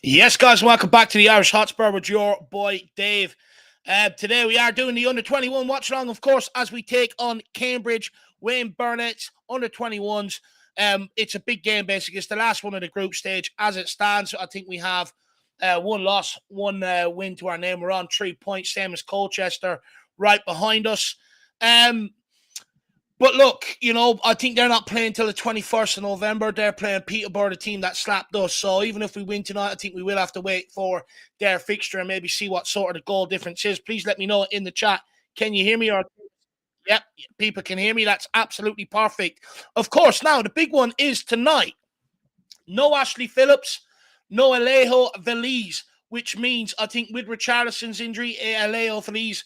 Yes, guys, welcome back to the Irish Hotspur with your boy Dave. Today we are doing the under-21 watch-along, of course, as we take on Cambridge, Wayne Burnett's under-21s. It's a big game, basically. It's the last one of the group stage. As it stands, I think we have one loss, one win to our name. We're on 3 points, same as Colchester, right behind us. But look, you know, I think they're not playing till the 21st of November. They're playing Peterborough, the team that slapped us. So even if we win tonight, I think we will have to wait for their fixture and maybe see what sort of the goal difference is. Please let me know in the chat. Can you hear me? Or yep, people can hear me. That's absolutely perfect. Of course, now the big one is tonight. No Ashley Phillips, no Alejo Veliz, which means I think with Richarlison's injury, Alejo Veliz,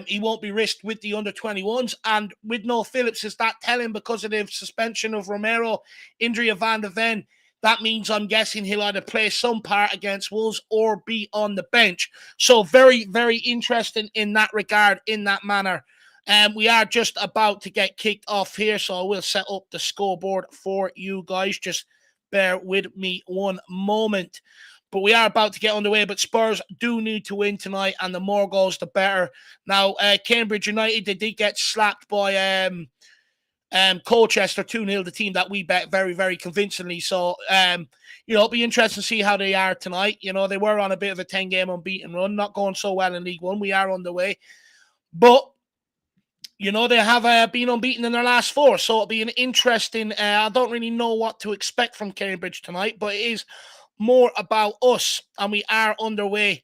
he won't be risked with the under-21s. And with no Phillips, is that telling because of the suspension of Romero, injury of Van de Ven? That means I'm guessing he'll either play some part against Wolves or be on the bench. So very, very interesting in that regard, in that manner. We are just about to get kicked off here, so I will set up the scoreboard for you guys. Just bear with me one moment. But we are about to get underway, but Spurs do need to win tonight, and the more goals, the better. Now, Cambridge United, they did get slapped by Colchester 2-0, the team that we bet very, very convincingly. So, you know, it'll be interesting to see how they are tonight. You know, they were on a bit of a 10-game unbeaten run, not going so well in League One. We are on the way. But, you know, they have been unbeaten in their last 4. So it'll be an interesting, I don't really know what to expect from Cambridge tonight, but it is more about us, and we are underway.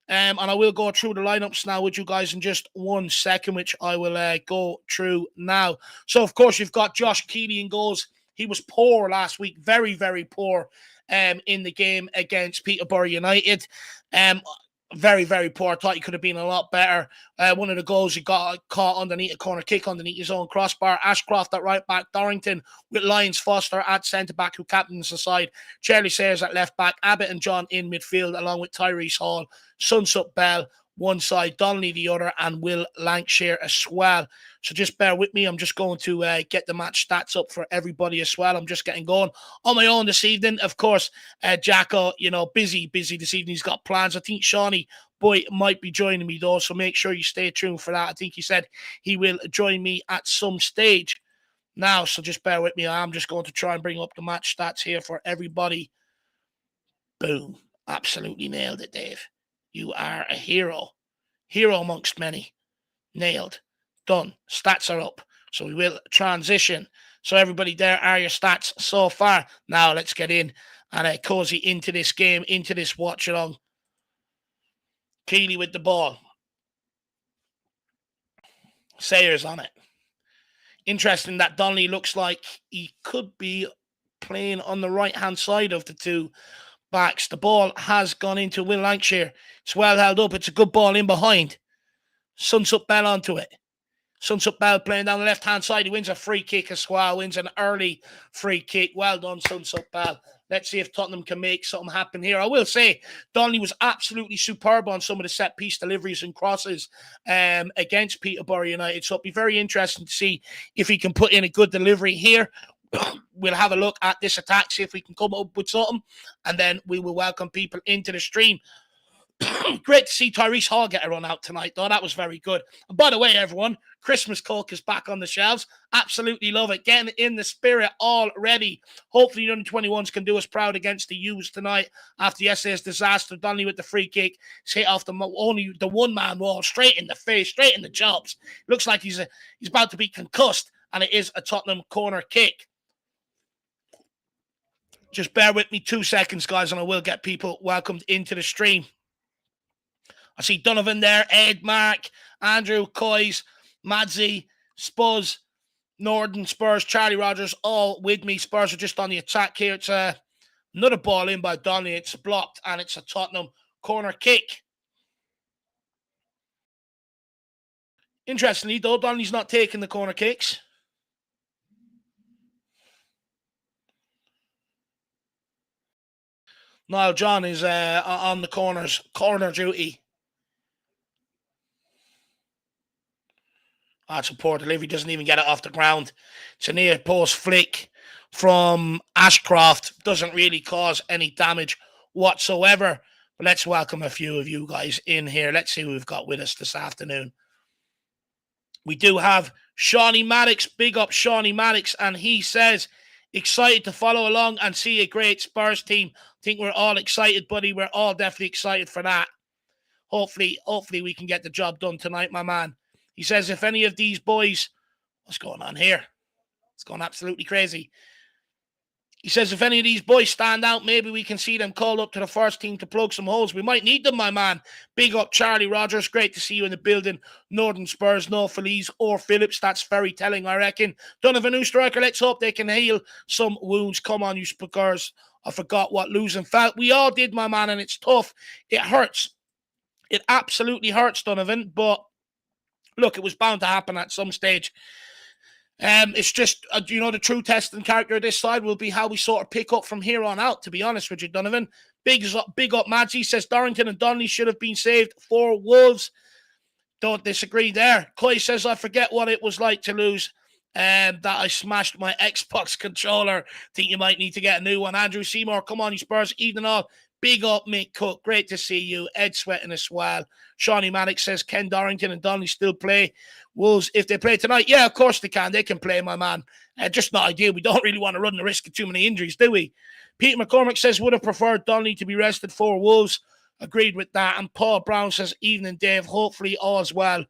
And I will go through the lineups now with you guys in just 1 second, which I will go through now. So, of course, you've got Josh Keeley in goals. He was poor last week, very, very poor in the game against Peterborough United. very, very poor. I thought he could have been a lot better. One of the goals he got caught underneath a corner kick underneath his own crossbar. Ashcroft at right back. Dorrington with Lyons Foster at centre back, who captains the side. Charlie Sayers at left back. Abbott and John in midfield, along with Tyrese Hall, Sunsup Bell one side, Donnelly the other, and Will Lancashire as well. So just bear with me. I'm just going to get the match stats up for everybody as well. I'm just getting going on my own this evening. Of course, Jacko, busy this evening. He's got plans. I think Shawnee Boy might be joining me though, so make sure you stay tuned for that. I think he said he will join me at some stage now, so just bear with me. I'm just going to try and bring up the match stats here for everybody. Boom. Absolutely nailed it, Dave. You are a hero. Hero amongst many. Nailed. Done. Stats are up. So we will transition. So everybody, there are your stats so far. Now let's get in and cozy into this game, into this watch along. Keeley with the ball. Sayers on it. Interesting that Donnelly looks like he could be playing on the right-hand side of the two backs. The ball has gone into Will Lancashire. It's well held up. It's a good ball in behind. Sunsup Bell onto it. Sunsup Bell playing down the left-hand side. He wins a free kick as well. Wins an early free kick. Well done, Sunsup Bell. Let's see if Tottenham can make something happen here. I will say, Donnelly was absolutely superb on some of the set-piece deliveries and crosses against Peterborough United. So it'll be very interesting to see if he can put in a good delivery here. We'll have a look at this attack, see if we can come up with something, and then we will welcome people into the stream. Great to see Tyrese Hall get a run out tonight, though. That was very good. And by the way, everyone, Christmas Coke is back on the shelves. Absolutely love it. Getting in the spirit already. Hopefully, the under-21s can do us proud against the U's tonight after yesterday's disaster. Donnelly with the free kick. It's hit off the one-man wall, straight in the face, straight in the chops. Looks like he's about to be concussed, and it is a Tottenham corner kick. Just bear with me 2 seconds, guys, and I will get people welcomed into the stream. I see Donovan there, Ed, Mark, Andrew, Coys, Madzi, SPURS, Norden, Spurs, Charlie Rogers, all with me. Spurs are just on the attack here. It's another ball in by Donnelly. It's blocked, and it's a Tottenham corner kick. Interestingly, though, Donnelly's not taking the corner kicks. Niall John is on the corner duty. That's a poor delivery. Doesn't even get it off the ground. It's a near post flick from Ashcroft. Doesn't really cause any damage whatsoever. But let's welcome a few of you guys in here. Let's see who we've got with us this afternoon. We do have Shawnee Maddox. Big up Shawnee Maddox. And he says, excited to follow along and see a great Spurs team. I think we're all excited, buddy. We're all definitely excited for that. Hopefully we can get the job done tonight, my man. He says, if any of these boys... What's going on here? It's going absolutely crazy. He says, if any of these boys stand out, maybe we can see them called up to the first team to plug some holes. We might need them, my man. Big up Charlie Rogers. Great to see you in the building. Northern Spurs, no Feliz or Phillips. That's very telling, I reckon. Donovan Oosterreicher, let's hope they can heal some wounds. Come on, you Spurs. I forgot what losing felt. We all did, my man, and it's tough. It hurts. It absolutely hurts, Donovan, but look, it was bound to happen at some stage. It's just, the true test and character of this side will be how we sort of pick up from here on out, to be honest with you, Donovan. Big up, Madgy says Dorrington and Donnelly should have been saved for Wolves. Don't disagree there. Coy says, I forget what it was like to lose. That I smashed my Xbox controller. Think you might need to get a new one. Andrew Seymour, come on, you Spurs. Evening all. Big up, Mick Cook. Great to see you. Ed sweating as well. Shawnee Maddox says, Ken Dorrington and Donnelly still play Wolves if they play tonight? Yeah, of course they can. They can play, my man. Just not ideal. We don't really want to run the risk of too many injuries, do we? Peter McCormick says, would have preferred Donnelly to be rested for Wolves. Agreed with that. And Paul Brown says, evening, Dave. Hopefully all's well.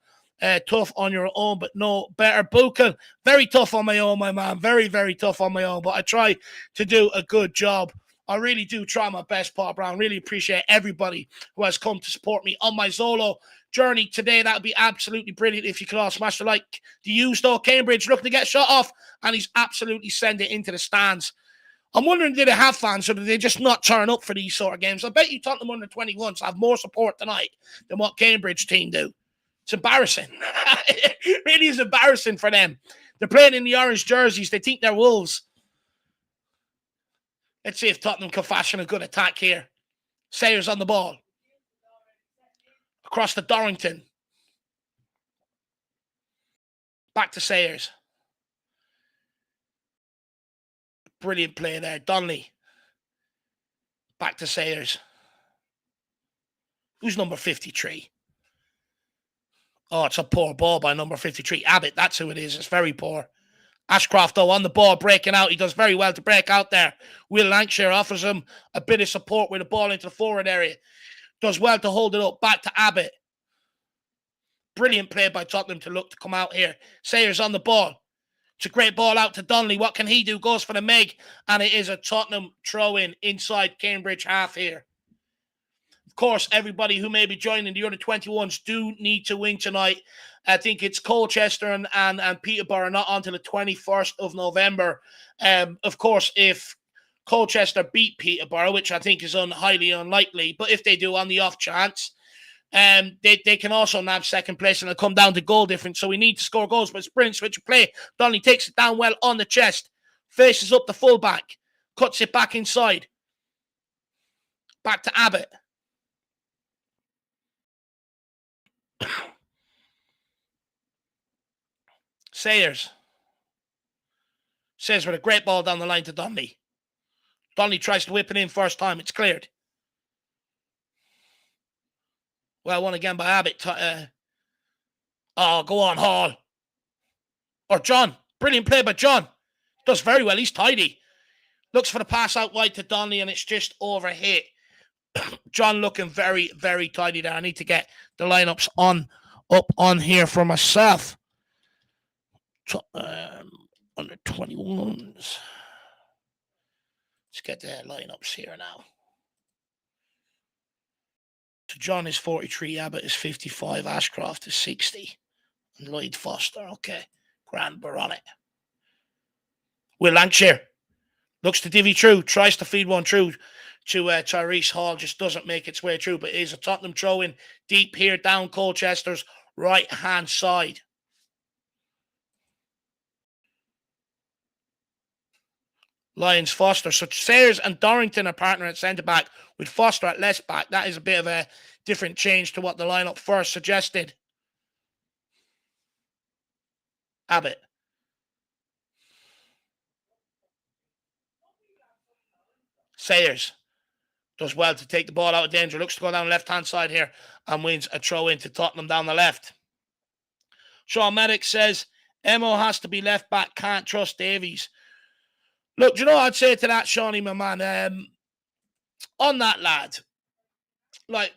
Tough on your own, but no better. Buchel, very tough on my own, my man. Very, very tough on my own. But I try to do a good job. I really do try my best, Paul Brown. Really appreciate everybody who has come to support me on my solo journey today. That would be absolutely brilliant if you could all smash the like. The U's though, Cambridge looking to get shot off, and he's absolutely sent it into the stands. I'm wondering, did they have fans or did they just not turn up for these sort of games? I bet you Tottenham under 21s have more support tonight than what Cambridge team do. It's embarrassing. It really is embarrassing for them. They're playing in the orange jerseys. They think they're Wolves. Let's see if Tottenham can fashion a good attack here. Sayers on the ball. Across to Dorrington. Back to Sayers. Brilliant play there. Donnelly. Back to Sayers. Who's number 53? Oh, it's a poor ball by number 53. Abbott, that's who it is. It's very poor. Ashcroft, though, on the ball, breaking out. He does very well to break out there. Will Lancashire offers him a bit of support with the ball into the forward area. Does well to hold it up. Back to Abbott. Brilliant play by Tottenham to look to come out here. Sayers on the ball. It's a great ball out to Donnelly. What can he do? Goes for the Meg. And it is a Tottenham throw-in inside Cambridge half here. Of course, everybody who may be joining the under-21s do need to win tonight. I think it's Colchester and Peterborough not until the 21st of November. Of course, if Colchester beat Peterborough, which I think is highly unlikely, but if they do on the off chance, they can also nab second place and it'll come down to goal difference. So we need to score goals, but it's brilliant switch of play. Donnelly takes it down well on the chest, faces up the fullback, cuts it back inside. Back to Abbott. Sayers with a great ball down the line to Donnelly. Donnelly tries to whip it in first time. It's cleared. Well, won again by Abbott. Go on, Hall. Or John. Brilliant play by John. Does very well. He's tidy. Looks for the pass out wide to Donnelly and it's just overhit. John looking very, very tidy there. I need to get the lineups up on here for myself. Under 21s. Let's get the lineups here now. So John is 43, Abbott is 55, Ashcroft is 60, and Lloyd Foster. Okay, grand, we're on it. Will Lancashire looks to divvy through, tries to feed one through to Tyrese Hall, just doesn't make its way through, but it is a Tottenham throw in deep here down Colchester's right hand side. Lyons, Foster. So Sayers and Dorrington are partner at centre-back with Foster at left-back. That is a bit of a different change to what the lineup first suggested. Abbott. Sayers does well to take the ball out of danger. Looks to go down the left-hand side here and wins a throw into Tottenham down the left. Sean Maddox says, Emo has to be left-back. Can't trust Davies. Look, do you know what I'd say to that, Shawnee, my man? On that lad, like,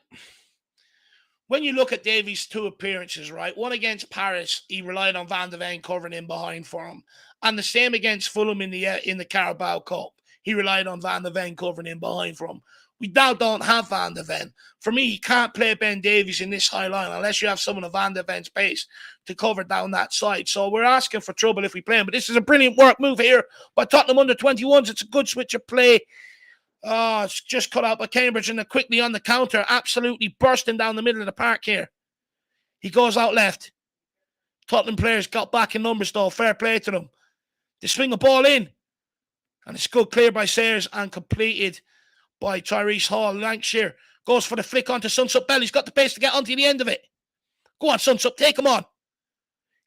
when you look at Davies' two appearances, right? One against Paris, he relied on Van de Ven covering in behind for him. And the same against Fulham in the Carabao Cup. He relied on Van de Ven covering in behind for him. We now don't have Van de Ven. For me, you can't play Ben Davies in this high line unless you have someone of Van de Ven's pace to cover down that side. So we're asking for trouble if we play him. But this is a brilliant work move here by Tottenham under 21s. It's a good switch of play. It's just cut out by Cambridge and they're quickly on the counter. Absolutely bursting down the middle of the park here. He goes out left. Tottenham players got back in numbers though. Fair play to them. They swing the ball in. And it's good clear by Sayers and completed by Tyrese Hall. Lancashire goes for the flick onto Sunsup Bell. He's got the pace to get onto the end of it. Go on, Sunsup. Take him on.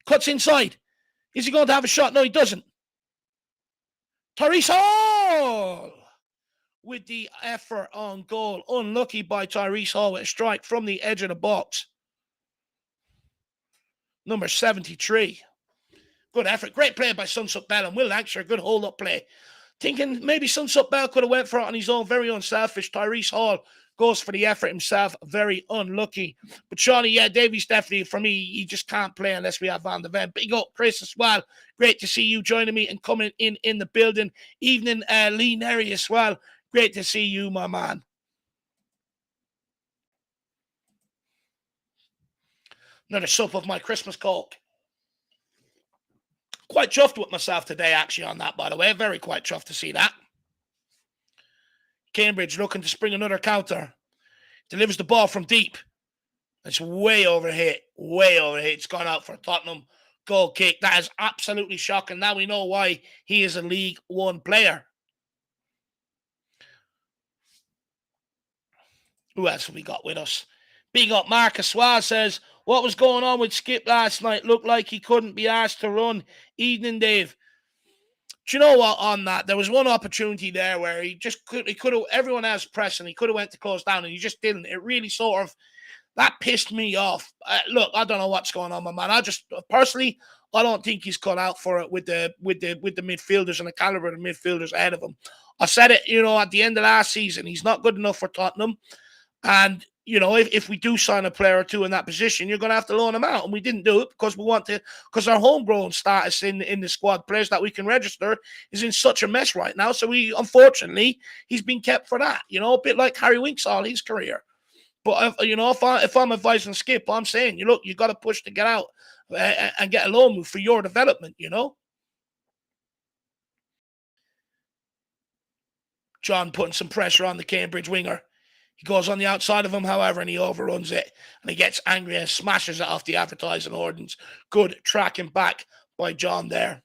Cuts inside. Is he going to have a shot? No, he doesn't. Tyrese Hall with the effort on goal. Unlucky by Tyrese Hall with a strike from the edge of the box. Number 73. Good effort. Great play by Sunsup Bell and Will Lancashire. Good hold-up play. Thinking maybe Sunsup Bell could have went for it on his own. Very unselfish. Tyrese Hall goes for the effort himself. Very unlucky. But Shawnee, yeah, Davies definitely, for me, he just can't play unless we have Van de Ven. Big up, Chris, as well. Great to see you joining me and coming in the building. Evening, Lee Nerry as well. Great to see you, my man. Another sup of my Christmas Coke. Quite chuffed with myself today, actually, on that, by the way. Very quite chuffed to see that. Cambridge looking to spring another counter. Delivers the ball from deep. It's way overhit. Way overhit. It's gone out for Tottenham. Goal kick. That is absolutely shocking. Now we know why he is a League One player. Who else have we got with us? Big up Marcus Swaz says, what was going on with Skip last night? Looked like he couldn't be asked to run. Evening, Dave. Do you know what, on that? There was one opportunity there where he could have, everyone else pressing, he could have went to close down and he just didn't. It really sort of, that pissed me off. Look, I don't know what's going on, my man. I just, personally, I don't think he's cut out for it with the midfielders and the caliber of the midfielders ahead of him. I said it, at the end of last season, he's not good enough for Tottenham. And, if we do sign a player or two in that position, you're going to have to loan him out. And we didn't do it because our homegrown status in the squad, players that we can register, is in such a mess right now. So unfortunately, he's been kept for that, a bit like Harry Winks all his career. But, if I'm advising Skip, I'm saying, look, you got to push to get out and get a loan move for your development, John putting some pressure on the Cambridge winger. He goes on the outside of him, however, and he overruns it. And he gets angry and smashes it off the advertising ordinance. Good tracking back by John there.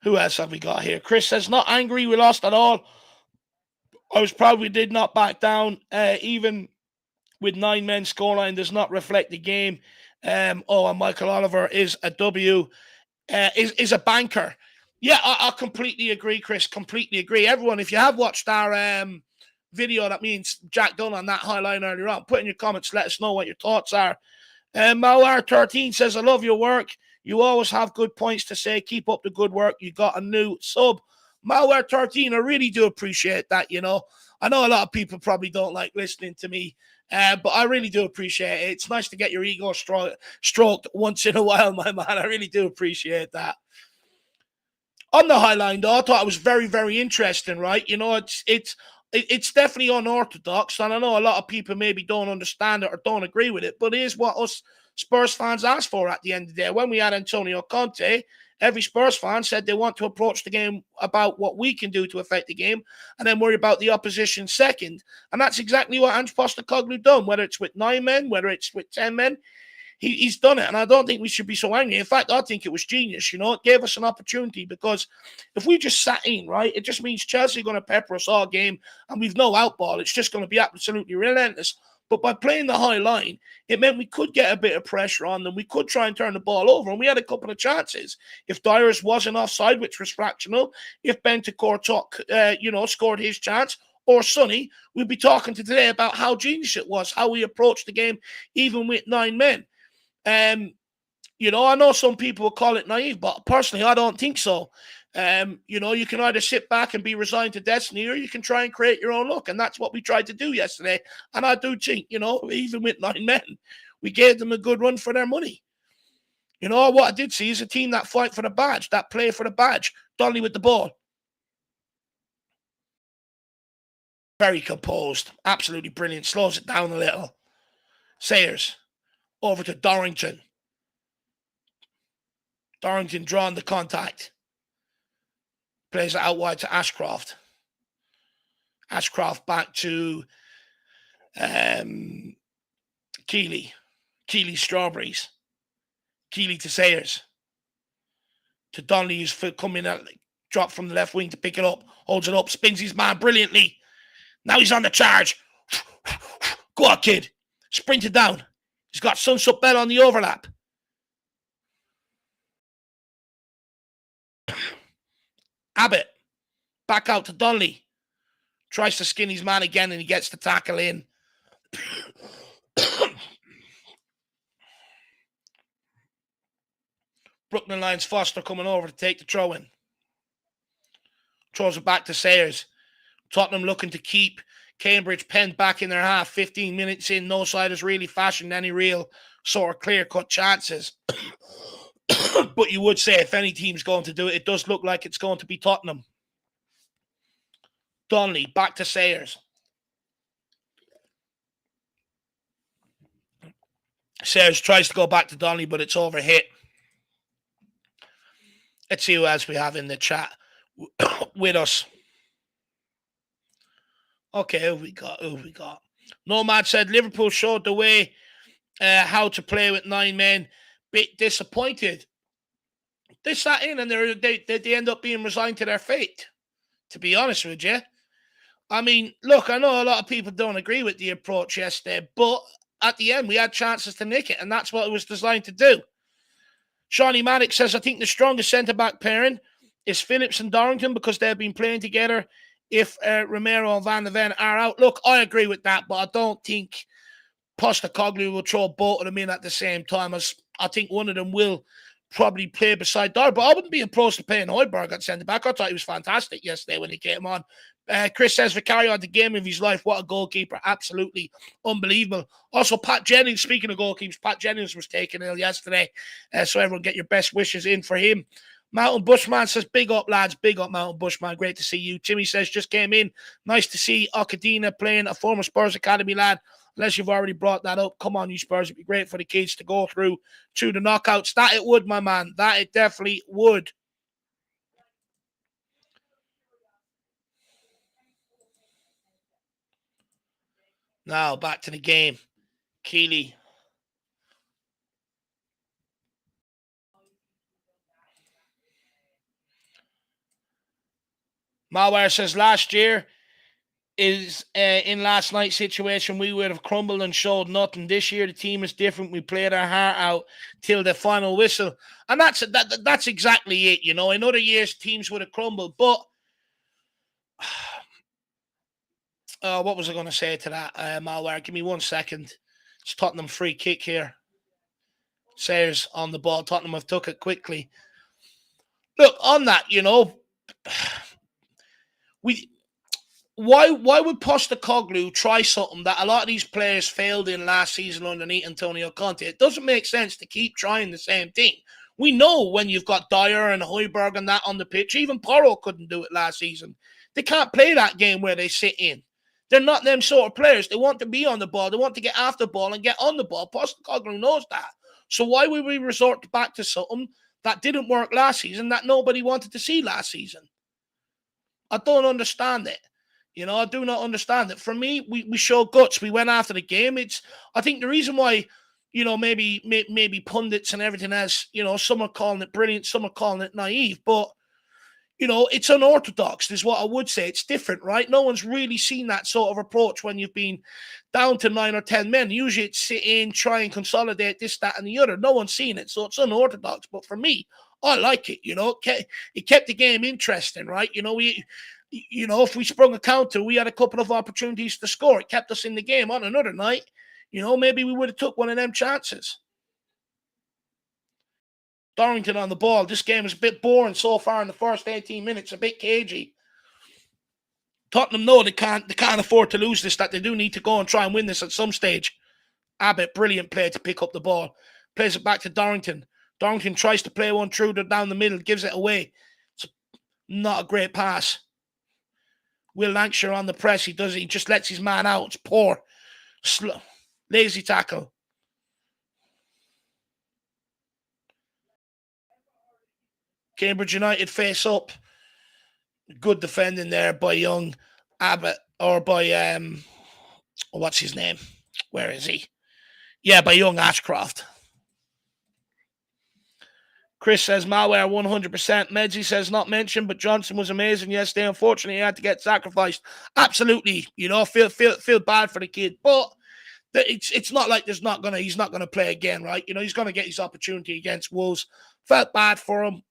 Who else have we got here? Chris says, not angry, we lost at all. I was proud we did not back down. Even with 9 men, scoreline does not reflect the game. And Michael Oliver is a W, is a banker. Yeah, I completely agree, Chris. Completely agree. Everyone, if you have watched our video that me and Jack done on that highline earlier on, put in your comments, let us know what your thoughts are. Mawar13 says, I love your work. You always have good points to say. Keep up the good work. You got a new sub. Mawar13, I really do appreciate that, I know a lot of people probably don't like listening to me, but I really do appreciate it. It's nice to get your ego stroked once in a while, my man. I really do appreciate that. On the highline, though, I thought it was very, very interesting, right? It's definitely unorthodox, and I know a lot of people maybe don't understand it or don't agree with it, but it is what us Spurs fans asked for at the end of the day. When we had Antonio Conte, every Spurs fan said they want to approach the game about what we can do to affect the game and then worry about the opposition second. And that's exactly what Ange Postecoglou done, whether it's with 9 men, whether it's with 10 men. He's done it, and I don't think we should be so angry. In fact, I think it was genius, It gave us an opportunity because if we just sat in, right, it just means Chelsea are going to pepper us all game, and we've no outball. It's just going to be absolutely relentless. But by playing the high line, it meant we could get a bit of pressure on them. We could try and turn the ball over, and we had a couple of chances. If Dyer wasn't offside, which was fractional, if Bentancur scored his chance, or Sonny, we'd be talking today about how genius it was, how we approached the game, even with 9 men. I know some people will call it naive, but personally, I don't think so. You can either sit back and be resigned to destiny, or you can try and create your own look. And that's what we tried to do yesterday. And I do think, even with 9 men, we gave them a good run for their money. What I did see is a team that fight for the badge, that play for the badge. Donnelly with the ball. Very composed. Absolutely brilliant. Slows it down a little. Sayers. Over to Dorrington. Dorrington drawing the contact. Plays it out wide to Ashcroft. Ashcroft back to Keeley. Keeley Strawberries. Keeley to Sayers. To Donnelly, who's coming out, drop from the left wing to pick it up. Holds it up, spins his man brilliantly. Now he's on the charge. Go on, kid. Sprinted down. He's got Sunsup Bell on the overlap. Abbott. Back out to Donnelly. Tries to skin his man again and he gets the tackle in. Brooklyn Lions Foster coming over to take the throw in. Throws it back to Sayers. Tottenham looking to keep Cambridge penned back in their half. 15 minutes in, no side has really fashioned any real sort of clear-cut chances. But you would say if any team's going to do it, it does look like it's going to be Tottenham. Donnelly, back to Sayers. Sayers tries to go back to Donnelly, but it's overhit. Let's see who else we have in the chat. with us. Okay, who we got? Who we got? Nomad said Liverpool showed the way how to play with 9 men. Bit disappointed. They sat in and they end up being resigned to their fate, to be honest with you. I mean, look, I know a lot of people don't agree with the approach yesterday, but at the end, we had chances to nick it, and that's what it was designed to do. Shawnee Maddox says, I think the strongest centre-back pairing is Phillips and Dorrington because they've been playing together if Romero and Van de Ven are out. Look, I agree with that, but I don't think Postecoglou will throw both of them in at the same time, as I think one of them will probably play beside Dar. But I wouldn't be opposed to playing Højbjerg at centre-back. I thought he was fantastic yesterday when he came on. Chris says Vicario had the game of his life. What a goalkeeper. Absolutely unbelievable. Also, Pat Jennings, speaking of goalkeepers, Pat Jennings was taken ill yesterday. So everyone get your best wishes in for him. Mountain Bushman says, big up, lads. Big up, Mountain Bushman. Great to see you. Timmy says, just came in. Nice to see Okadina playing, a former Spurs Academy lad. Unless you've already brought that up. Come on, you Spurs. It'd be great for the kids to go through to the knockouts. That it would, my man. That it definitely would. Now, back to the game. Keeley. Malware says, last year is in last night's situation, we would have crumbled and showed nothing. This year, the team is different. We played our heart out till the final whistle. And that's exactly it, you know. In other years, teams would have crumbled. But what was I going to say to that, Malware? Give me 1 second. It's Tottenham free kick here. Sayers on the ball. Tottenham have took it quickly. Look, on that, you know, why would Postecoglou try something that a lot of these players failed in last season underneath Antonio Conte? It doesn't make sense to keep trying the same thing. We know when you've got Dyer and Højbjerg and that on the pitch, even Porro couldn't do it last season. They can't play that game where they sit in. They're not them sort of players. They want to be on the ball. They want to get after the ball and get on the ball. Postecoglou knows that. So why would we resort back to something that didn't work last season, that nobody wanted to see last season? I don't understand it. You know, I do not understand it. For me, we showed guts. We went after the game. I think the reason why, you know, maybe pundits and everything else, you know, some are calling it brilliant, some are calling it naive, but you know, it's unorthodox is what I would say. It's different, right? No one's really seen that sort of approach when you've been down to 9 or 10 men. Usually it's sit in, try and consolidate this, that, and the other. No one's seen it, so it's unorthodox. But for me, I like it, you know. It kept the game interesting, right? You know, if we sprung a counter, we had a couple of opportunities to score. It kept us in the game. On another night, you know, maybe we would have took one of them chances. Dorrington on the ball. This game is a bit boring so far in the first 18 minutes, a bit cagey. Tottenham know they can't afford to lose this, that they do need to go and try and win this at some stage. Abbott, brilliant play to pick up the ball. Plays it back to Dorrington. Dorrington tries to play one through down the middle, gives it away. It's not a great pass. Will Lancashire on the press. He just lets his man out. It's poor. Slow. Lazy tackle. Cambridge United face up. Good defending there by young Abbott, or by what's his name? Where is he? Yeah, by young Ashcroft. Chris says malware 100%. Medzi says not mentioned, but Johnson was amazing yesterday. Unfortunately, he had to get sacrificed. Absolutely, you know, feel bad for the kid, but it's not like he's not gonna play again, right? You know, he's gonna get his opportunity against Wolves. Felt bad for him.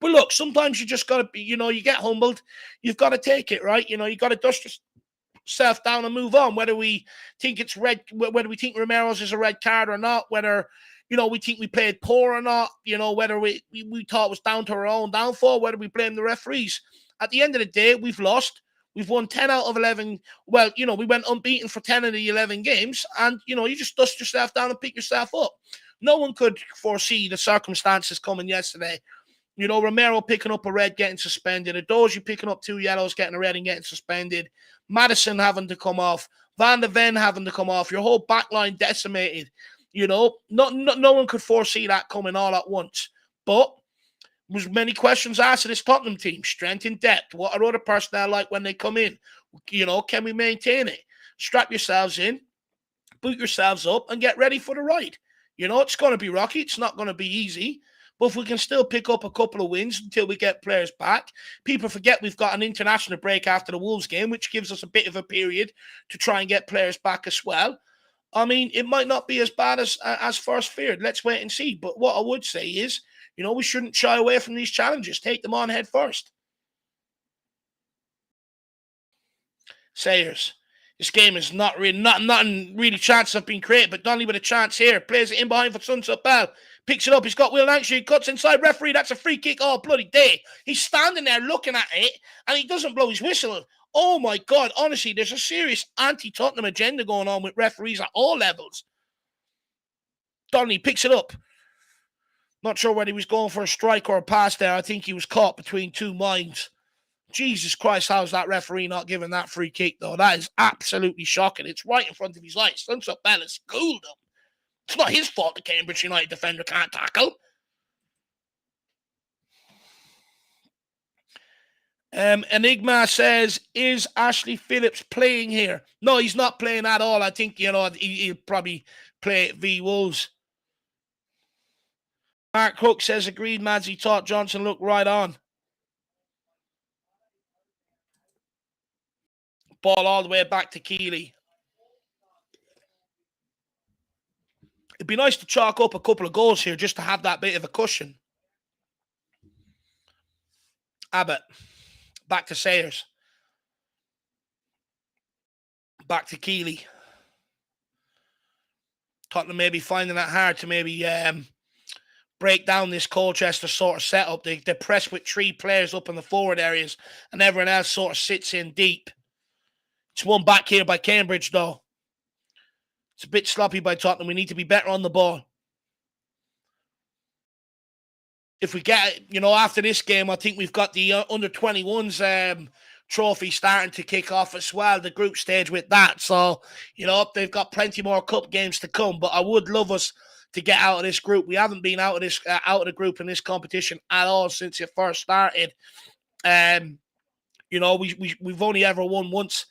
But look, sometimes you just got to be, you know, you get humbled. You've got to take it, right? You know, you got to dust yourself down and move on. Whether we think it's red, whether we think Romero's is a red card or not, whether, you know, we think we played poor or not, you know, whether we thought it was down to our own downfall, whether we blame the referees. At the end of the day, we've lost. We've won 10 out of 11. Well, you know, we went unbeaten for 10 of the 11 games. And, you know, you just dust yourself down and pick yourself up. No one could foresee the circumstances coming yesterday. You know, Romero picking up a red, getting suspended. Adoji picking up 2 yellows, getting a red and getting suspended. Madison having to come off. Van de Ven having to come off. Your whole back line decimated. You know, no one could foresee that coming all at once. But Was many questions asked of this Tottenham team. Strength and depth. What are other personnel like when they come in? Can we maintain it? Strap yourselves in, boot yourselves up, and get ready for the ride. It's going to be rocky. It's not going to be easy. But if we can still pick up a couple of wins until we get players back, people forget we've got an international break after the Wolves game, which gives us a bit of a period to try and get players back as well. I mean, it might not be as bad as first feared. Let's wait and see. But what I would say is, we shouldn't shy away from these challenges. Take them on head first. Sayers. This game is nothing really chances have been created, but Donnelly with a chance here. Plays it in behind for Sunset Bell. Picks it up. He's got Will Lancashire. He cuts inside. Referee, that's a free kick. Oh, bloody day. He's standing there looking at it, and he doesn't blow his whistle. Oh, my God. Honestly, there's a serious anti-Tottenham agenda going on with referees at all levels. Donnelly picks it up. Not sure whether he was going for a strike or a pass there. I think he was caught between two minds. Jesus Christ, how's that referee not giving that free kick, though? That is absolutely shocking. It's right in front of his eyes. Sunset Bell has schooled him. It's not his fault the Cambridge United defender can't tackle. Enigma says, is Ashley Phillips playing here? No, he's not playing at all. I think, he'll probably play v Wolves. Mark Hook says, agreed, Mads. He thought Johnson looked right on. Ball all the way back to Keeley. It'd be nice to chalk up a couple of goals here just to have that bit of a cushion. Abbott. Back to Sayers. Back to Keeley. Tottenham maybe finding it hard to maybe break down this Colchester sort of setup. They press with three players up in the forward areas and everyone else sort of sits in deep. It's one back here by Cambridge, though. It's a bit sloppy by Tottenham. We need to be better on the ball. If we get, after this game, I think we've got the under-21s trophy starting to kick off as well, the group stage with that. So, they've got plenty more cup games to come, but I would love us to get out of this group. We haven't been out of the group in this competition at all since it first started. We've only ever won once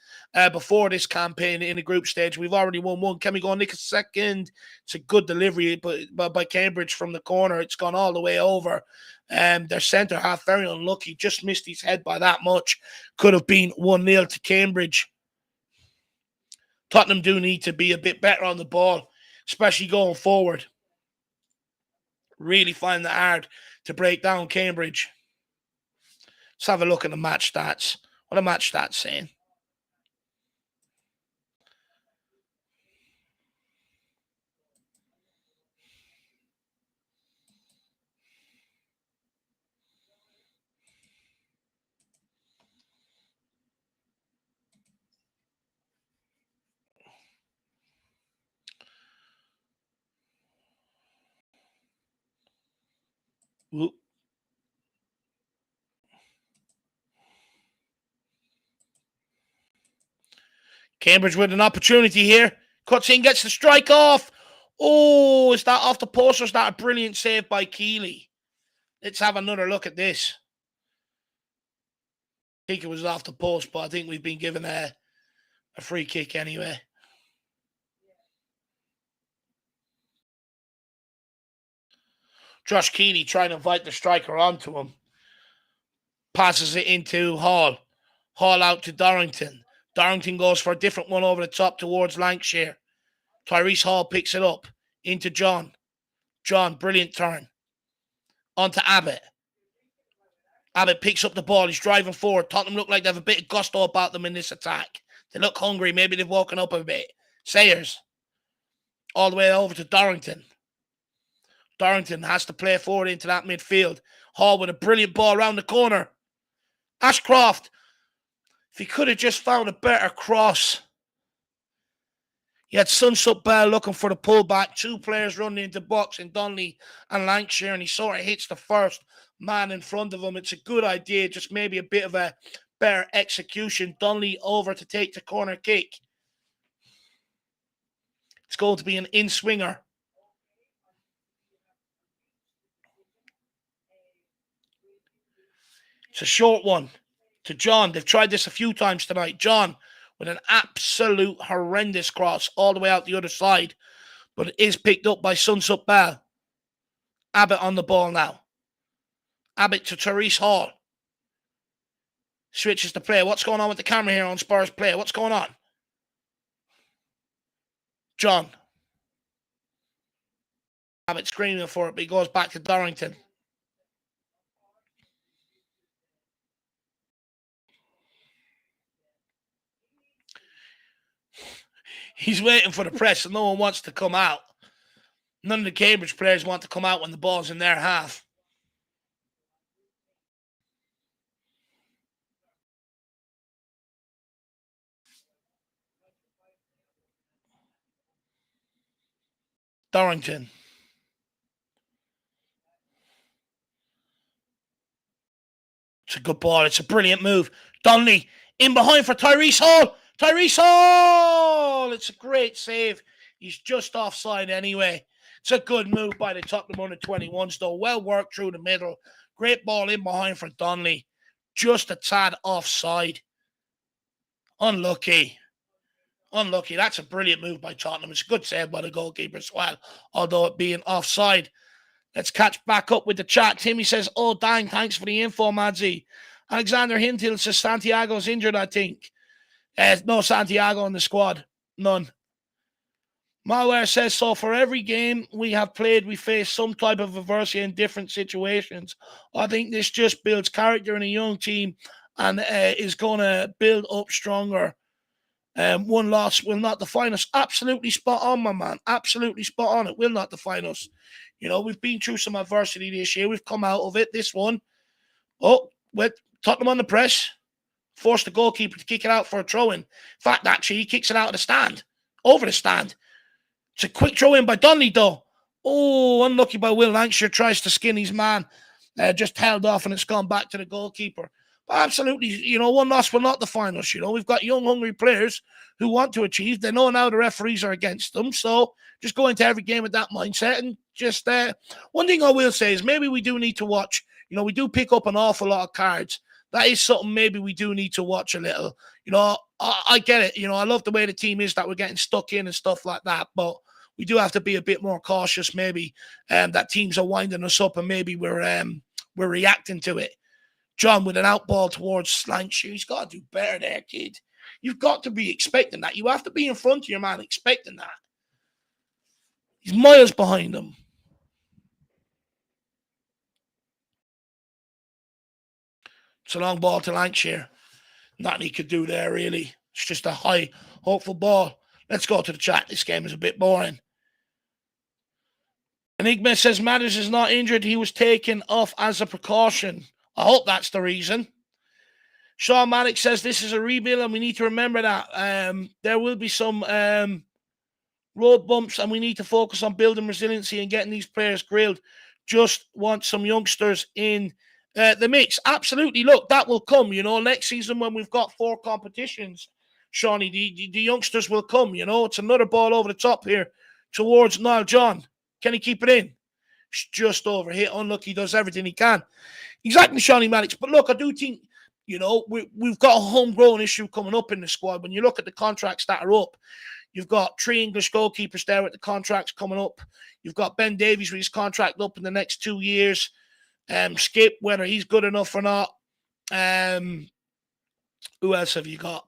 before this campaign in the group stage. We've already won one. Can we go nick a second? It's a good delivery but by Cambridge from the corner. It's gone all the way over. Their centre half, very unlucky. Just missed his head by that much. Could have been 1-0 to Cambridge. Tottenham do need to be a bit better on the ball, especially going forward. Really find it hard to break down Cambridge. Let's have a look at the match stats. What are match stats saying? Whoop. Cambridge with an opportunity here. Cuts in, gets the strike off. Oh, is that off the post or is that a brilliant save by Keeley? Let's have another look at this. I think it was off the post, but I think we've been given a free kick anyway. Josh Keeney trying to invite the striker onto him. Passes it into Hall. Hall out to Dorrington. Dorrington goes for a different one over the top towards Lancashire. Tyrese Hall picks it up into John. John, brilliant turn. On to Abbott. Abbott picks up the ball. He's driving forward. Tottenham look like they have a bit of gusto about them in this attack. They look hungry. Maybe they've woken up a bit. Sayers. All the way over to Dorrington. Dorrington has to play forward into that midfield. Hall with a brilliant ball around the corner. Ashcroft. If he could have just found a better cross. He had Sunset Bell looking for the pullback. Two players running into box in Donnelly and Lancashire, and he sort of hits the first man in front of him. It's a good idea, just maybe a bit of a better execution. Donnelly over to take the corner kick. It's going to be an in-swinger. It's a short one to John. They've tried this a few times tonight. John with an absolute horrendous cross all the way out the other side. But it is picked up by Sunsup Bell. Abbott on the ball now. Abbott to Therese Hall. Switches the play. What's going on with the camera here on Spurs play? What's going on? John. Abbott screaming for it, but he goes back to Dorrington. He's waiting for the press, and no one wants to come out. None of the Cambridge players want to come out when the ball's in their half. Dorrington. It's a good ball. It's a brilliant move. Donnelly in behind for Therese Hall. Therese Hall! It's a great save. He's just offside anyway. It's a good move by the Tottenham under-21s, though. Well worked through the middle. Great ball in behind for Donnelly. Just a tad offside. Unlucky. Unlucky. That's a brilliant move by Tottenham. It's a good save by the goalkeeper as well, although it being offside. Let's catch back up with the chat. Timmy says, oh, dang, thanks for the info, Madzi. Alexander Hintil says Santiago's injured, I think. No Santiago in the squad. None. Malware says, so for every game we have played, we face some type of adversity in different situations. I think this just builds character in a young team and is going to build up stronger. One loss will not define us. Absolutely spot on, my man. Absolutely spot on. It will not define us. You know, we've been through some adversity this year. We've come out of it. This one, with Tottenham on the press, forced the goalkeeper to kick it out for a throw-in. In fact, actually, he kicks it out of the stand, over the stand. It's a quick throw-in by Donnelly, though. Oh, unlucky by Will Lancashire. Tries to skin his man. Just held off, and it's gone back to the goalkeeper. But absolutely, you know, one loss will not define us. You know, we've got young, hungry players who want to achieve. They know now the referees are against them. So just go into every game with that mindset. And just one thing I will say is maybe we do need to watch. You know, we do pick up an awful lot of cards. That is something maybe we do need to watch a little. You know, I get it. You know, I love the way the team is that we're getting stuck in and stuff like that. But we do have to be a bit more cautious maybe that teams are winding us up and maybe we're reacting to it. John with an out ball towards Lancashire. He's got to do better there, kid. You've got to be expecting that. You have to be in front of your man expecting that. He's miles behind him. It's a long ball to Lancashire. Nothing he could do there, really. It's just a high, hopeful ball. Let's go to the chat. This game is a bit boring. Enigma says Matters is not injured. He was taken off as a precaution. I hope that's the reason. Sean Maddox says this is a rebuild and we need to remember that. There will be some road bumps and we need to focus on building resiliency and getting these players grilled. Just want some youngsters in the mix. Absolutely. Look, that will come, you know, next season when we've got 4 competitions, Shawnee, the youngsters will come, you know. It's another ball over the top here towards Niall John. Can he keep it in? It's just over here. Unlucky, does everything he can. Exactly, Shawnee Maddox. But look, I do think, you know, we've got a homegrown issue coming up in the squad. When you look at the contracts that are up, you've got 3 English goalkeepers there with the contracts coming up. You've got Ben Davies with his contract up in the next 2 years. Skip, whether he's good enough or not. Who else have you got?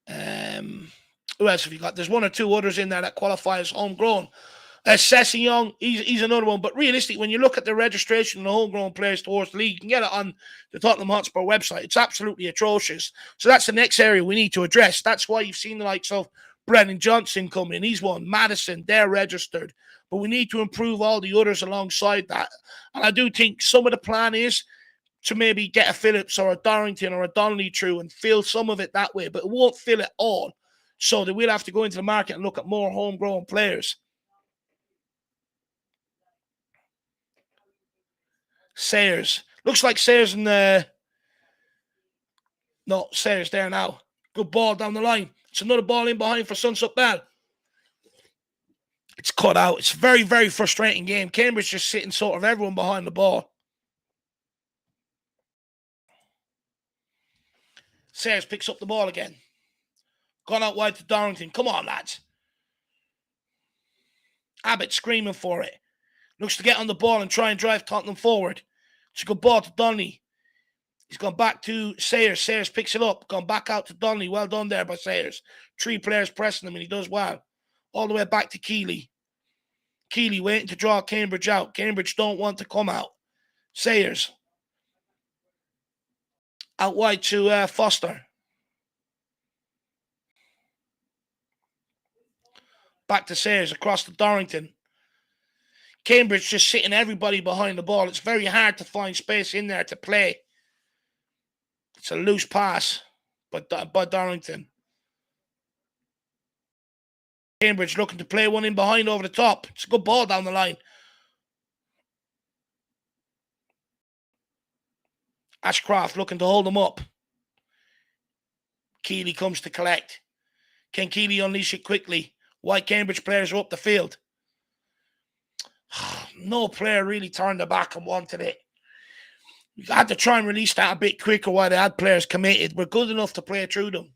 Who else have you got? There's 1 or 2 others in there that qualify as homegrown. Sessegnon, he's another one. But realistically, when you look at the registration of the homegrown players towards the league, you can get it on the Tottenham Hotspur website. It's absolutely atrocious. So that's the next area we need to address. That's why you've seen the likes of Brennan Johnson come in. He's one. Madison, they're registered. But we need to improve all the others alongside that. And I do think some of the plan is to maybe get a Phillips or a Dorrington or a Donnelly through and fill some of it that way. But it won't fill it all. So that we'll have to go into the market and look at more homegrown players. Sayers. Looks like Sayers in the... No, Sayers there now. Good ball down the line. It's another ball in behind for Sunsup Bell. It's cut out. It's a very, very frustrating game. Cambridge just sitting sort of everyone behind the ball. Sayers picks up the ball again. Gone out wide to Dorrington. Come on, lads. Abbott screaming for it. Looks to get on the ball and try and drive Tottenham forward. It's a good ball to Donnelly. He's gone back to Sayers. Sayers picks it up. Gone back out to Donnelly. Well done there by Sayers. 3 players pressing him, and he does well. All the way back to Keeley. Keeley waiting to draw Cambridge out. Cambridge don't want to come out. Sayers. Out wide to Foster. Back to Sayers. Across to Dorrington. Cambridge just sitting everybody behind the ball. It's very hard to find space in there to play. It's a loose pass by Dorrington. Cambridge looking to play one in behind over the top. It's a good ball down the line. Ashcroft looking to hold him up. Keeley comes to collect. Can Keeley unleash it quickly? White Cambridge players are up the field. No player really turned their back and wanted it. You had to try and release that a bit quicker while they had players committed. We're good enough to play through them.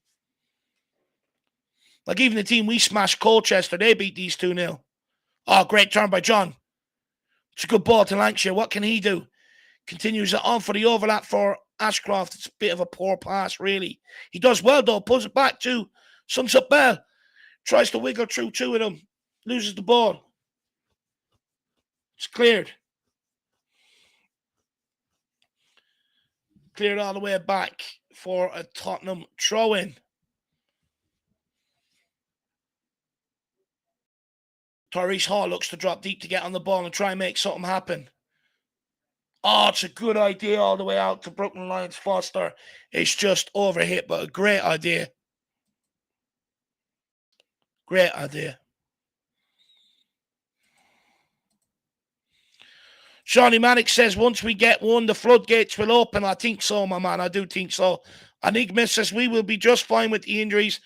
Like even the team we smashed, Colchester, they beat these 2-0. Oh, great turn by John. It's a good ball to Lancashire. What can he do? Continues it on for the overlap for Ashcroft. It's a bit of a poor pass, really. He does well, though. Pulls it back to Sunsup Bell. Tries to wiggle through 2 of them. Loses the ball. It's cleared. Cleared all the way back for a Tottenham throw-in. Tyrese Hall looks to drop deep to get on the ball and try and make something happen. Oh, it's a good idea all the way out to Brooklyn Lions Foster. It's just overhit, but a great idea. Great idea. Shawnee Mannix says, once we get one, the floodgates will open. I think so, my man. I do think so. Enigma says, we will be just fine with the injuries.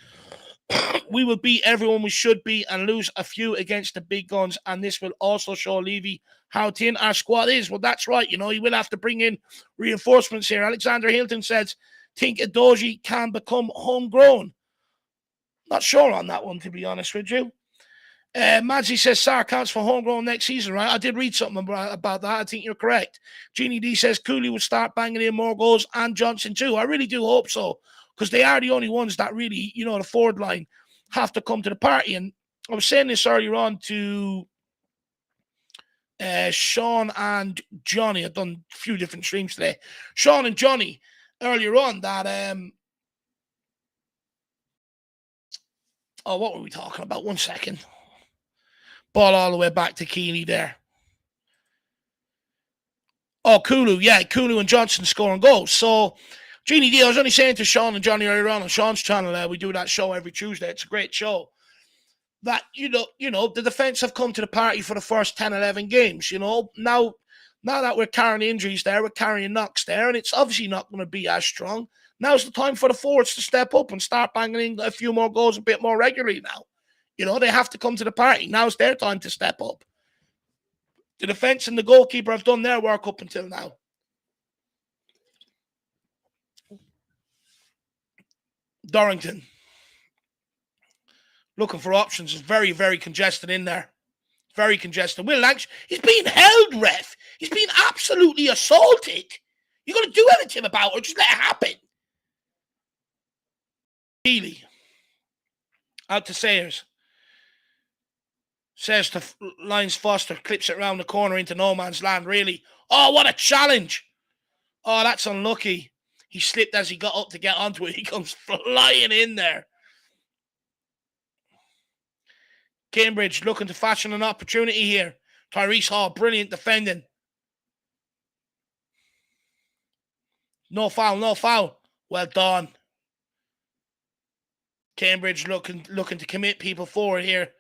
We will beat everyone we should be and lose a few against the big guns. And this will also show Levy how thin our squad is. Well, that's right. You know, he will have to bring in reinforcements here. Alexander Hilton says, think Edoji can become homegrown. Not sure on that one, to be honest with you. Madzi says Sarr counts for homegrown next season, right? I did read something about that. I think you're correct. Jeannie D says Cooley will start banging in more goals and Johnson too. I really do hope so, because they are the only ones that really, you know, the forward line have to come to the party. And I was saying this earlier on to Sean and Johnny. I've done a few different streams today. Sean and Johnny earlier on that what were we talking about? 1 second. Ball all the way back to Keeley there. Oh, Kulu. Yeah, Kulu and Johnson scoring goals. So, Jeannie D, I was only saying to Sean and Johnny earlier on Sean's channel, we do that show every Tuesday. It's a great show. That, you know, the defence have come to the party for the first 10, 11 games, you know. Now that we're carrying injuries there, we're carrying knocks there, and it's obviously not going to be as strong. Now's the time for the forwards to step up and start banging in a few more goals a bit more regularly now. You know, they have to come to the party. Now's their time to step up. The defence and the goalkeeper have done their work up until now. Dorrington. Looking for options. Is very, very congested in there. Very congested. Will Lancashire, he's being held, ref. He's being absolutely assaulted. You're going to do anything about it or just let it happen. Healy. Out to Sayers. Says to Lyons Foster, clips it around the corner into no man's land, really. Oh, what a challenge. Oh, that's unlucky. He slipped as he got up to get onto it. He comes flying in there. Cambridge looking to fashion an opportunity here. Tyrese Hall, brilliant defending. No foul, no foul. Well done. Cambridge looking to commit people forward here.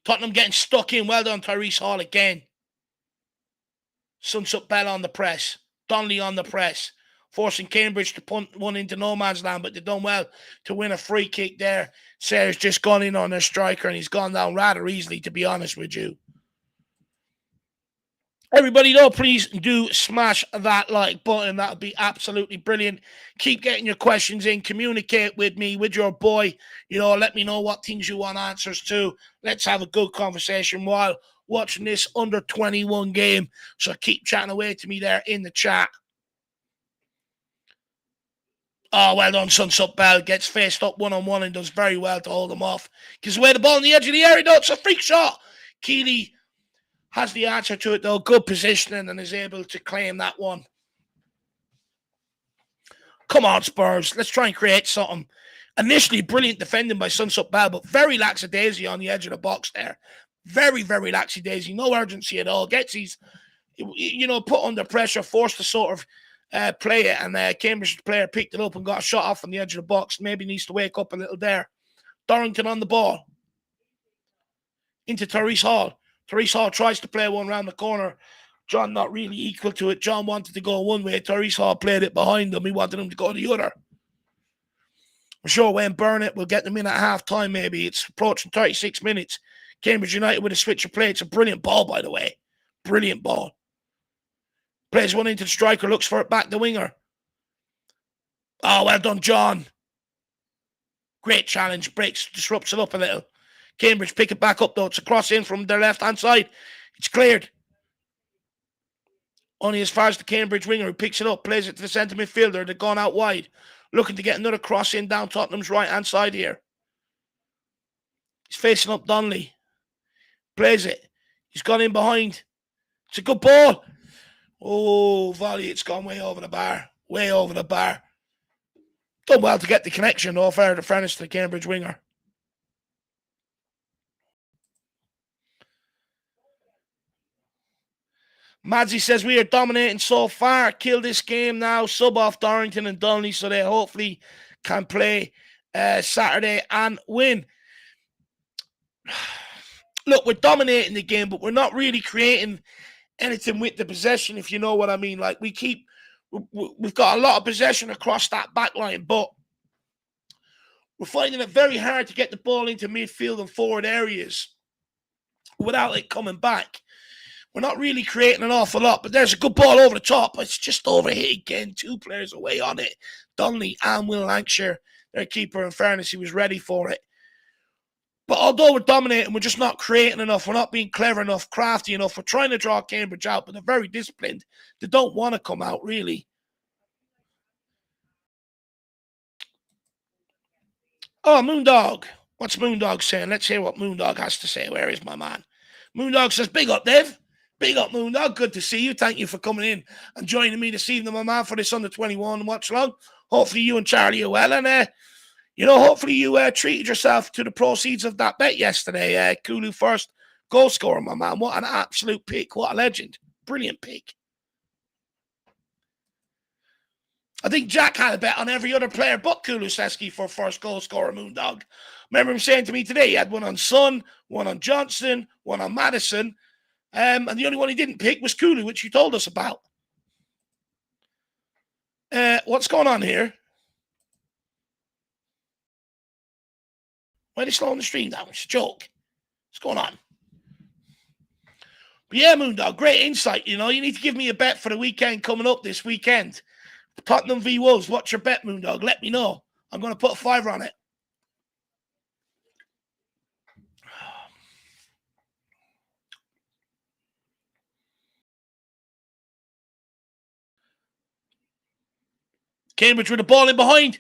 Tottenham getting stuck in. Well done, Tyrese Hall again. Sunsup Bell on the press. Donnelly on the press. Forcing Cambridge to punt one into no man's land, but they've done well to win a free kick there. Sayers just gone in on their striker, and he's gone down rather easily, to be honest with you. Everybody, though, please do smash that like button. That would be absolutely brilliant. Keep getting your questions in. Communicate with me, with your boy. Let me know what things you want answers to. Let's have a good conversation while watching this under 21 game. So keep chatting away to me there in the chat. Oh, well done, Sunsup Bell. Gets faced up one-on-one and does very well to hold him off. Gives away the ball on the edge of the area, though. It's a freak shot. Keeley has the answer to it, though. Good positioning and is able to claim that one. Come on, Spurs. Let's try and create something. Initially, brilliant defending by Sunsup Bell, but very lackadaisy on the edge of the box there. Very, very lackadaisy. No urgency at all. Gets his, put under pressure, forced to sort of play it, and Cambridge player picked it up and got a shot off on the edge of the box. Maybe needs to wake up a little there. Dorrington on the ball. Into Tyrese Hall. Tyrese Hall tries to play one round the corner. John not really equal to it. John wanted to go one way. Tyrese Hall played it behind him. He wanted him to go the other. I'm sure Wayne Burnett will get them in at half time, maybe. It's approaching 36 minutes. Cambridge United with a switch of play. It's a brilliant ball, by the way. Brilliant ball. Plays one into the striker, looks for it back the winger. Oh, well done, John. Great challenge. Breaks, disrupts it up a little. Cambridge pick it back up, though. It's a cross in from their left-hand side. It's cleared. Only as far as the Cambridge winger who picks it up, plays it to the centre midfielder. They've gone out wide. Looking to get another cross in down Tottenham's right-hand side here. He's facing up Donnelly. Plays it. He's gone in behind. It's a good ball. Oh, volley. It's gone way over the bar. Way over the bar. Done well to get the connection, though, fair to fairness to the Cambridge winger. Madsy says, we are dominating so far. Kill this game now. Sub off Dorrington and Donnelly so they hopefully can play Saturday and win. Look, we're dominating the game, but we're not really creating anything with the possession, if you know what I mean. Like, we've got a lot of possession across that back line, but we're finding it very hard to get the ball into midfield and forward areas without it coming back. We're not really creating an awful lot, but there's a good ball over the top. It's just overhit again. Two players away on it. Donnelly and Will Lancashire, their keeper. In fairness, he was ready for it. But although we're dominating, we're just not creating enough. We're not being clever enough, crafty enough. We're trying to draw Cambridge out, but they're very disciplined. They don't want to come out, really. Oh, Moondog. What's Moondog saying? Let's hear what Moondog has to say. Where is my man? Moondog says, big up, Dev. Big up, Moondog. Good to see you. Thank you for coming in and joining me this evening, my man, for this under 21 watch along. Hopefully you and Charlie are well. And, hopefully you treated yourself to the proceeds of that bet yesterday. Kulu first goal scorer, my man. What an absolute pick. What a legend. Brilliant pick. I think Jack had a bet on every other player but Kulusevski for first goal scorer, Moondog. Remember him saying to me today, he had one on Son, one on Johnson, one on Madison. And the only one he didn't pick was Kulu, which you told us about. What's going on here? Why are they slowing the stream down? It's a joke. What's going on? But yeah, Moondog, great insight. You need to give me a bet for the weekend coming up this weekend. Tottenham v Wolves. What's your bet, Moondog? Let me know. I'm going to put a $5 on it. Cambridge with the ball in behind.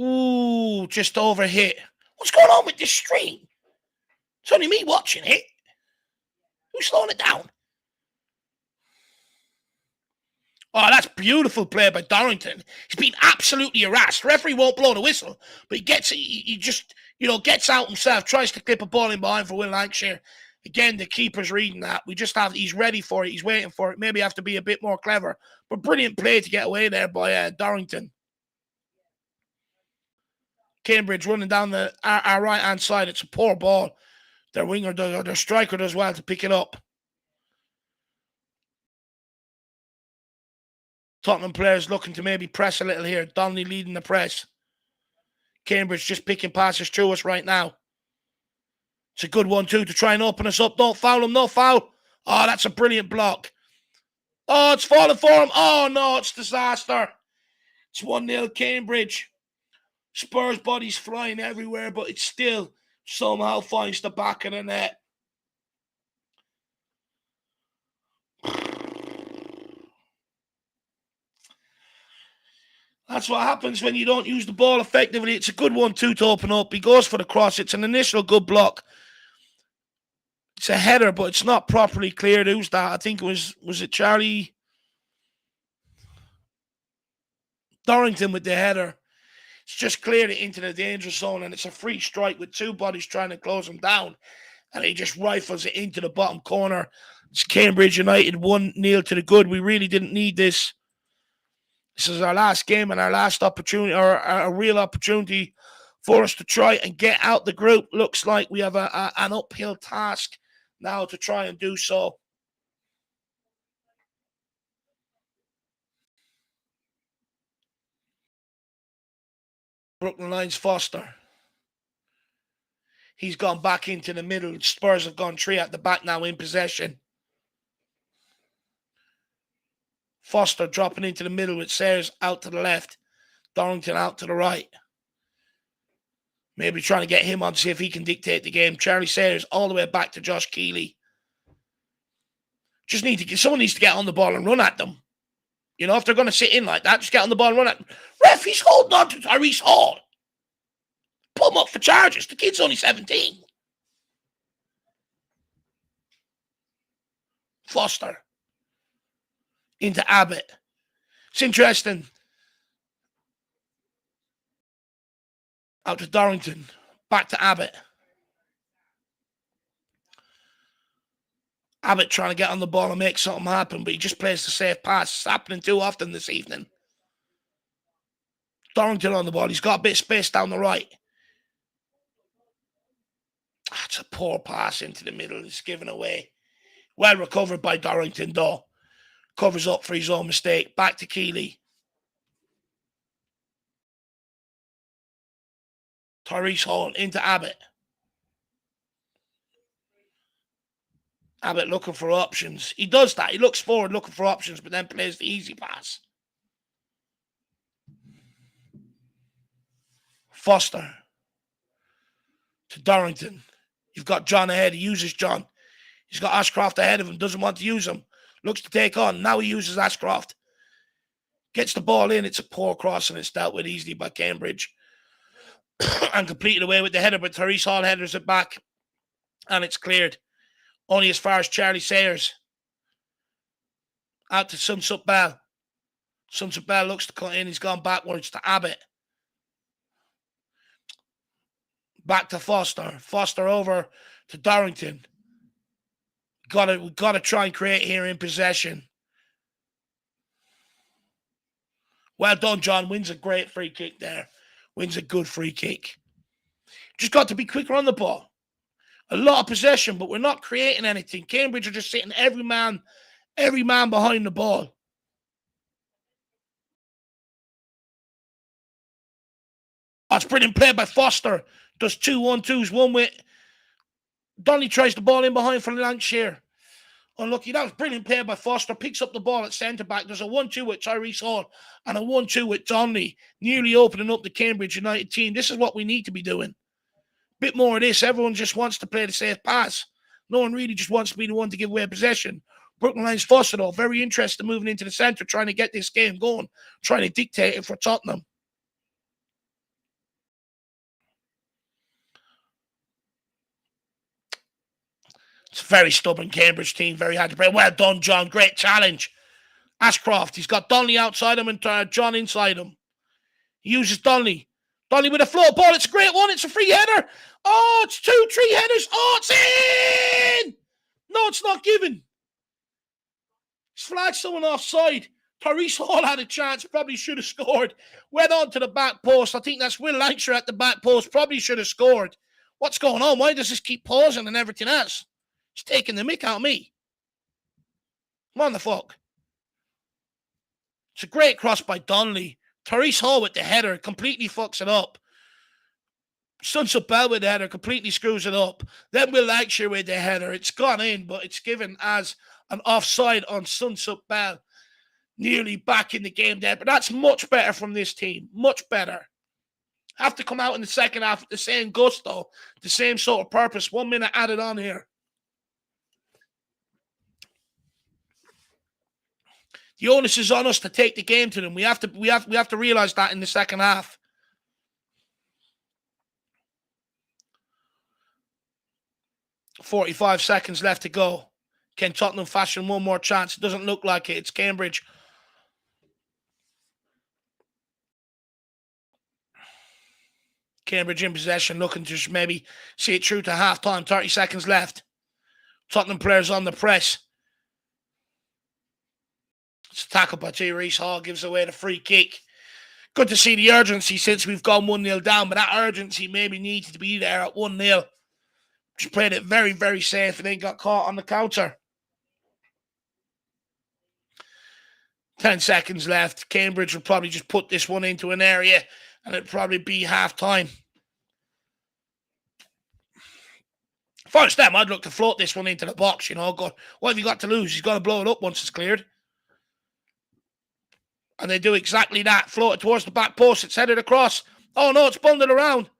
Ooh, just overhit. What's going on with this stream? It's only me watching it. Who's slowing it down? Oh, that's beautiful play by Dorrington. He's been absolutely harassed. The referee won't blow the whistle, but he just gets out himself, tries to clip a ball in behind for Will Lancashire. Again, the keeper's reading that. He's ready for it. He's waiting for it. Maybe have to be a bit more clever. But brilliant play to get away there by Dorrington. Cambridge running down our right-hand side. It's a poor ball. Their winger does, or their striker does well to pick it up. Tottenham players looking to maybe press a little here. Donnelly leading the press. Cambridge just picking passes through us right now. It's a good one, too, to try and open us up. Don't foul him. No foul. Oh, that's a brilliant block. Oh, it's falling for him. Oh, no, it's disaster. It's 1-0 Cambridge. Spurs bodies flying everywhere, but it still somehow finds the back of the net. That's what happens when you don't use the ball effectively. It's a good 1-2 to open up. He goes for the cross. It's an initial good block. It's a header, but it's not properly cleared. Who's that? I think it was it Charlie Dorrington with the header. It's just cleared it into the danger zone, and it's a free strike with two bodies trying to close him down. And he just rifles it into the bottom corner. It's Cambridge United 1-0 to the good. We really didn't need this. This is our last game and our last opportunity, or a real opportunity for us to try and get out the group. Looks like we have an uphill task now to try and do so. Brooklyn Lions Foster. He's gone back into the middle. Spurs have gone 3 at the back now in possession. Foster dropping into the middle with Sayers out to the left. Dorrington out to the right. Maybe trying to get him on to see if he can dictate the game. Charlie Sayers all the way back to Josh Keeley. Someone needs to get on the ball and run at them. You know, if they're going to sit in like that, just get on the ball and run at them. Ref, he's holding on to Tyrese Hall. Put him up for charges. The kid's only 17. Foster. Into Abbott. It's interesting. Out to Dorrington. Back to Abbott. Abbott trying to get on the ball and make something happen, but he just plays the safe pass. It's happening too often this evening. Dorrington on the ball. He's got a bit of space down the right. That's a poor pass into the middle. It's given away. Well recovered by Dorrington, though. Covers up for his own mistake. Back to Keeley. Tyrese Hall into Abbott. Abbott looking for options. He does that. He looks forward looking for options, but then plays the easy pass. Foster. To Dorrington. You've got John ahead. He uses John. He's got Ashcroft ahead of him. Doesn't want to use him. Looks to take on. Now he uses Ashcroft. Gets the ball in. It's a poor cross and it's dealt with easily by Cambridge. And completed away with the header, but Tyrese Hall headers it back. And it's cleared. Only as far as Charlie Sayers. Out to Sunsup Bell. Sunsup Bell looks to cut in. He's gone backwards to Abbott. Back to Foster. Foster over to Dorrington. We've got to try and create here in possession. Well done, John. Wins a great free kick there. Wins a good free kick. Just got to be quicker on the ball. A lot of possession, but we're not creating anything. Cambridge are just sitting every man behind the ball. That's brilliant play by Foster. Does 2-1-2s. One with Donnelly tries the ball in behind for Lancashire. Unlucky. That was brilliant play by Foster. Picks up the ball at centre-back. There's a 1-2 with Tyrese Hall and a 1-2 with Donnelly. Nearly opening up the Cambridge United team. This is what we need to be doing. Bit more of this. Everyone just wants to play the safe pass. No one really just wants to be the one to give away possession. Brooklyn Lions Foster, though, very interested in moving into the centre, trying to get this game going, trying to dictate it for Tottenham. It's a very stubborn Cambridge team, very hard to play. Well done, John. Great challenge. Ashcroft, he's got Donnelly outside him and John inside him. He uses Donnelly. Donnelly with a float ball. It's a great one. It's a free header. Oh, it's 2-3 headers. Oh, it's in. No, it's not given. He's flagged someone offside. Tyrese Hall had a chance. Probably should have scored. Went on to the back post. I think that's Will Lancashire at the back post. Probably should have scored. What's going on? Why does this keep pausing and everything else? It's taking the mick out of me. Come on, the fuck. It's a great cross by Donnelly. Tyrese Hall with the header completely fucks it up. Sunsup Bell with the header completely screws it up. Then Will Lancashire with the header. It's gone in, but it's given as an offside on Sunsup Bell. Nearly back in the game there, but that's much better from this team. Much better. Have to come out in the second half with the same gusto, the same sort of purpose. 1 minute added on here. The onus is on us to take the game to them. We have to realize that in the second half. .45 seconds left to go. Can Tottenham fashion one more chance? It doesn't look like it. It's Cambridge. Cambridge in possession, looking to just maybe see it through to half-time. 30 seconds left. Tottenham players on the press. It's a tackle by Reece Hall, gives away the free kick. Good to see the urgency since we've gone 1-0 down, but that urgency maybe needed to be there at 1-0. Just played it very, very safe and then got caught on the counter. 10 seconds left. Cambridge will probably just put this one into an area and it'd probably be half-time. If I was them, I'd look to float this one into the box, you know. Go, what have you got to lose? He's got to blow it up once it's cleared. And they do exactly that. Float it towards the back post. It's headed across. Oh, no, it's bundled around.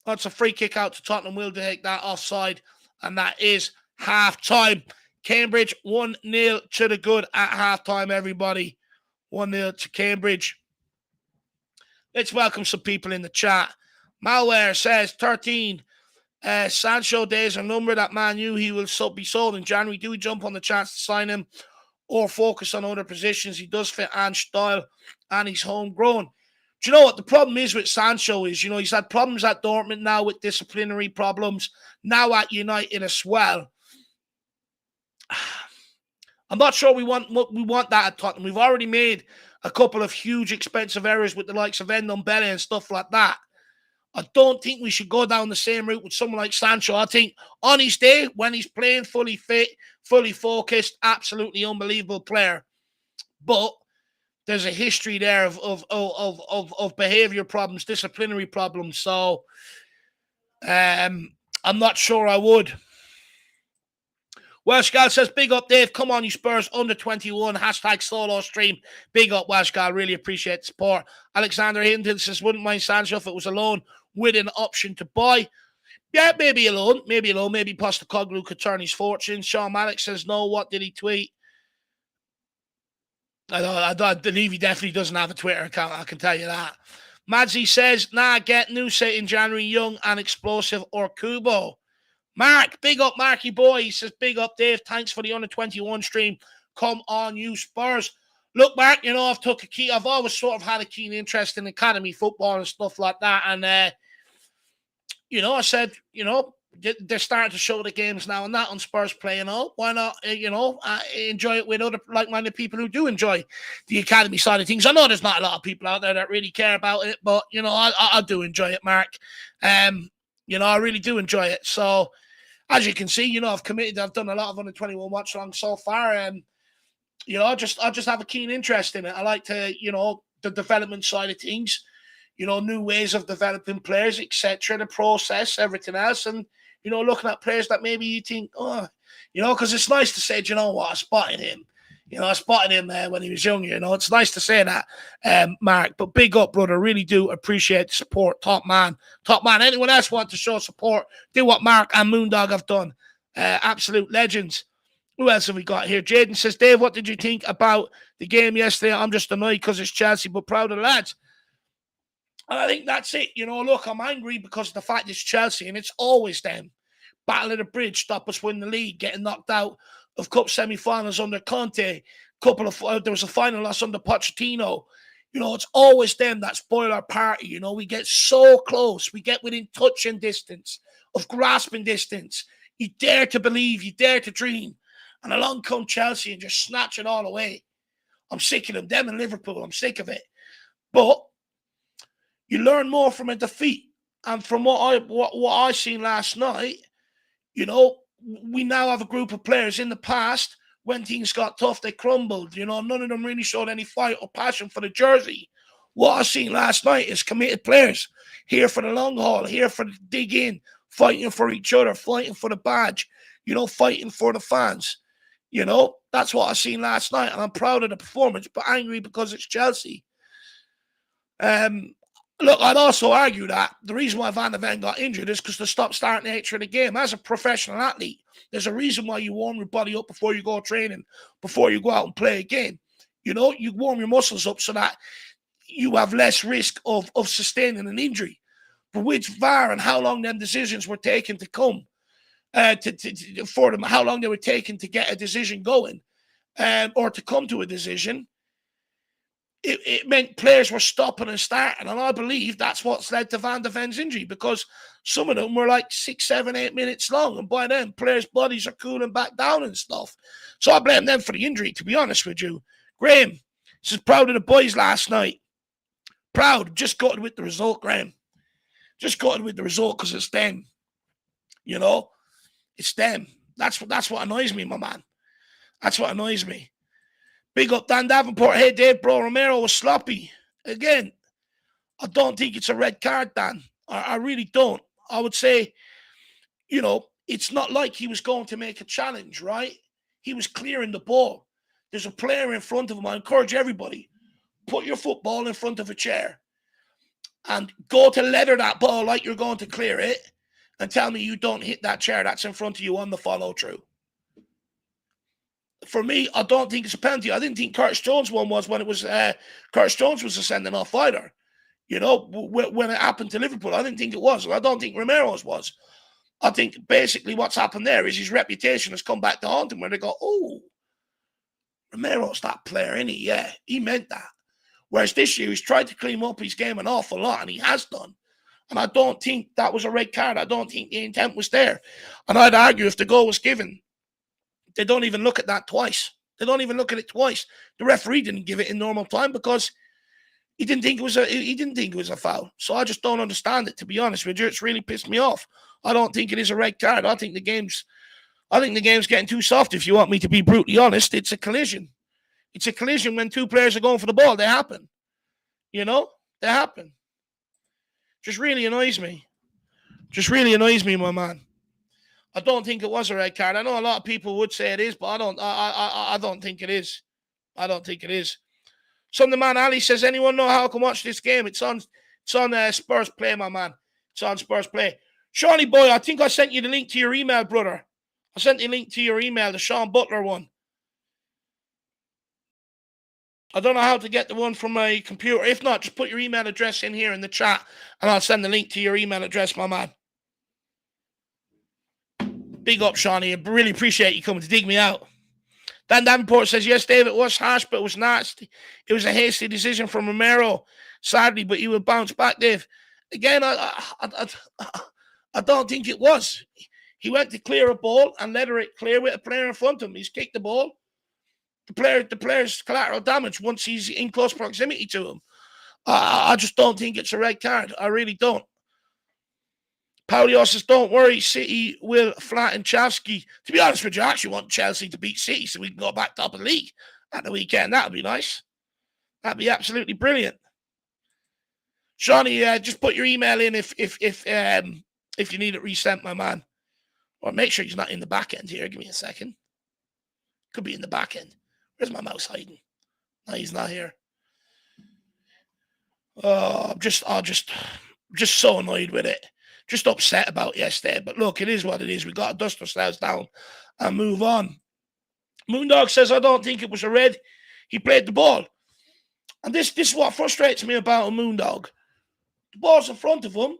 That's a free kick out to Tottenham. We'll take that offside. And that is half-time. Cambridge 1-0 to the good at half-time, everybody. 1-0 to Cambridge. Let's welcome some people in the chat. Malware says 13. Sancho days are numbered at Man U. He will be sold in January. Do we jump on the chance to sign him or focus on other positions? He does fit Ange's style and he's homegrown. Do you know what the problem is with Sancho is, you know, he's had problems at Dortmund now with disciplinary problems, now at United as well. I'm not sure we want that at Tottenham. We've already made a couple of huge expensive errors with the likes of Ndombele and stuff like that. I don't think we should go down the same route with someone like Sancho. I think on his day, when he's playing fully fit, fully focused, absolutely unbelievable player. But there's a history there of behavior problems, disciplinary problems. So I'm not sure I would. Welsh Gal says, big up, Dave. Come on, you Spurs under 21. Hashtag solo stream. Big up, Welsh Gal. Really appreciate the support. Alexander Hinton says, wouldn't mind Sancho if it was a loan with an option to buy. Yeah, maybe a loan. Maybe Postecoglou could turn his fortune. Sean Malik says, no. What did he tweet? I believe he definitely doesn't have a Twitter account. I can tell you that. Madzi says, nah, get Nuse in January, young and explosive, or Kubo. Mark, big up, Marky boy. He says, big up, Dave. Thanks for the under 21 stream. Come on, you Spurs. Look, Mark, you know, I've always sort of had a keen interest in academy football and stuff like that. And, you know, I said, you know, they're starting to show the games now and that on Spurs Play, you know. Why not, you know, enjoy it with other like-minded people who do enjoy the academy side of things. I know there's not a lot of people out there that really care about it, but, you know, I do enjoy it, Mark. You know, I really do enjoy it. So, as you can see, you know, I've done a lot of under 21 watch along so far. You know, I just have a keen interest in it. I like to, you know, the development side of things, you know, new ways of developing players, etc., the process, everything else. And, you know, looking at players that maybe you think, oh, you know, because it's nice to say, do you know what, I spotted him. You know, I spotted him when he was younger. You know, it's nice to say that, Mark. But big up, brother. Really do appreciate the support. Top man. Anyone else want to show support, do what Mark and Moondog have done. Absolute legends. Who else have we got here? Jaden says, Dave, what did you think about the game yesterday? I'm just annoyed because it's Chelsea, but proud of the lads. And I think that's it. You know, look, I'm angry because of the fact it's Chelsea and it's always them. Battle of the Bridge, stop us winning the league, getting knocked out of cup semi-finals under Conte. There was a final loss under Pochettino. You know, it's always them that spoil our party. You know, we get so close. We get within touching distance, of grasping distance. You dare to believe, you dare to dream. And along come Chelsea and just snatch it all away. I'm sick of them and Liverpool. I'm sick of it. But you learn more from a defeat. And from what I seen last night, you know, we now have a group of players. In the past, when things got tough, they crumbled. You know, none of them really showed any fight or passion for the jersey. What I seen last night is committed players here for the long haul, here for the dig in, fighting for each other, fighting for the badge, you know, fighting for the fans. You know, that's what I seen last night, and I'm proud of the performance, but angry because it's Chelsea. Look, I'd also argue that the reason why Van de Ven got injured is because the stop-start nature of the game. As a professional athlete, there's a reason why you warm your body up before you go training, before you go out and play a game. You know, you warm your muscles up so that you have less risk of sustaining an injury. But with VAR and how long them decisions were taken to come, for them, how long they were taking to get a decision going, or to come to a decision, it meant players were stopping and starting. And I believe that's what's led to Van de Ven's injury, because some of them were like 6, 7, 8 minutes long. And by then, players' bodies are cooling back down and stuff. So I blame them for the injury, to be honest with you. Graham says, proud of the boys last night. Proud. Just gutted with the result, Graham. Just gutted with the result because it's them. You know? It's them. That's what annoys me, my man. That's what annoys me. Big up Dan Davenport. Hey, Dave, bro, Romero was sloppy. Again, I don't think it's a red card, Dan. I really don't. I would say, you know, it's not like he was going to make a challenge, right? He was clearing the ball. There's a player in front of him. I encourage everybody, put your football in front of a chair and go to leather that ball like you're going to clear it, and tell me you don't hit that chair that's in front of you on the follow-through. For me, I don't think it's a penalty. I didn't think Curtis Jones one was when it was Curtis Jones was a sending off either. You know, when it happened to Liverpool, I didn't think it was. I don't think Romero's was. I think basically what's happened there is his reputation has come back to haunt him, where they go, oh, Romero's that player, isn't he? Yeah, he meant that. Whereas this year, he's tried to clean up his game an awful lot, and he has done. And I don't think that was a red card. I don't think the intent was there. And I'd argue if the goal was given, they don't even look at that twice. They don't even look at it twice. The referee didn't give it in normal time because he didn't think it was a foul. So I just don't understand it, to be honest with you. It's really pissed me off. I don't think it is a red card. I think the game's getting too soft, if you want me to be brutally honest. It's a collision. It's a collision when two players are going for the ball. They happen. You know? They happen. Just really annoys me. Just really annoys me, my man. I don't think it was a red card. I know a lot of people would say it is, but I don't think it is. I don't think it is. Sunday Man Ali says, anyone know how I can watch this game? It's on Spurs Play, my man. It's on Spurs Play. Shawnee boy, I think I sent you the link to your email, brother. I sent the link to your email, the Sean Butler one. I don't know how to get the one from my computer. If not, just put your email address in here in the chat, and I'll send the link to your email address, my man. Big up, Shawnee. I really appreciate you coming to dig me out. Dan Davenport says, yes, Dave, it was harsh, but it was nasty. It was a hasty decision from Romero, sadly, but he will bounce back, Dave. Again, I don't think it was. He went to clear a ball and let it clear with a player in front of him. He's kicked the ball. The player's collateral damage once he's in close proximity to him. I just don't think it's a red card. I really don't. Paulio says, don't worry, City will flatten Chelsea. To be honest with you, I actually want Chelsea to beat City so we can go back top of the league at the weekend. That would be nice. That'd be absolutely brilliant. Shawnee, just put your email in if you need it resent, my man. Or make sure he's not in the back end here. Give me a second. Could be in the back end. Where's my mouse hiding? No, he's not here. I'm just so annoyed with it. Just upset about yesterday. But look, it is what it is. We got to dust ourselves down and move on. Moondog says, I don't think it was a red. He played the ball. And this is what frustrates me about a Moondog. The ball's in front of him.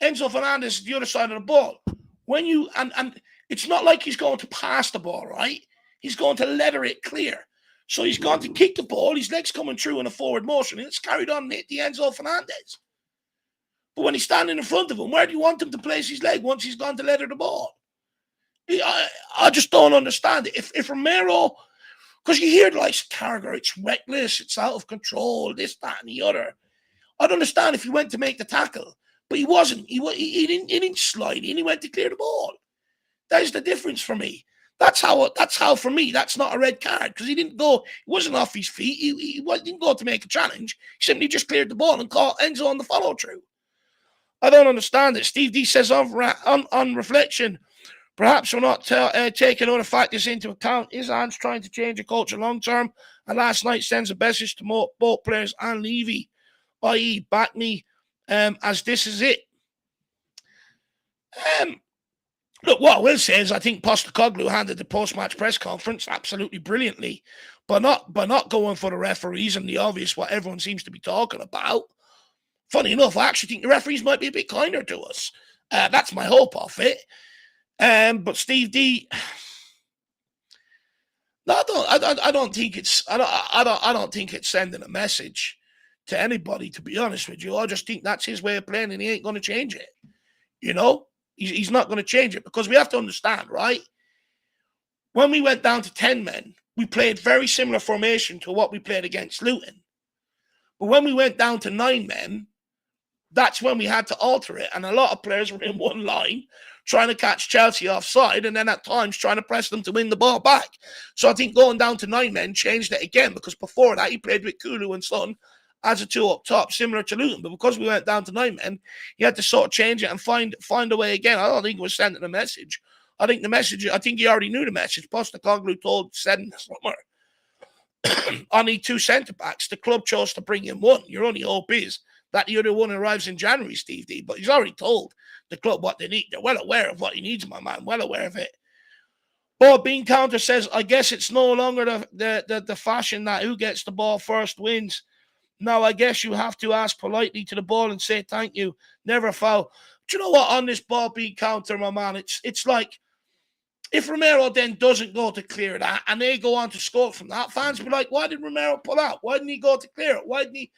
Enzo Fernandez is the other side of the ball. When you and it's not like he's going to pass the ball, right? He's going to leather it clear. So he's going to kick the ball. His leg's coming through in a forward motion. And it's carried on and hit the Enzo Fernandez. But when he's standing in front of him, where do you want him to place his leg once he's gone to leather the ball? I just don't understand it. If Romero, because you hear like Carragher, it's reckless, it's out of control, this, that, and the other. I'd understand if he went to make the tackle, but he wasn't. He didn't slide in. He went to clear the ball. That is the difference for me. That's how for me, that's not a red card, because he wasn't off his feet. He didn't go to make a challenge. He simply just cleared the ball and caught Enzo on the follow through. I don't understand it. Steve D says on reflection, Perhaps we're not taking other factors into account. Is Ange trying to change the culture long term? And last night sends a message to both players and Levy, i.e. back me as this is it. Look, what I will say is I think Postecoglou handled the post-match press conference absolutely brilliantly, but not going for the referees and the obvious what everyone seems to be talking about. Funny enough, I actually think the referees might be a bit kinder to us. That's my hope of it. But Steve D, no, I don't think it's I don't think it's sending a message to anybody. To be honest with you, I just think that's his way of playing, and he ain't going to change it. You know, he's not going to change it because we have to understand, right? When we went down to 10 men, we played very similar formation to what we played against Luton. But when we went down to 9 men, that's when we had to alter it. And a lot of players were in one line trying to catch Chelsea offside and then at times trying to press them to win the ball back. So I think going down to 9 men changed it again because before that he played with Kulu and Son as a 2 up top, similar to Luton. But because we went down to 9 men, he had to sort of change it and find a way again. I don't think it was sending a message. I think he already knew the message. Postecoglou said in the summer, I need 2 centre-backs. The club chose to bring in 1. Your only hope is that the other one arrives in January, Steve D. But he's already told the club what they need. They're well aware of what he needs, my man. Well aware of it. Bob Bean Counter says, I guess it's no longer the fashion that who gets the ball first wins. Now, I guess you have to ask politely to the ball and say thank you. Never foul. Do you know what? On this Bob Bean Counter, my man, it's like if Romero then doesn't go to clear that and they go on to score from that, fans be like, why did Romero pull out? Why didn't he go to clear it? Why didn't he?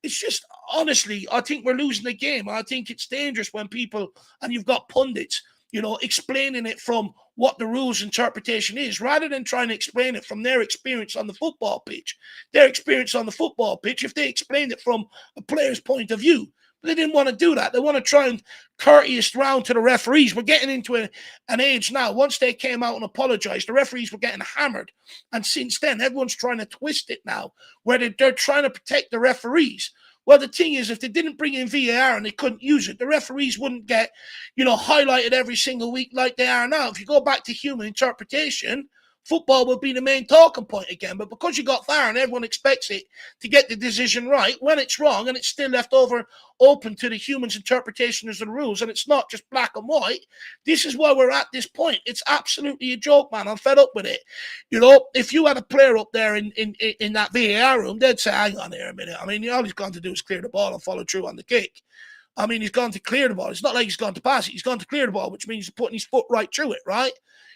It's just, honestly, I think we're losing the game. I think it's dangerous when people, and you've got pundits, explaining it from what the rules interpretation is, rather than trying to explain it from their experience on the football pitch. Their experience on the football pitch, if they explained it from a player's point of view, but they didn't want to do that. They want to try and courteous round to the referees. We're getting into an age now. Once they came out and apologized, the referees were getting hammered. And since then, everyone's trying to twist it now, where they're trying to protect the referees. Well, the thing is, if they didn't bring in VAR and they couldn't use it, the referees wouldn't get, highlighted every single week like they are now. If you go back to human interpretation, football will be the main talking point again. But because you got VAR and everyone expects it to get the decision right, when it's wrong and it's still left open to the human's interpretation of the rules, and it's not just black and white, this is why we're at this point. It's absolutely a joke, man. I'm fed up with it. If you had a player up there in that VAR room, they'd say, hang on here a minute. I mean, all he's gone to do is clear the ball and follow through on the kick. I mean, he's gone to clear the ball. It's not like he's gone to pass it. He's gone to clear the ball, which means he's putting his foot right through it, right?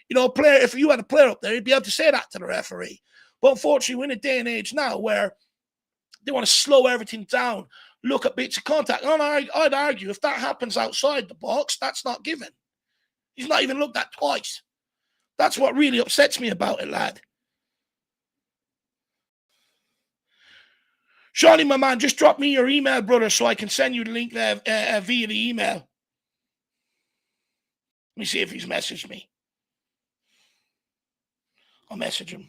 If you had a player up there, you'd be able to say that to the referee. But unfortunately, we're in a day and age now where they want to slow everything down, look at bits of contact. And I'd argue if that happens outside the box, that's not given. He's not even looked at twice. That's what really upsets me about it, lad. Shawnee, my man, just drop me your email, brother, so I can send you the link via the email. Let me see if he's messaged me. I'll message him.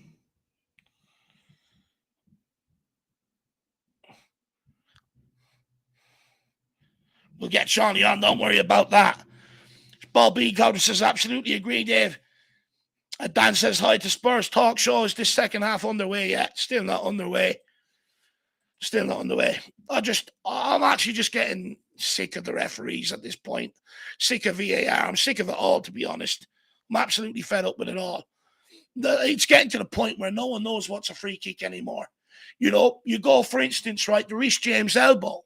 We'll get Shawnee on. Don't worry about that. Bob B. Gowder says, absolutely agree, Dave. Dan says, hi to Spurs. Talk show. Is this second half underway yet? Still not underway. I'm actually just getting sick of the referees at this point. Sick of VAR. I'm sick of it all, to be honest. I'm absolutely fed up with it all. It's getting to the point where no one knows what's a free kick anymore. You go, for instance, right, the Reece James elbow.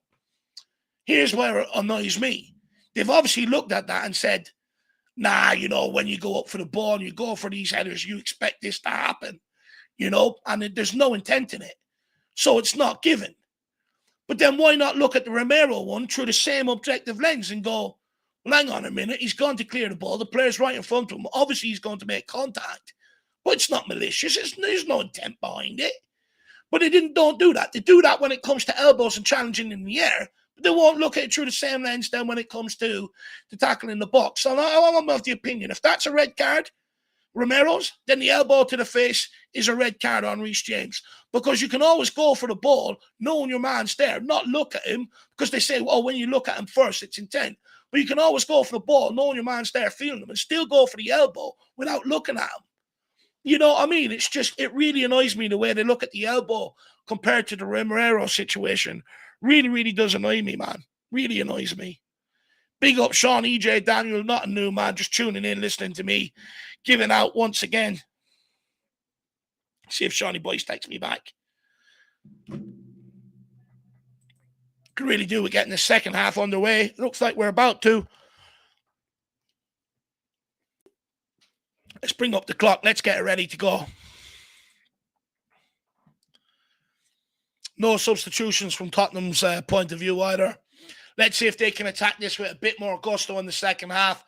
Here's where it annoys me. They've obviously looked at that and said, nah, when you go up for the ball and you go for these headers, you expect this to happen, and there's no intent in it. So it's not given. But then why not look at the Romero one through the same objective lens and go, well, hang on a minute, he's gone to clear the ball. The player's right in front of him. Obviously, he's going to make contact. But it's not malicious. There's no intent behind it. But they don't do that. They do that when it comes to elbows and challenging in the air. But they won't look at it through the same lens then when it comes to tackling in the box. So I'm of the opinion, if that's a red card, Romero's, then the elbow to the face is a red card on Reece James. Because you can always go for the ball, knowing your man's there, not look at him, because they say, when you look at him first, it's intent. But you can always go for the ball, knowing your man's there feeling them, and still go for the elbow without looking at him. You know what I mean? It's just, it really annoys me the way they look at the elbow compared to the Romero situation. Really, really does annoy me, man. Really annoys me. Big up Sean, EJ, Daniel, not a new man, just tuning in, listening to me, giving out once again. See if Shawnee Boyce takes me back. Could really do with getting the second half underway. Looks like we're about to. Let's bring up the clock. Let's get it ready to go. No substitutions from Tottenham's point of view either. Let's see if they can attack this with a bit more gusto in the second half.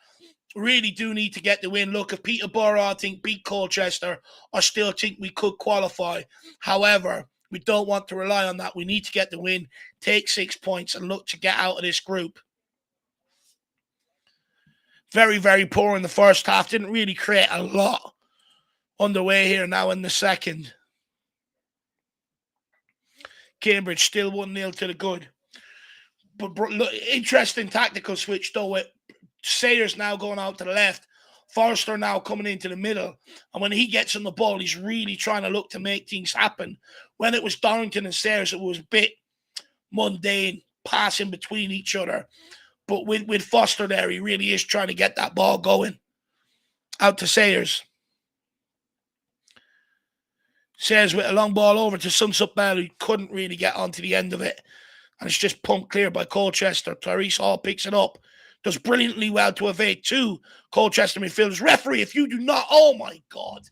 Really do need to get the win. Look, if Peterborough, I think, beat Colchester, I still think we could qualify. However, we don't want to rely on that. We need to get the win, take 6 points, and look to get out of this group. Very, very poor in the first half. Didn't really create a lot underway here now in the second. Cambridge still 1-0 to the good. But look, interesting tactical switch, though, with Sayers now going out to the left, Forrester now coming into the middle. And when he gets on the ball, he's really trying to look to make things happen. When it was Dorrington and Sayers, it was a bit mundane, passing between each other. But with Foster there, he really is trying to get that ball going. Out to Sayers. Sayers with a long ball over to Sunsup Bell, who couldn't really get onto the end of it. And it's just pumped clear by Colchester. Clarice Hall picks it up. Does brilliantly well to evade two Colchester midfielders. Referee, if you do not... Oh, my God.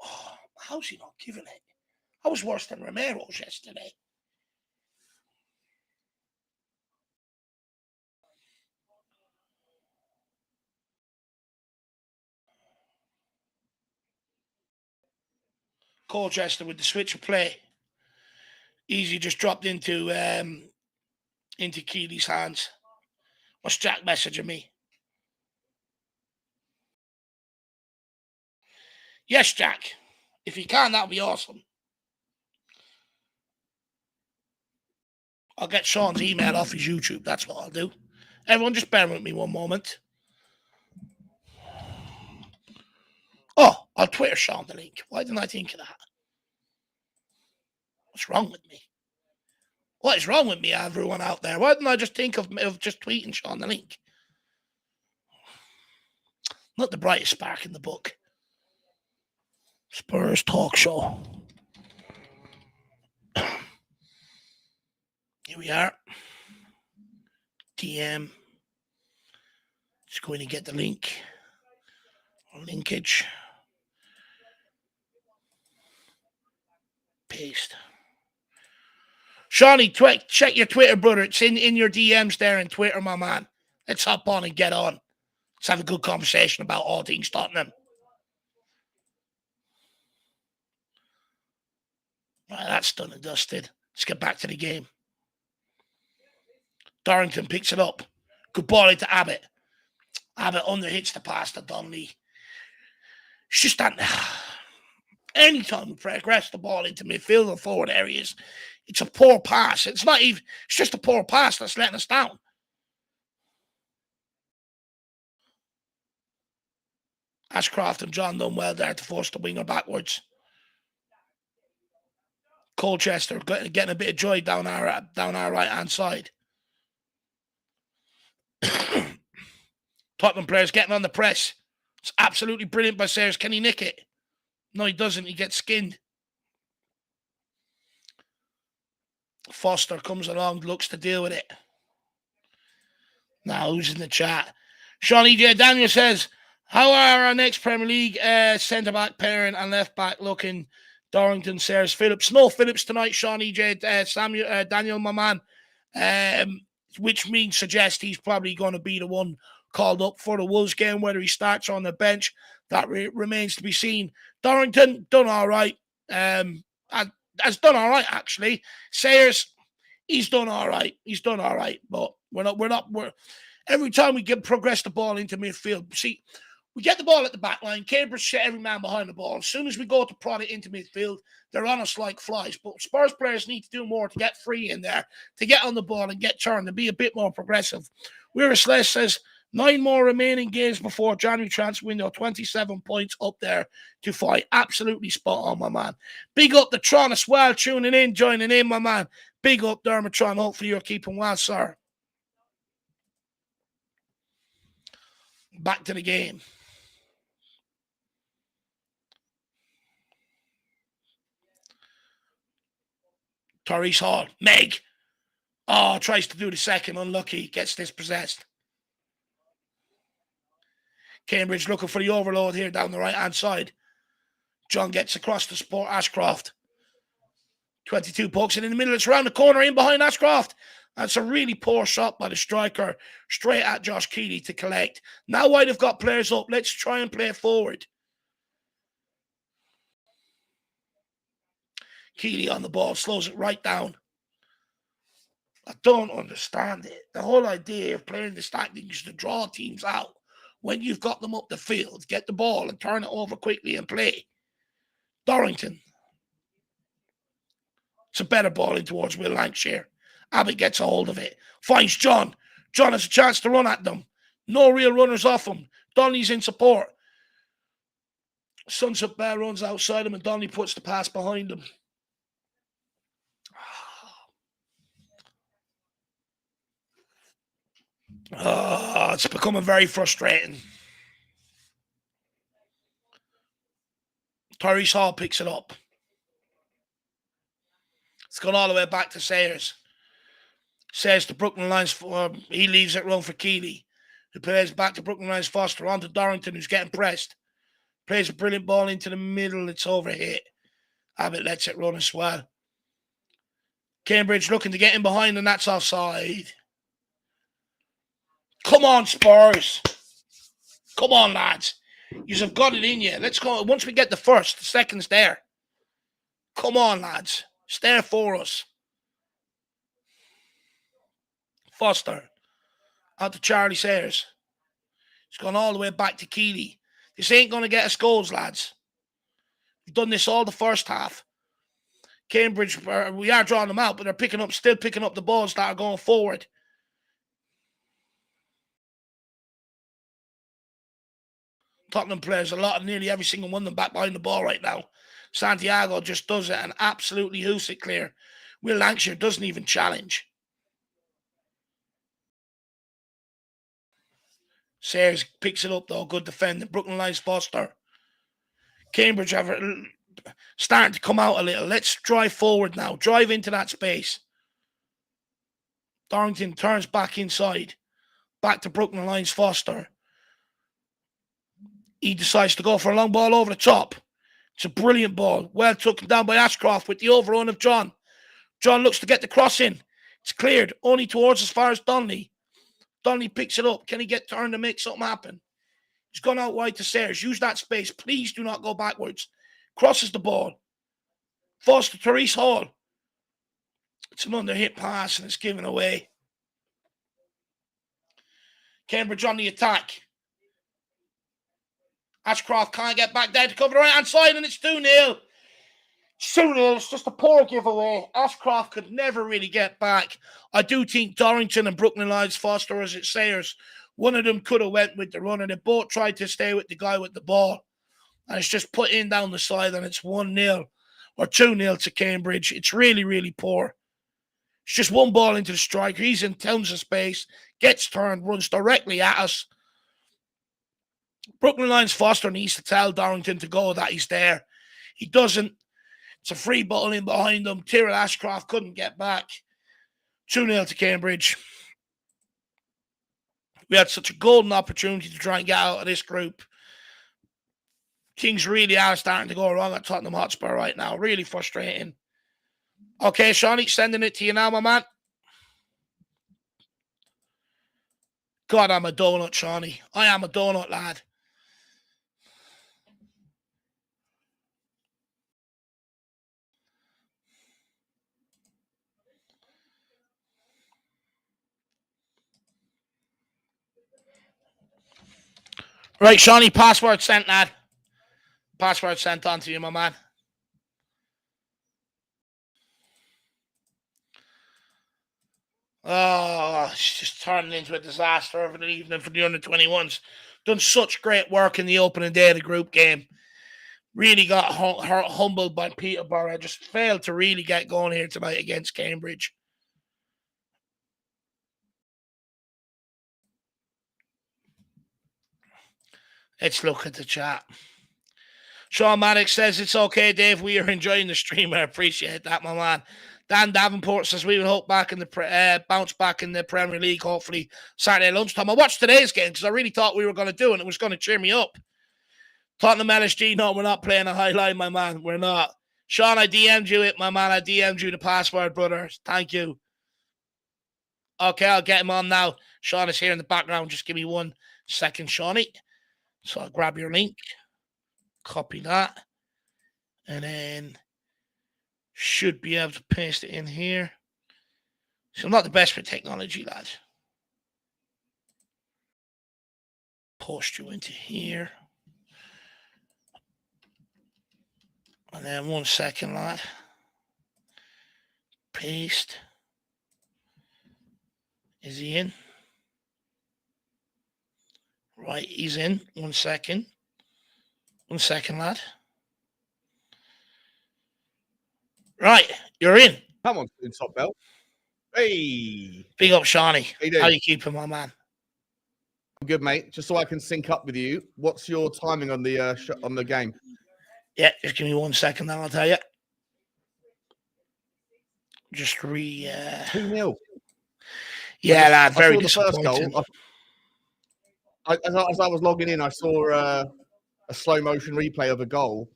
Oh, how's he not giving it? That was worse than Romero's yesterday. Colchester with the switch of play. Easy just dropped into Keely's hands. What's Jack messaging me? Yes, Jack. If you can, that'll be awesome. I'll get Sean's email off his YouTube. That's what I'll do. Everyone, just bear with me one moment. Oh, I'll Twitter Sean the link. Why didn't I think of that? What's wrong with me? What is wrong with me, everyone out there? Why didn't I just think of just tweeting Sean the link? Not the brightest spark in the book. Spurs talk show. Here we are. DM. Just going to get the link. Linkage. Paste. Shawnee, check your Twitter, brother. It's in your DMs there in Twitter, my man. Let's hop on and get on. Let's have a good conversation about all things Tottenham. Right, that's done and dusted. Let's get back to the game. Dorrington picks it up. Good ball into Abbott. Abbott underhits the pass to Donnelly. It's just that anytime we progress the ball into midfield or forward areas, it's a poor pass. It's just a poor pass that's letting us down. Ashcroft and John done well there to force the winger backwards. Colchester getting a bit of joy down our right-hand side. Tottenham players getting on the press. It's absolutely brilliant by Sayers. Can he nick it? No, he doesn't. He gets skinned. Foster comes along, looks to deal with it. Now, who's in the chat? Sean E.J. Daniel says, how are our next Premier League centre-back pairing and left-back looking? Dorrington, Sayers, Phillips. No Phillips tonight, Sean E.J. Daniel, my man. Which means suggests he's probably going to be the one called up for the Wolves game, whether he starts on the bench. That remains to be seen. Dorrington, done all right. Has done all right, actually. Sayers, he's done all right. He's done all right. But we're every time we progress the ball into midfield, see, We get the ball at the back line. Cambridge set every man behind the ball. As soon as we go to prod it into midfield, they're on us like flies. But Spurs players need to do more to get free in there, to get on the ball and get turned and be a bit more progressive. Weirsless says 9 more remaining games before January transfer window, 27 points up there to fight. Absolutely spot on, my man. Big up the Tron as well, tuning in, joining in, my man. Big up Dermotron. Hopefully you're keeping well, sir. Back to the game. Tyrese Hall. Meg. Oh, tries to do the second. Unlucky. Gets dispossessed. Cambridge looking for the overload here down the right-hand side. John gets across to support Ashcroft. 22 pucks in the middle. It's around the corner in behind Ashcroft. That's a really poor shot by the striker. Straight at Josh Keeley to collect. Now White have got players up. Let's try and play forward. Keeley on the ball. Slows it right down. I don't understand it. The whole idea of playing this tactic is to draw teams out. When you've got them up the field, get the ball and turn it over quickly and play. Dorrington. It's a better ball in towards Will Lancashire. Abbott gets a hold of it. Finds John. John has a chance to run at them. No real runners off him. Donnelly's in support. Sunset Bear runs outside him and Donnelly puts the pass behind him. It's becoming very frustrating. Tyrese Hall picks it up. It's gone all the way back to Sayers. Says to Brooklyn Lions, he leaves it run for Keeley, who plays back to Brooklyn Lions Foster, on to Dorrington, who's getting pressed. Plays a brilliant ball into the middle, it's overhit. Abbott lets it run as well. Cambridge looking to get in behind, and that's offside. Come on, Spurs. Come on, lads. You've got it in you. Let's go. Once we get the first, the second's there. Come on, lads. It's there for us. Foster. Out to Charlie Sayers. It's gone all the way back to Keeley. This ain't going to get us goals, lads. We've done this all the first half. Cambridge, we are drawing them out, but they're still picking up the balls that are going forward. Tottenham players, nearly every single one of them back behind the ball right now. Santiago just does it and absolutely hoofs it clear. Will Lancashire doesn't even challenge. Sayers picks it up though. Good defending. Brooklyn Lions Foster. Cambridge have starting to come out a little. Let's drive forward now. Drive into that space. Dorrington turns back inside. Back to Brooklyn Lions Foster. He decides to go for a long ball over the top. It's a brilliant ball. Well taken down by Ashcroft with the overrun of John. John looks to get the cross in. It's cleared only towards as far as Donnelly. Donnelly picks it up. Can he get turned to make something happen? He's gone out wide to Sayers. Use that space. Please do not go backwards. Crosses the ball. Falls to Tyrese Hall. It's an underhit pass and it's given away. Cambridge on the attack. Ashcroft can't get back there to cover the right-hand side, and it's 2-0. It's 2-0. It's just a poor giveaway. Ashcroft could never really get back. I do think Dorrington and Brooklyn Lions Foster, as it Sayers, one of them could have went with the run, and they both tried to stay with the guy with the ball. And it's just put in down the side, and it's 1-0 or 2-0 to Cambridge. It's really, really poor. It's just one ball into the striker. He's in tons of space, gets turned, runs directly at us. Brooklyn Lions Foster needs to tell Dorrington to go that he's there. He doesn't. It's a free ball in behind him. Tyrrell Ashcroft couldn't get back. 2-0 to Cambridge. We had such a golden opportunity to try and get out of this group. Things really are starting to go wrong at Tottenham Hotspur right now. Really frustrating. Okay, Shawnee, sending it to you now, my man. God, I'm a donut, Shawnee. I am a donut, lad. Right, Shawnee, password sent, lad. Password sent on to you, my man. Oh, it's just turning into a disaster of an evening for the under-21s. Done such great work in the opening day of the group game. Really got humbled by Peterborough. Just failed to really get going here tonight against Cambridge. Let's look at the chat. Sean Maddox says, it's okay, Dave. We are enjoying the stream. I appreciate that, my man. Dan Davenport says, we will hope back in the bounce back in the Premier League, hopefully Saturday lunchtime. I watched today's game because I really thought we were going to do it and it was going to cheer me up. Tottenham LSG, no, we're not playing a high line, my man. We're not. Sean, I DM'd you it, my man. I DM'd you the password, brother. Thank you. Okay, I'll get him on now. Sean is here in the background. Just give me 1 second, Shawnee. So I'll grab your link. Copy that. And then should be able to paste it in here. So I'm not the best with technology, lads. Post you into here. And then 1 second, lad. Paste. Is he in? Right, he's in. 1 second. 1 second, lad. Right, you're in. Come on, top belt. Hey. Big up, Shawnee. How you keeping, my man? I'm good, mate. Just so I can sync up with you, what's your timing on the game? Yeah, just give me 1 second, then I'll tell you. Just 2-0. Yeah, lad, very disappointing. The first goal. As I was logging in, I saw a slow motion replay of a goal,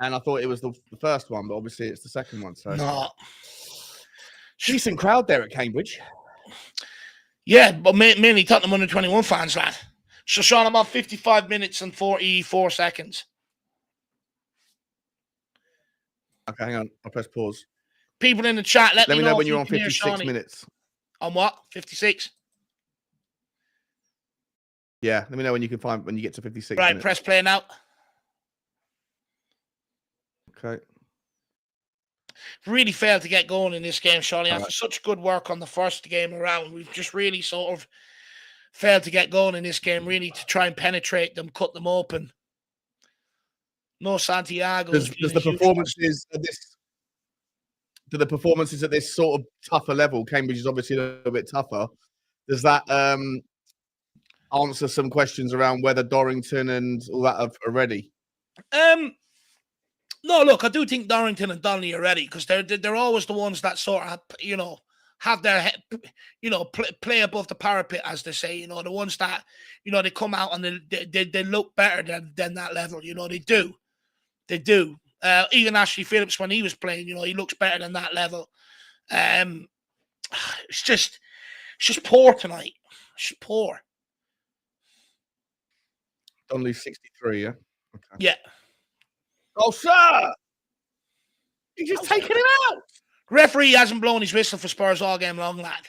and I thought it was the first one, but obviously it's the second one. So no. Decent crowd there at Cambridge. Yeah, but mainly Tottenham under-21 fans, lad. So, Sean, I'm on 55 minutes and 44 seconds. Okay, hang on. I'll press pause. People in the chat, let me know when you're on 56 minutes. On what? 56? Yeah, let me know when you get to 56 right, minutes. Press play now. Okay. Really failed to get going in this game, Shawnee. After such good work on the first game around, we've just really sort of failed to get going in this game, really to try and penetrate them, cut them open. No Santiago. Does the performances at this... Do the performances at this sort of tougher level, Cambridge is obviously a little bit tougher, does that answer some questions around whether Dorrington and all that are ready? No, look, I do think Dorrington and Donnelly are ready because they're always the ones that sort of, have their head, play above the parapet, as they say, the ones that, they come out and they look better than that level, they do. They do. Even Ashley Phillips, when he was playing, he looks better than that level. It's just poor tonight. It's just poor. Donnelly 63, yeah? Okay. Yeah. Oh, sir! He's just taking him out! Referee hasn't blown his whistle for Spurs all game long, lad.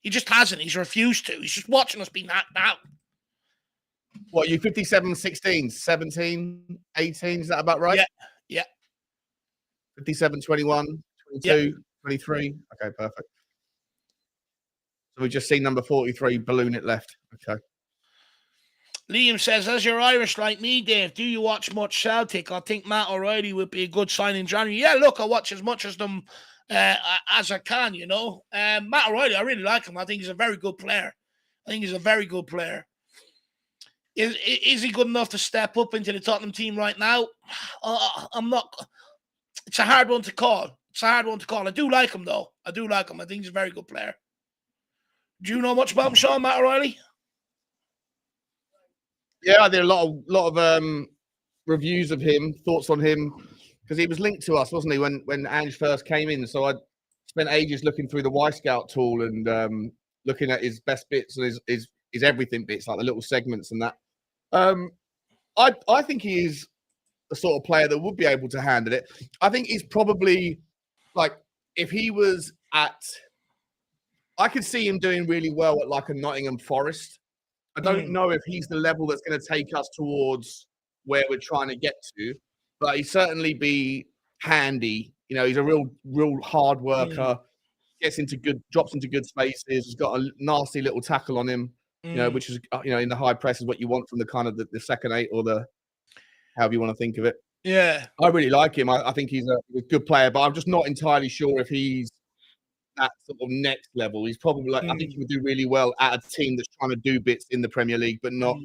He just hasn't. He's refused to. He's just watching us be knocked out. What, you 57-16, 17, 18? Is that about right? Yeah. 57, 21, 22, 23. Okay, perfect. So we've just seen number 43 balloon it left. Okay. Liam says, as you're Irish like me, Dave, do you watch much Celtic? I think Matt O'Reilly would be a good sign in January. Yeah, look, I watch as much as them as I can, Matt O'Reilly, I really like him. I think he's a very good player. Is he good enough to step up into the Tottenham team right now? I'm not. It's a hard one to call. I do like him, though. I think he's a very good player. Do you know much about him, Sean, Matt O'Reilly? Yeah, I did a lot of reviews of him, thoughts on him, because he was linked to us, wasn't he, when Ange first came in? So I spent ages looking through the Y Scout tool and looking at his best bits and his everything bits, like the little segments and that. I think he is the sort of player that would be able to handle it. I think he's probably like, if he was at, I could see him doing really well at like a Nottingham Forest I don't know if he's the level that's going to take us towards where we're trying to get to, but he'd certainly be handy. You know, he's a real hard worker. Drops into good spaces. He's got a nasty little tackle on him. You know, which is in the high press is what you want from the kind of the second eight or the however you want to think of it. Yeah, I really like him. I think he's a good player, but I'm just not entirely sure if he's that sort of next level. He's probably like I think he would do really well at a team that's trying to do bits in the Premier League, but not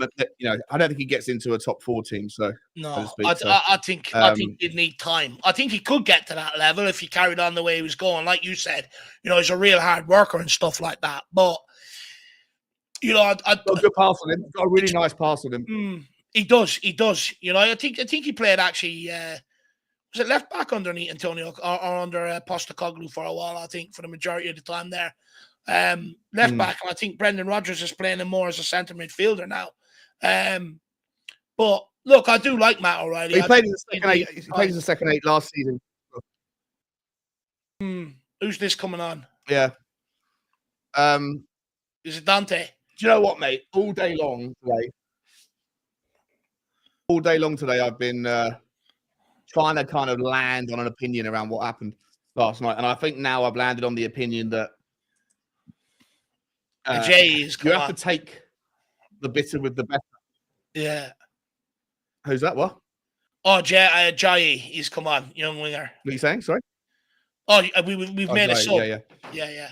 I don't think he gets into a top 4 team. So no, speak, I think he'd need time. I think he could get to that level if he carried on the way he was going. Like you said, he's a real hard worker and stuff like that. But got a good pass on him. Got a really nice pass on him. He does. I think he played actually. Was it left back underneath Antonio or under Postecoglou for a while? I think for the majority of the time there. Left back, and I think Brendan Rodgers is playing him more as a centre midfielder now. But look, I do like Matt O'Reilly. He played in the second eight. He played in the second eight last season. Who's this coming on? Yeah. Is it Dante? Do you know what, mate? All day long today, I've been trying to kind of land on an opinion around what happened last night, and I think now I've landed on the opinion that Jay you have to take the bitter with the better. Yeah. Who's that? What? Oh, Jai, he's come on, young winger. What are you saying? Sorry. Oh, we've made a sub. Yeah.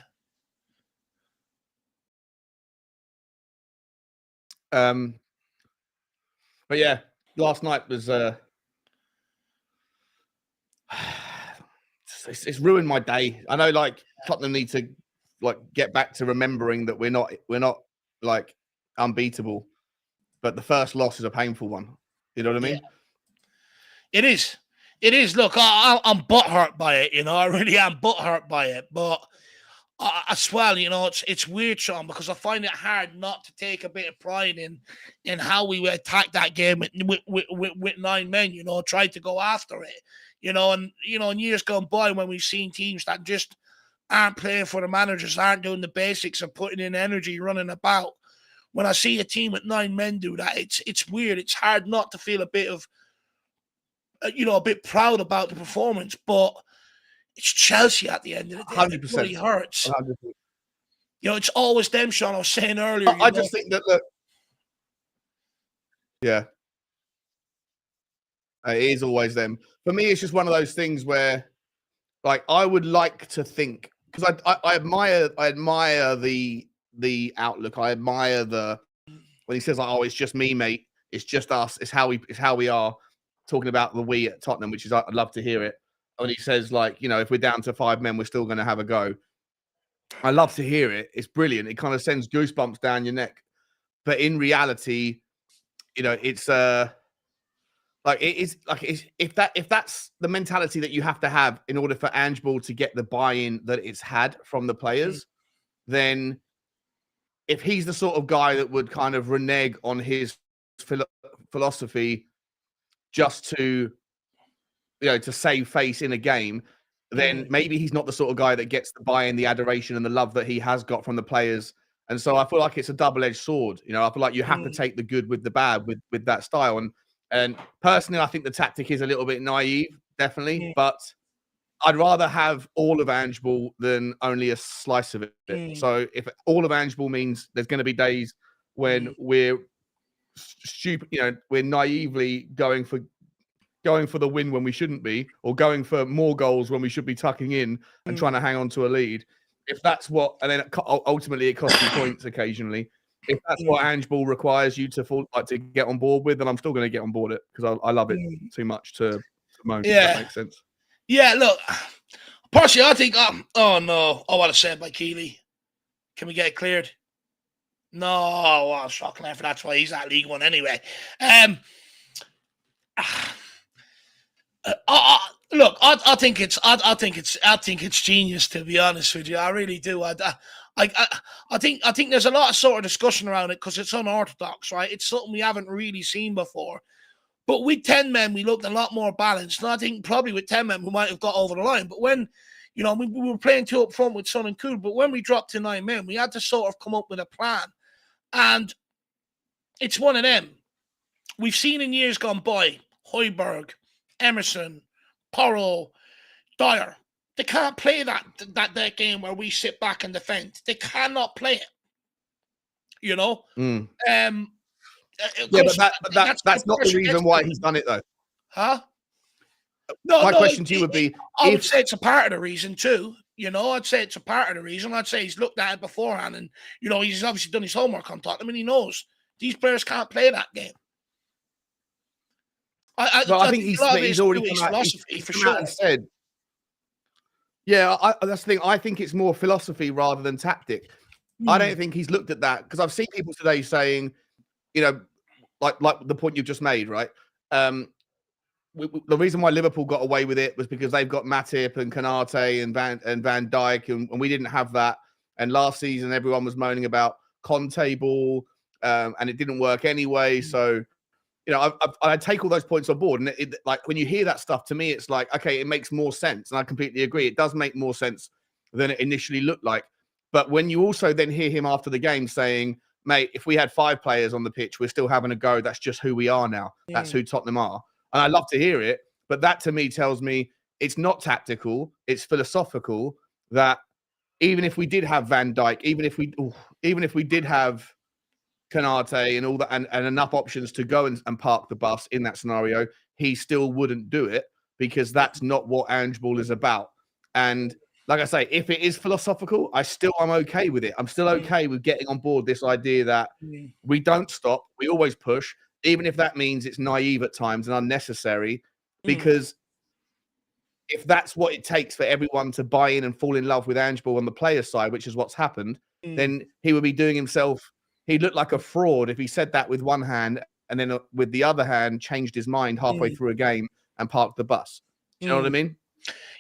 But yeah, last night was it's ruined my day. I know, like Tottenham need to get back to remembering that we're not like unbeatable, but the first loss is a painful one. You know what I mean? Yeah. It is. Look, I'm butthurt by it. I really am butthurt by it. But as well, it's weird, Sean, because I find it hard not to take a bit of pride in how we attacked that game with 9 men. Tried to go after it. And in years gone by when we've seen teams that just aren't playing for the managers, aren't doing the basics of putting in energy, running about. When I see a team with 9 men do that, it's weird. It's hard not to feel a bit of, a bit proud about the performance. But it's Chelsea at the end of the day. 100%. It really hurts. 100%. It's always them, Sean. I was saying earlier. I just think that, look, yeah, it is always them. For me, it's just one of those things where, like, I would like to think, because I admire the outlook. I admire when he says, like, "Oh, it's just me, mate. It's just us. It's how we are." Talking about the we at Tottenham, which is, I'd love to hear it. When he says, like, if we're down to 5 men, we're still going to have a go. I love to hear it. It's brilliant. It kind of sends goosebumps down your neck. But in reality, it's if that's the mentality that you have to have in order for Ange Ball to get the buy-in that it's had from the players, then if he's the sort of guy that would kind of renege on his philosophy just to save face in a game, then maybe he's not the sort of guy that gets the buy-in, the adoration and the love that he has got from the players. And so I feel like it's a double-edged sword. I feel like you have to take the good with the bad with that style. And personally, I think the tactic is a little bit naive, definitely. But I'd rather have all of Ange Ball than only a slice of it. So if all of Ange Ball means there's going to be days when we're stupid, we're naively going for the win when we shouldn't be, or going for more goals when we should be tucking in and trying to hang on to a lead. If that's what, and then ultimately it costs you points occasionally. If that's what Ange Ball requires you to get on board with, then I'm still going to get on board it because I love it too much to moan. Yeah, if that makes sense. Yeah, look, personally, I think. Oh no! Oh, what I said by Keeley. Can we get it cleared? No, well, shocking effort. That's why he's at League One anyway. Look, I think it's genius, to be honest with you. I really do. I think there's a lot of sort of discussion around it because it's unorthodox, right? It's something we haven't really seen before. But with 10 men, we looked a lot more balanced. And I think probably with 10 men, we might have got over the line. But when, we were playing 2 up front with Son and Kuhl, but when we dropped to 9 men, we had to sort of come up with a plan. And it's one of them. We've seen in years gone by, Højbjerg, Emerson, Porro, Dyer. They can't play that game where we sit back and defend. They cannot play it. You know? Mm. Yeah, but that's not the reason why he's done it, though. Huh? No, My question to you would be... I would say it's a part of the reason, too. You know, I'd say it's a part of the reason. I'd say he's looked at it beforehand and, you know, he's obviously done his homework on Tottenham and he knows these players can't play that game. I think he's already come out, philosophy he's for come sure. out and said... Yeah, that's the thing. I think it's more philosophy rather than tactic. I don't think he's looked at that because I've seen people today saying, you know, like the point you've just made, right? The reason why Liverpool got away with it was because they've got Matip and Konate and Van Dijk, and we didn't have that. And last season, everyone was moaning about Conte ball, and it didn't work anyway. So, you know, I take all those points on board, and like when you hear that stuff, to me, it's like, okay, it makes more sense, and I completely agree. It does make more sense than it initially looked like. But when you also then hear him after the game saying, mate, if we had 5 players on the pitch, we're still having a go. That's just who we are now. That's who Tottenham are. And I love to hear it. But that to me tells me it's not tactical. It's philosophical that even if we did have Van Dijk, even if we did have Konate and all that and enough options to go and park the bus in that scenario, he still wouldn't do it because that's not what Ange Ball is about. And like I say, if it is philosophical, I'm okay with it. I'm still okay with getting on board this idea that we don't stop. We always push, even if that means it's naive at times and unnecessary, because if that's what it takes for everyone to buy in and fall in love with Ange Ball on the player side, which is what's happened, then he would be doing himself. He'd look like a fraud if he said that with one hand and then with the other hand changed his mind halfway through a game and parked the bus. Do you know what I mean?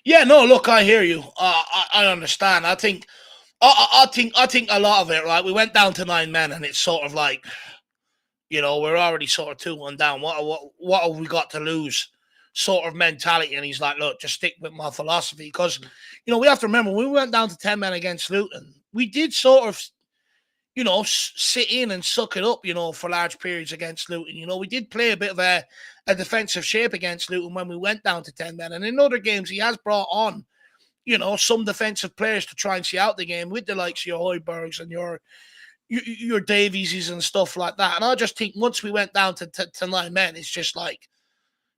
Yeah, no, look, I hear you. I understand. I think a lot of it, right? We went down to 9 men, and it's sort of like, you know, we're already sort of 2-1 down. What have we got to lose? Sort of mentality. And he's like, look, just stick with my philosophy, because, you know, we have to remember when we went down to 10 men against Luton, we did sort of, you know, sit in and suck it up, you know, for large periods against Luton. You know, we did play a bit of a defensive shape against Luton when we went down to 10 men. And in other games, he has brought on, you know, some defensive players to try and see out the game with the likes of your Højbjergs and your Davieses and stuff like that. And I just think once we went down to 9 men, it's just like,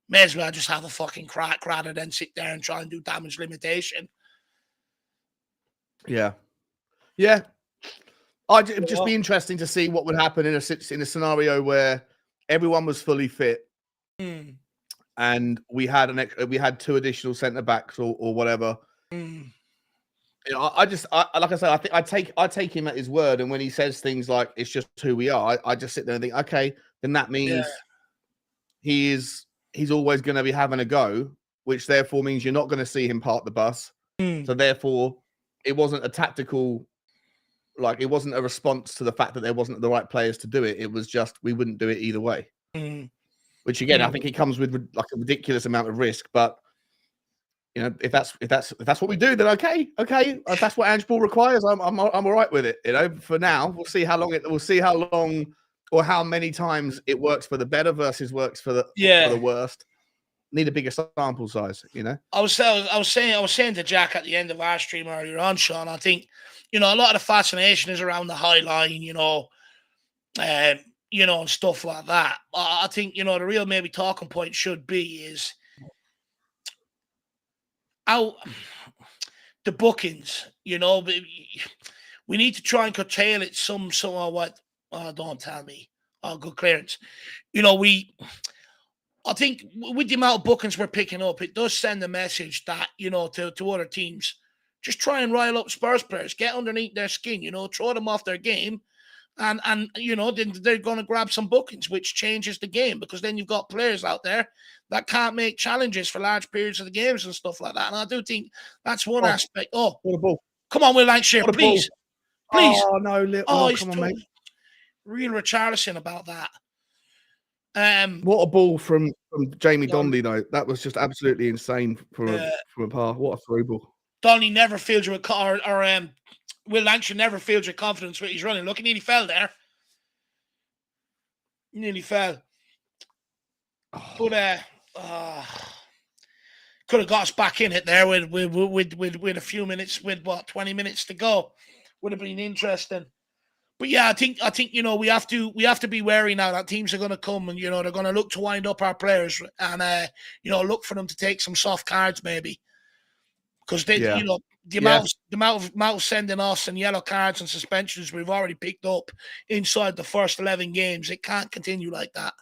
may as well just have a fucking crack rather than sit there and try and do damage limitation. Yeah. It'd just be interesting to see what would happen in a scenario where everyone was fully fit and we had 2 additional centre backs or whatever. You know, like I said, I think I take him at his word, and when he says things like it's just who we are, I just sit there and think, okay, then that means he's always going to be having a go, which therefore means you're not going to see him park the bus. So therefore, it wasn't a tactical. Like, it wasn't a response to the fact that there wasn't the right players to do it. It was just we wouldn't do it either way. Which again, I think it comes with like a ridiculous amount of risk. But you know, if that's what we do, then okay. If that's what Ange Ball requires, I'm all right with it. You know, for now, we'll see how long or how many times it works for the better versus works for the worst. Need a bigger sample size, you know. I was saying to Jack at the end of our stream earlier on, Sean, I think, you know, a lot of the fascination is around the high line, you know, and stuff like that. I think, you know, the real maybe talking point should be is how the bookings, you know, we need to try and curtail it somewhat. Don't tell me. Good clearance. You know, I think with the amount of bookings we're picking up, it does send a message that, you know, to other teams, just try and rile up Spurs players, get underneath their skin, you know, throw them off their game. And you know, then they're going to grab some bookings, which changes the game, because then you've got players out there that can't make challenges for large periods of the games and stuff like that. And I do think that's one aspect. Oh, what a ball. Come on, Will Lancashire, please. Please. Oh, no, he's come on, mate. Real Richarlison about that. What a ball from Jamie Donnelly, though. That was just absolutely insane from a par. What a through ball. Donnelly never filled you with Will Lancashire never filled your confidence with his running. Look, he nearly fell there. Nearly fell. Oh, But could have got us back in it there with a few minutes, with what, 20 minutes to go. Would have been interesting. But yeah, I think we have to be wary now that teams are going to come and they're going to look to wind up our players and look for them to take some soft cards maybe, because they yeah. the Yeah. amount of sending offs and yellow cards and suspensions we've already picked up inside the first 11 games. It can't continue like that.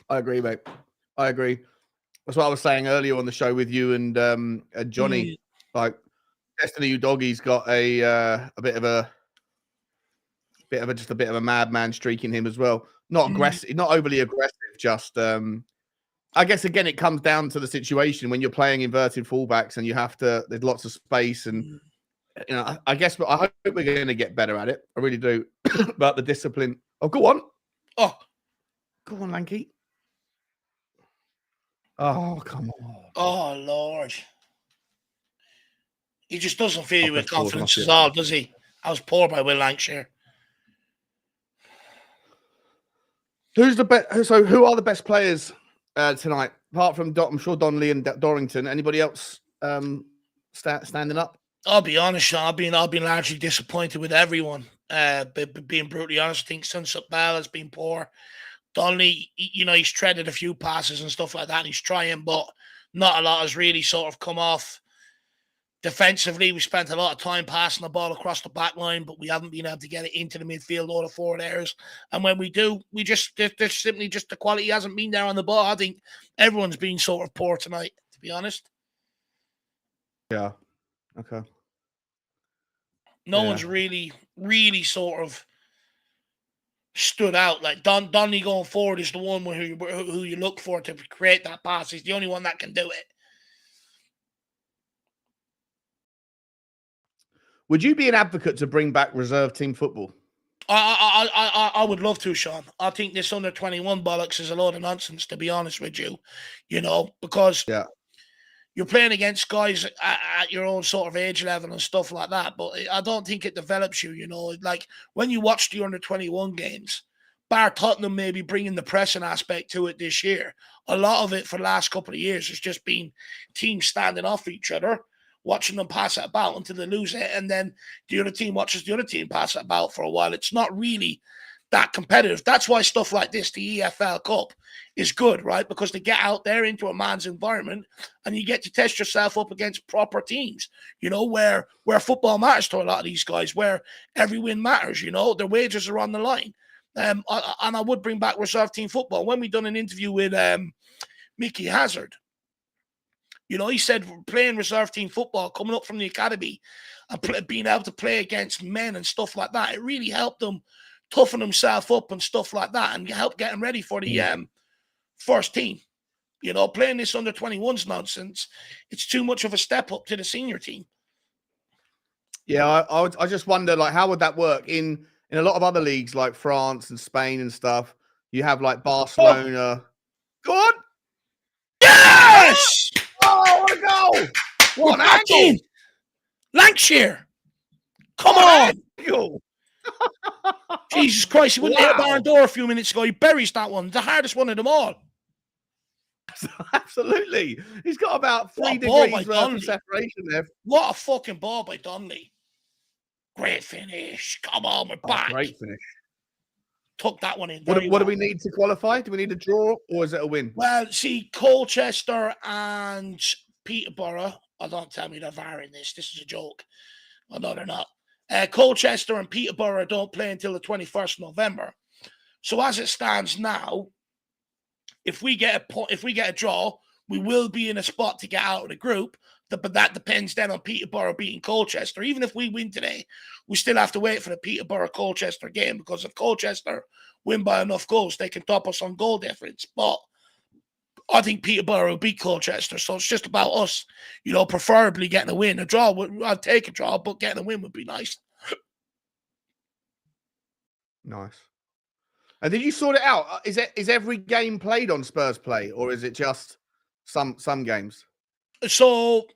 I agree, mate. I agree. That's what I was saying earlier on the show with you and Johnny. Like, Destiny U Doggy's got a bit of a madman streak in him as well. Not aggressive, not overly aggressive. Just I guess again it comes down to the situation when you're playing inverted fullbacks and there's lots of space and I guess I hope we're going to get better at it. I really do. But the discipline. Oh, go on. Oh, go on, Lanky. Oh, come on. Oh, Lord. He just doesn't fill you with confidence at all, does he? I was poor by Will Lancashire. Who's the best? So, who are the best players tonight? Apart from I'm sure Donnelly and Dorrington. Anybody else standing up? I'll be honest, Sean. I've been largely disappointed with everyone. Being brutally honest, I think Sunset Bell has been poor. Donnelly, he's treaded a few passes and stuff like that, and he's trying, but not a lot has really sort of come off. Defensively, we spent a lot of time passing the ball across the back line, but we haven't been able to get it into the midfield or the forward areas. And when we do, there's simply just the quality hasn't been there on the ball. I think everyone's been sort of poor tonight, to be honest. Yeah. Okay. No one's really, really sort of stood out. Like Donnelly going forward is the one who you look for to create that pass. He's the only one that can do it. Would you be an advocate to bring back reserve team football? I would love to, Sean. I think this under 21 bollocks is a load of nonsense, to be honest with you. Because you're playing against guys at your own sort of age level and stuff like that. But I don't think it develops you. Like when you watch the under 21 games, bar Tottenham maybe bringing the pressing aspect to it this year. A lot of it for the last couple of years has just been teams standing off each other, watching them pass it about until they lose it, and then the other team watches the other team pass it about for a while. It's not really that competitive. That's why stuff like this, the EFL Cup, is good, right? Because they get out there into a man's environment and you get to test yourself up against proper teams, where football matters to a lot of these guys, where every win matters, their wages are on the line. And I would bring back reserve team football. When we done an interview with Mickey Hazard, he said playing reserve team football, coming up from the academy and being able to play against men and stuff like that, it really helped them toughen himself up and stuff like that and help get him ready for the first team. Playing this under 21s nonsense, it's too much of a step up to the senior team. Yeah, I just wonder, like, how would that work in a lot of other leagues like France and Spain and stuff? You have like Barcelona. Go on. Yes! Oh, what a goal! What an angle! Lancashire! Come on! Jesus Christ, he wouldn't hit a barn door a few minutes ago. He buries that one. The hardest one of them all. Absolutely. He's got about 3 degrees worth of separation there. What a fucking ball by Donnelly. Great finish. Come on, we're back. Great finish. Took that one in. What do we need to qualify? Do we need a draw or is it a win? Well, see, Colchester and Peterborough. Oh, don't tell me they're VARing this. This is a joke. Oh, no, they're not. Colchester and Peterborough don't play until the 21st of November. So as it stands now, if we get a draw, we will be in a spot to get out of the group. But that depends then on Peterborough beating Colchester. Even if we win today, we still have to wait for the Peterborough-Colchester game, because if Colchester win by enough goals, they can top us on goal difference. But I think Peterborough will beat Colchester, so it's just about us, preferably getting a win. A draw, I'd take a draw, but getting a win would be nice. Nice. And did you sort it out? Is every game played on Spurs Play, or is it just some games? So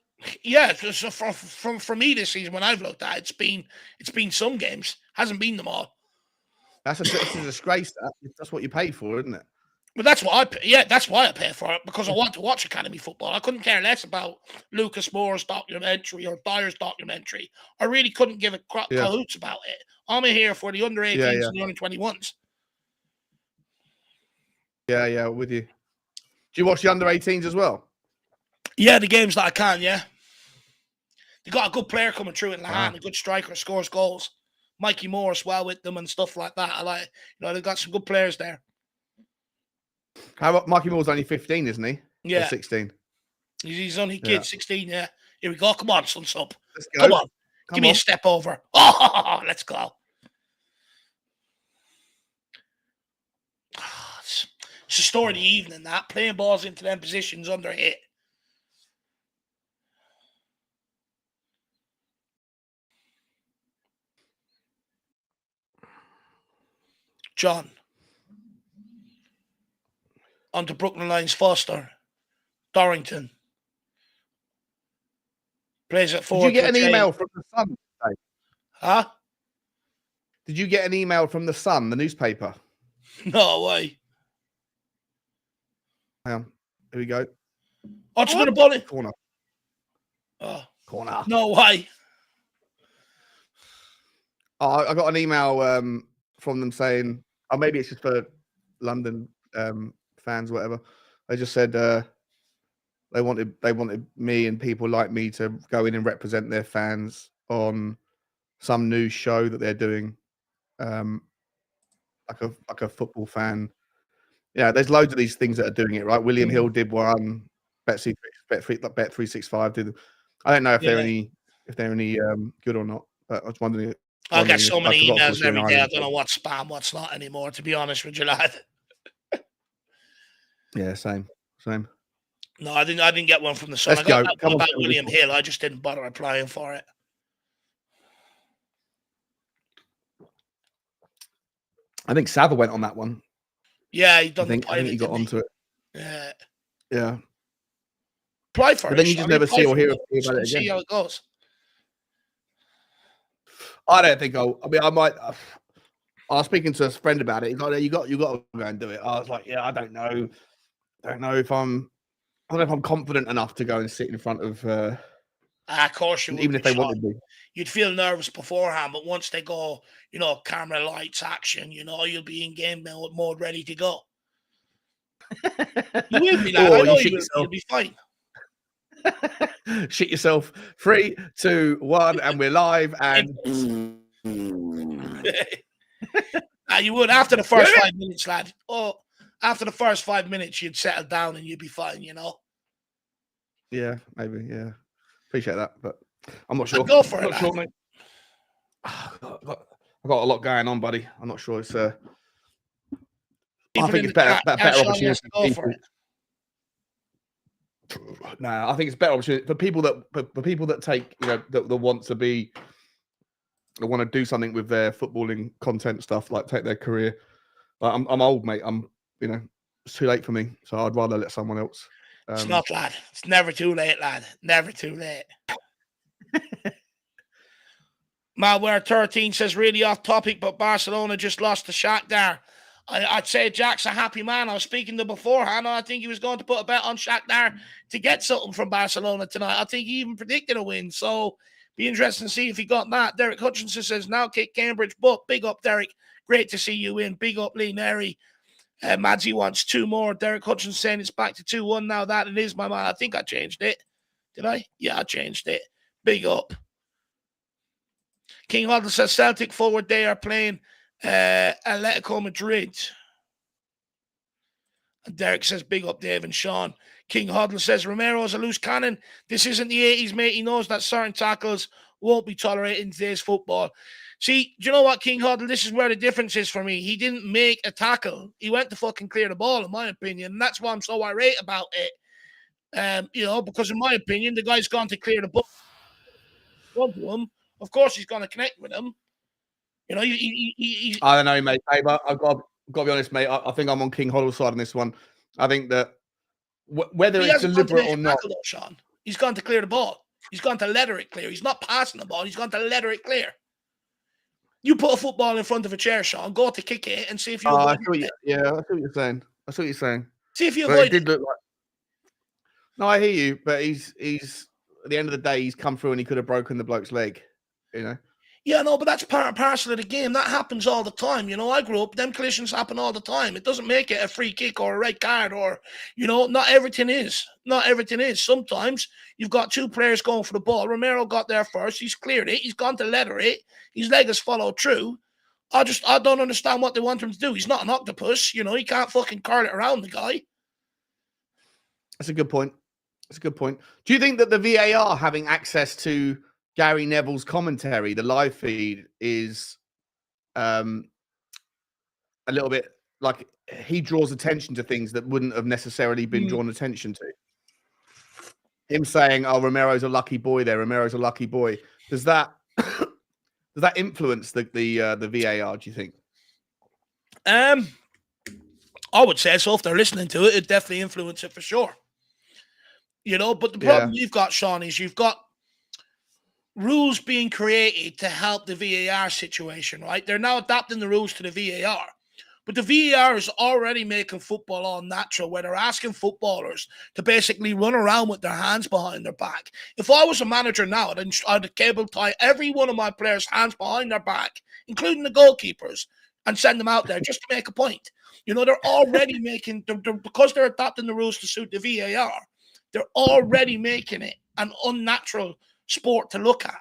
yeah, so for me this season, when I've looked at it, it's been some games, hasn't been them all. It's a disgrace. That's what you pay for, isn't it? But that's what I pay. Yeah, that's why I pay for it, because I want to watch academy football. I couldn't care less about Lucas Moore's documentary or Dyer's documentary. I really couldn't give a cahoots about it. I'm here for the under 18s and the under 21s. Yeah, with you. Do you watch the under 18s as well? Yeah, the games that I can, yeah. They got a good player coming through in Lahan, a good striker, scores goals. Mikey Morris well with them and stuff like that. I like, they've got some good players there. How about Mikey Moore's only 15, isn't he? Yeah. Or 16. He's only a kid, 16, yeah. Here we go. Come on, son sub. Let's go. Come on. Give me a step over. Oh, let's go. It's a story of the evening, that. Playing balls into them positions under hit. John. On to Brooklyn Lions Foster. Dorrington. Plays at 4. Did you get an email from the Sun today? Huh? Did you get an email from the Sun, the newspaper? No way. Hang on. Here we go. What's going to ball it? Corner. Oh. Corner. No way. Oh, I got an email from them saying, oh, maybe it's just for London fans or whatever. They just said they wanted me and people like me to go in and represent their fans on some news show that they're doing, like a football fan. Yeah, there's loads of these things that are doing it, right? William Hill did one. Bet365 did. I don't know if they're any good or not, but I was wondering. I get so many emails every day. I don't know what's spam, what's not anymore, to be honest with you, lad. Yeah, same. No, I didn't get one from the Sun. I got that one about William Hill. I just didn't bother applying for it. I think Sather went on that one. Yeah, he done I think he got onto it. Yeah. Yeah. Apply for it. But then you just never see or hear about it again. See how it goes. I don't think I mean, I might. I was speaking to a friend about it. He's like, you got to go and do it. I was like, yeah, I don't know. I don't know if I'm confident enough to go and sit in front of. Of course you would. Even if they wanted me. You'd feel nervous beforehand, but once they go, camera, lights, action, you'll be in game mode, ready to go. You will be, lad. I know you'll be fine. Shit yourself. 3, 2, 1, and we're live. And you would after the first 5 minutes, lad. Oh, after the first 5 minutes, you'd settle down and you'd be fine. Yeah, maybe. Yeah, appreciate that, but I'm not sure. Go for it. Sure, mate. I've got a lot going on, buddy. I'm not sure it's. I think it's better opportunity. Go for it. No, I think it's better opportunity for people that take that want to be, that want to do something with their footballing content stuff, like take their career. I'm old, mate. It's too late for me, so I'd rather let someone else. It's not, lad. It's never too late, lad. Never too late. Malware 13 says, really off topic, but Barcelona just lost to Shakhtar. I'd say Jack's a happy man. I was speaking to beforehand, and I think he was going to put a bet on Shakhtar to get something from Barcelona tonight. I think he even predicted a win. So be interesting to see if he got that. Derek Hutchinson says, now kick Cambridge, but big up, Derek. Great to see you in. Big up, Lee Neri. Madsy wants 2 more. Derek Hutchinson saying it's back to 2-1 now. That it is, my man. I think I changed it. Did I? Yeah, I changed it. Big up. King Huddle says Celtic forward, they are playing Atletico Madrid. And Derek says, big up Dave and Sean. King Huddle says, Romero is a loose cannon. This isn't the 80s, mate. He knows that certain tackles won't be tolerated in today's football. See, do you know what, King Huddle? This is where the difference is for me. He didn't make a tackle. He went to fucking clear the ball, in my opinion. And that's why I'm so irate about it. Because in my opinion, the guy's gone to clear the ball. To him. Of course, he's going to connect with him. I don't know, mate. Hey, but I've got to be honest, mate. I think I'm on King Huddle's side on this one. I think that whether it's deliberate or not, though, Sean, he's gone to clear the ball. He's gone to letter it clear. He's not passing the ball. He's gone to letter it clear. You put a football in front of a chair, Sean, go to kick it and see if you I avoid see it. yeah, I see what you're saying. I see what you're saying. See if you But it avoid it. did look like. No, I hear you, but he's at the end of the day, he's come through and he could have broken the bloke's leg. You know. Yeah, no, but that's part and parcel of the game. That happens all the time. You know, I grew up, them collisions happen all the time. It doesn't make it a free kick or a red card or, you know, not everything is. Not everything is. Sometimes you've got two players going for the ball. Romero got there first. He's cleared it. He's gone to leather it. His leg has followed through. I don't understand what they want him to do. He's not an octopus. You know, he can't fucking curl it around the guy. That's a good point. That's a good point. Do you think that the VAR having access to Gary Neville's commentary, the live feed, is a little bit like he draws attention to things that wouldn't have necessarily been drawn attention to? Him saying, "Oh, Romero's a lucky boy there. Romero's a lucky boy." Does that influence the VAR? Do you think? I would say so. If they're listening to it, it definitely influence it for sure. You know, but the problem you've got, Sean, is you've got rules being created to help the VAR situation, right? They're now adapting the rules to the VAR. But the VAR is already making football all natural, where they're asking footballers to basically run around with their hands behind their back. If I was a manager now, I'd cable tie every one of my players' hands behind their back, including the goalkeepers, and send them out there just to make a point. You know, they're already making, because they're adapting the rules to suit the VAR, they're already making it an unnatural sport to look at.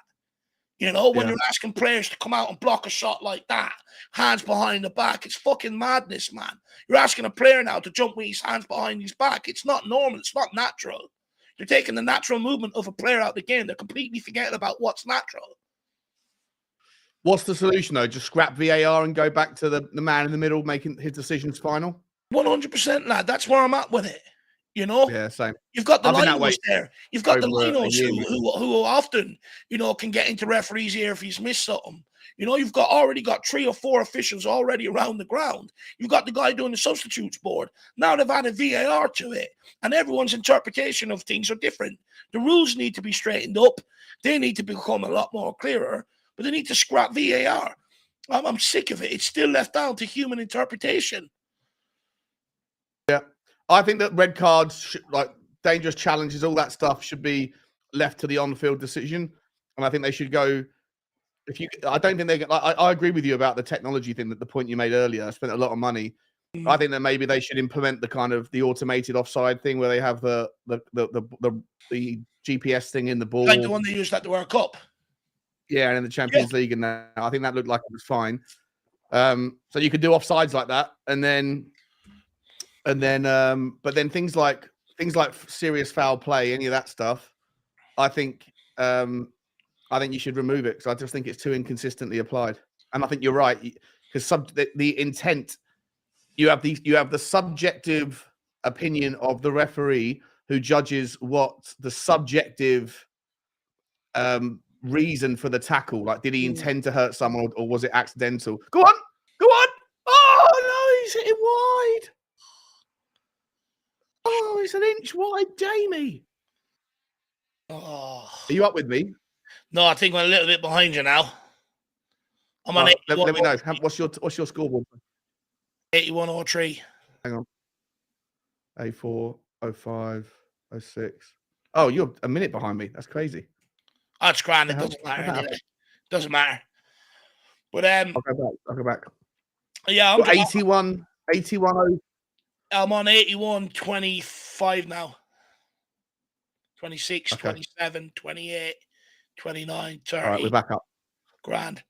You know, when you're asking players to come out and block a shot like that, hands behind the back, it's fucking madness, man. You're asking a player now to jump with his hands behind his back. It's not normal. It's not natural. You're taking the natural movement of a player out of the game. They're completely forgetting about what's natural. What's the solution, though? Just scrap VAR and go back to the man in the middle making his decisions final? 100%, lad. That's where I'm at with it. You know? Yeah, same. You've got the I've been that way linos there. You've got the over a linos year who often, you know, can get into referees' ear if he's missed something. You know, you've already got 3 or 4 officials already around the ground. You've got the guy doing the substitutes board. Now they've added VAR to it, and everyone's interpretation of things are different. The rules need to be straightened up. They need to become a lot more clearer, but they need to scrap VAR. I'm sick of it. It's still left down to human interpretation. Yeah. I think that red cards, like dangerous challenges, all that stuff should be left to the on-field decision. And I think they should go. I don't think they. I agree with you about the technology thing. That the point you made earlier. I spent a lot of money. I think that maybe they should implement the kind of the automated offside thing where they have the GPS thing in the ball, like the one they used at the World Cup. Yeah, and in the Champions League, and I think that looked like it was fine. So you could do offsides like that, but then things like serious foul play, any of that stuff, I think you should remove it because I just think it's too inconsistently applied. And I think you're right because the intent, you have the subjective opinion of the referee who judges what the subjective reason for the tackle. Like, did he intend to hurt someone or was it accidental? Go on. Oh no, he's hitting wide. Oh, it's an inch wide, Jamie. Oh. Are you up with me? No, I think I'm a little bit behind you now. I'm on 81. Let me know. What's your scoreboard? 81-03. Hang on. A4, 05, 06. Oh, you're a minute behind me. That's crazy. That's grand. It doesn't matter anyway. Doesn't matter. But I'll go back. Yeah, I'm 81. I'm on 81-25 now. 26, okay. 27, 28, 29, 30. All right, we're back up. Grand.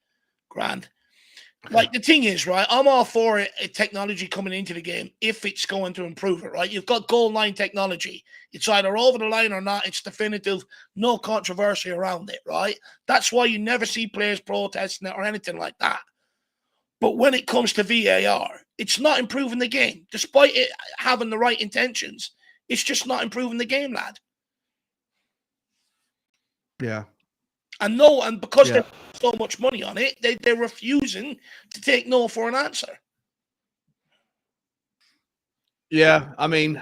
Like, the thing is, right, I'm all for technology coming into the game if it's going to improve it, right? You've got goal line technology. It's either over the line or not. It's definitive, no controversy around it, right? That's why you never see players protesting it or anything like that. But when it comes to VAR, it's not improving the game. Despite it having the right intentions, it's just not improving the game, lad. Yeah. And because they put so much money on it, they're refusing to take no for an answer. Yeah, I mean,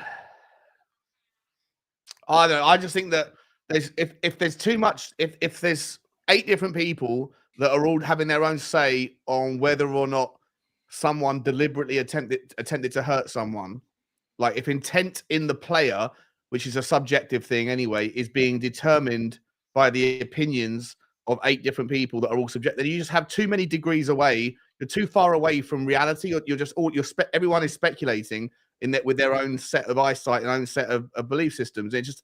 I don't know. I just think that if there's too much, if there's 8 different people that are all having their own say on whether or not someone deliberately attempted to hurt someone. Like if intent in the player, which is a subjective thing anyway, is being determined by the opinions of 8 different people that are all subjective, you just have too many degrees away. You're too far away from reality. Everyone is speculating in that with their own set of eyesight and own set of belief systems. It's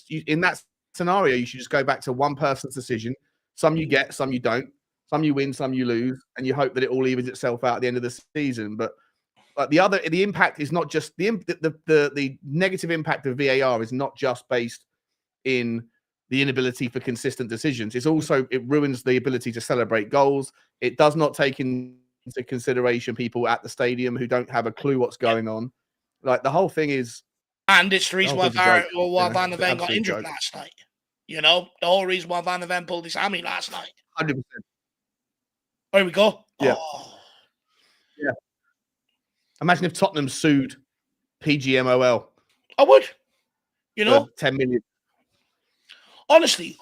in that scenario, you should just go back to one person's decision. Some you get, some you don't. Some you win, some you lose, and you hope that it all evens itself out at the end of the season. But the impact is not just the negative impact of VAR is not just based in the inability for consistent decisions. It's also, it ruins the ability to celebrate goals. It does not take into consideration people at the stadium who don't have a clue what's going on. Like the whole thing is, and it's the reason why Van de Ven got injured joke. last night. You know, the whole reason why Van de Ven pulled his hammy last night. 100%. There we go. Yeah. Oh. Yeah. Imagine if Tottenham sued PGMOL. I would. You know, 10 million. Honestly,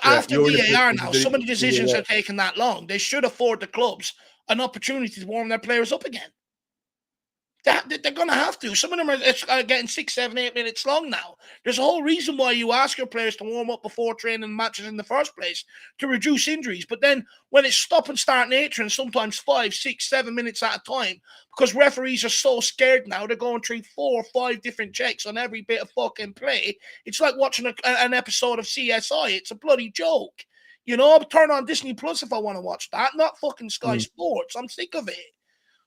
after VAR now, some of the decisions are taking that long. They should afford the clubs an opportunity to warm their players up again. They're going to have to. Some of them are getting 6, 7, 8 minutes long now. There's a whole reason why you ask your players to warm up before training matches in the first place, to reduce injuries. But then when it's stop and start nature, and sometimes 5, 6, 7 minutes at a time, because referees are so scared now, they're going through 4 or 5 different checks on every bit of fucking play. It's like watching an episode of CSI. It's a bloody joke. You know, I'll turn on Disney Plus if I want to watch that, not fucking Sky Sports. I'm sick of it.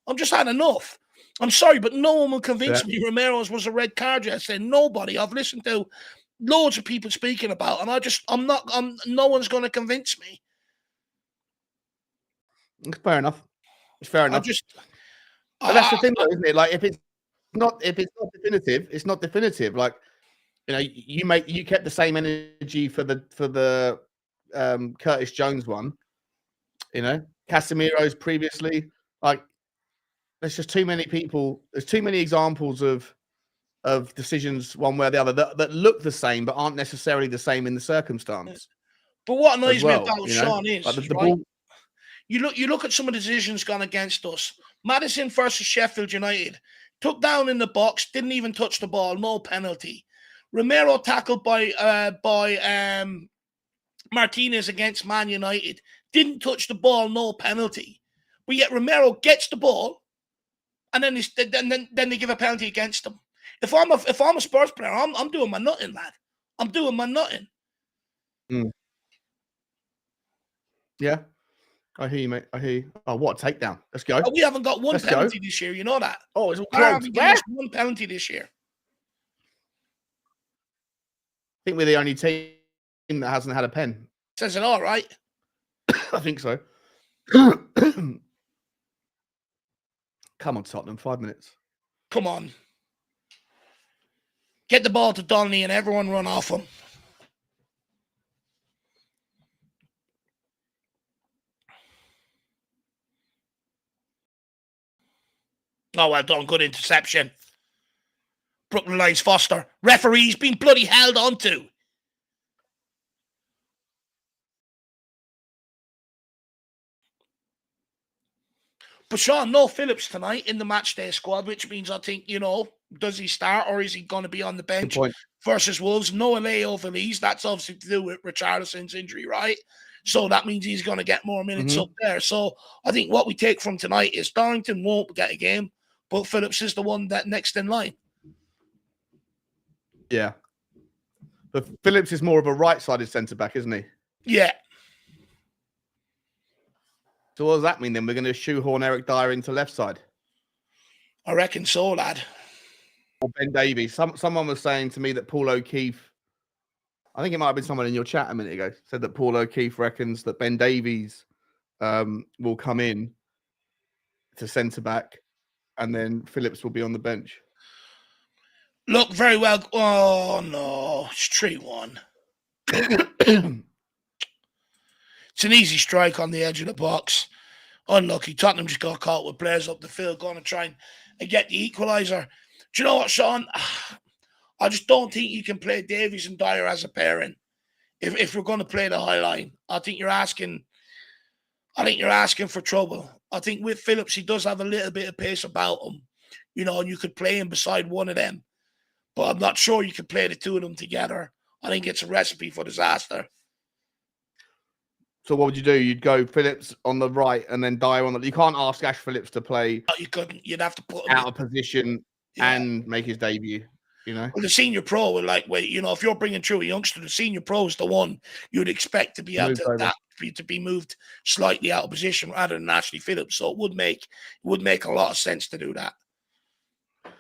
I'm just had enough. I'm sorry, but no one will convince me Romero's was a red card yesterday. Nobody. I've listened to loads of people speaking about, and no one's going to convince me. Fair enough. It's fair enough. But that's the thing, though, isn't it? Like, if it's not definitive, it's not definitive. Like, you know, you kept the same energy for the Curtis Jones one. You know, Casemiro's previously. Like, there's just too many people. There's too many examples of decisions one way or the other that look the same but aren't necessarily the same in the circumstance. But what annoys me about Sean is, like the right? ball... You look at some of the decisions gone against us. Maddison versus Sheffield United, took down in the box, didn't even touch the ball, no penalty. Romero tackled by Martinez against Man United, didn't touch the ball, no penalty. But yet Romero gets the ball, and then they give a penalty against him. If I'm a Spurs player, I'm doing my nutting, lad. I'm doing my nutting. Yeah, I hear you, mate. I hear you. Oh, what a takedown! Let's go. We haven't got one penalty this year. You know that. Oh, it's all close. We haven't one penalty this year. I think we're the only team that hasn't had a pen. Says it all, right? I think so. Come on, Tottenham, 5 minutes. Come on. Get the ball to Donnelly and everyone run off him. Oh, well done. Good interception. Brooklyn Lions Foster. Referee's been bloody held onto. But Sean, no Phillips tonight in the match day squad, which means I think, you know, does he start or is he going to be on the bench versus Wolves? No Aleo Valise. That's obviously to do with Richarlison's injury, right? So that means he's going to get more minutes up there. So I think what we take from tonight is Darlington won't get a game, but Phillips is the one that next in line. Yeah. But Phillips is more of a right-sided centre-back, isn't he? Yeah. So what does that mean then? We're going to shoehorn Eric Dyer into left side? I reckon so, lad. Or Ben Davies. Someone was saying to me that Paul O'Keefe, I think it might have been someone in your chat a minute ago, said that Paul O'Keefe reckons that Ben Davies will come in to centre-back and then Phillips will be on the bench. Look, very well. Oh, no. It's 3-1. It's an easy strike on the edge of the box. Unlucky. Tottenham just got caught with players up the field going to try and get the equaliser. Do you know what, Sean? I just don't think you can play Davies and Dyer as a pairing if we're going to play the high line. I think you're asking I think you're asking for trouble. I think with Phillips, he does have a little bit of pace about him, and you could play him beside one of them. But I'm not sure you could play the two of them together. I think it's a recipe for disaster. So what would you do? You'd go Phillips on the right and then Dyer on the. You can't ask Ash Phillips to play. You couldn't. You'd have to put him out of position and make his debut. Well, the senior pro would if you're bringing through a youngster, the senior pro is the one you'd expect to be able to adapt, to be moved slightly out of position rather than Ashley Phillips. So it would make a lot of sense to do that. I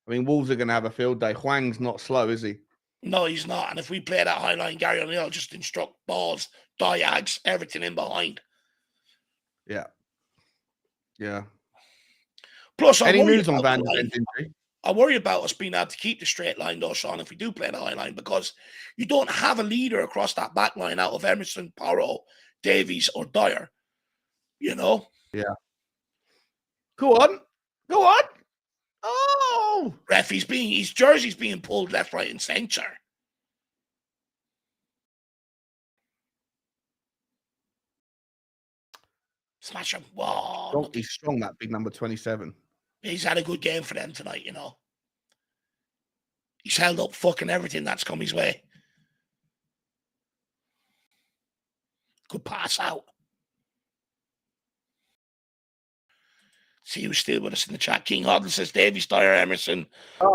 mean, Wolves are going to have a field day. Hwang's not slow, is he? No, he's not. And if we play that high line, Gary O'Neill just instruct balls, diags, everything in behind. Yeah. Yeah. Plus, any news on Van Den's injury? I worry about us being able to keep the straight line, though, Sean, if we do play the high line, because you don't have a leader across that back line out of Emerson, Porro, Davies, or Dyer. Yeah. Go on. Oh, ref, his jersey's being pulled left, right, and centre. Smash him. Wow. He's strong, that big number 27. He's had a good game for them tonight, He's held up fucking everything that's come his way. Good pass out. See who's still with us in the chat. King Hoddle says Davies, Dyer, Emerson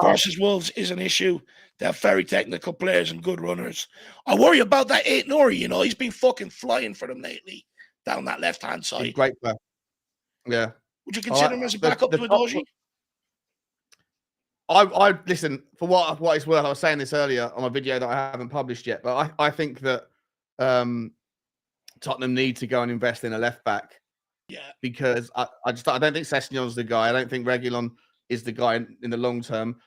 versus Wolves is an issue. They have very technical players and good runners. I worry about that 8 Nori, he's been fucking flying for them lately down that left-hand side. He's great player. Yeah. Would you consider him as a backup to Adoji? I listen, for what it's worth, I was saying this earlier on a video that I haven't published yet, but I think that Tottenham need to go and invest in a left back. Yeah. Because I don't think Sessegnon's the guy. I don't think Reguilon is the guy in the long term.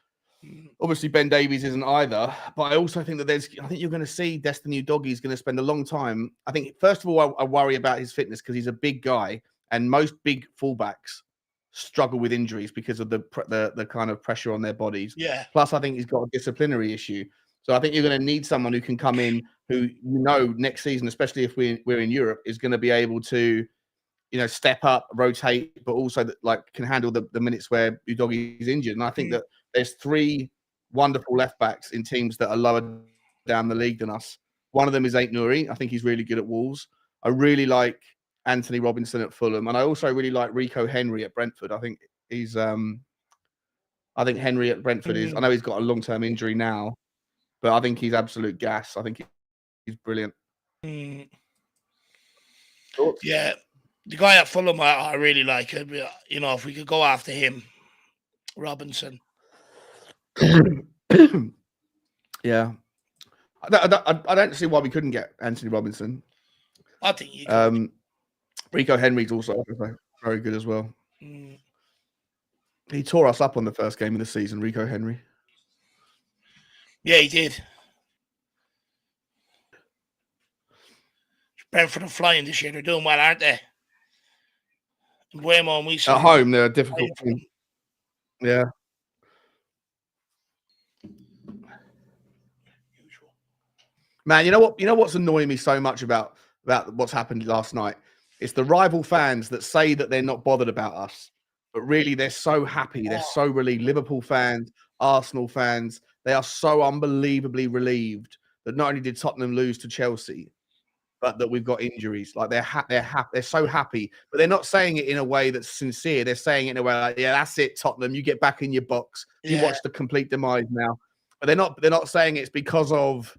Obviously, Ben Davies isn't either. But I also think that I think you're going to see Destiny Udogie is going to spend a long time. I think, first of all, I worry about his fitness because he's a big guy. And most big fullbacks struggle with injuries because of the kind of pressure on their bodies. Yeah. Plus, I think he's got a disciplinary issue. So I think you're going to need someone who can come in who, next season, especially if we're in Europe, is going to be able to, step up, rotate, but also can handle the minutes where Udogie is injured. And I think that there's 3 wonderful left backs in teams that are lower down the league than us. One of them is Aït-Nouri. I think he's really good at Wolves. I really like Anthony Robinson at Fulham, and I also really like Rico Henry at Brentford. I think he's I think Henry at Brentford is, I know he's got a long-term injury now, but I think he's absolute gas. I think he's brilliant. Yeah, the guy at Fulham I really like. If we could go after him, Robinson. Yeah, I don't see why we couldn't get Anthony Robinson. I think you could. Rico Henry's also very good as well. He tore us up on the first game of the season, Rico Henry. Yeah, he did. Brentford are flying this year. They're doing well, aren't they? Way more than we saw. At home, they're a difficult team. Yeah. Man, you know what's annoying me so much about what's happened last night? It's the rival fans that say that they're not bothered about us, but really they're so happy. They're so relieved. Liverpool fans, Arsenal fans, they are so unbelievably relieved that not only did Tottenham lose to Chelsea, but that we've got injuries. Like they're so happy, but they're not saying it in a way that's sincere. They're saying it in a way like, yeah, that's it, Tottenham. You get back in your box. You watch the complete demise now. But they're not saying it's because of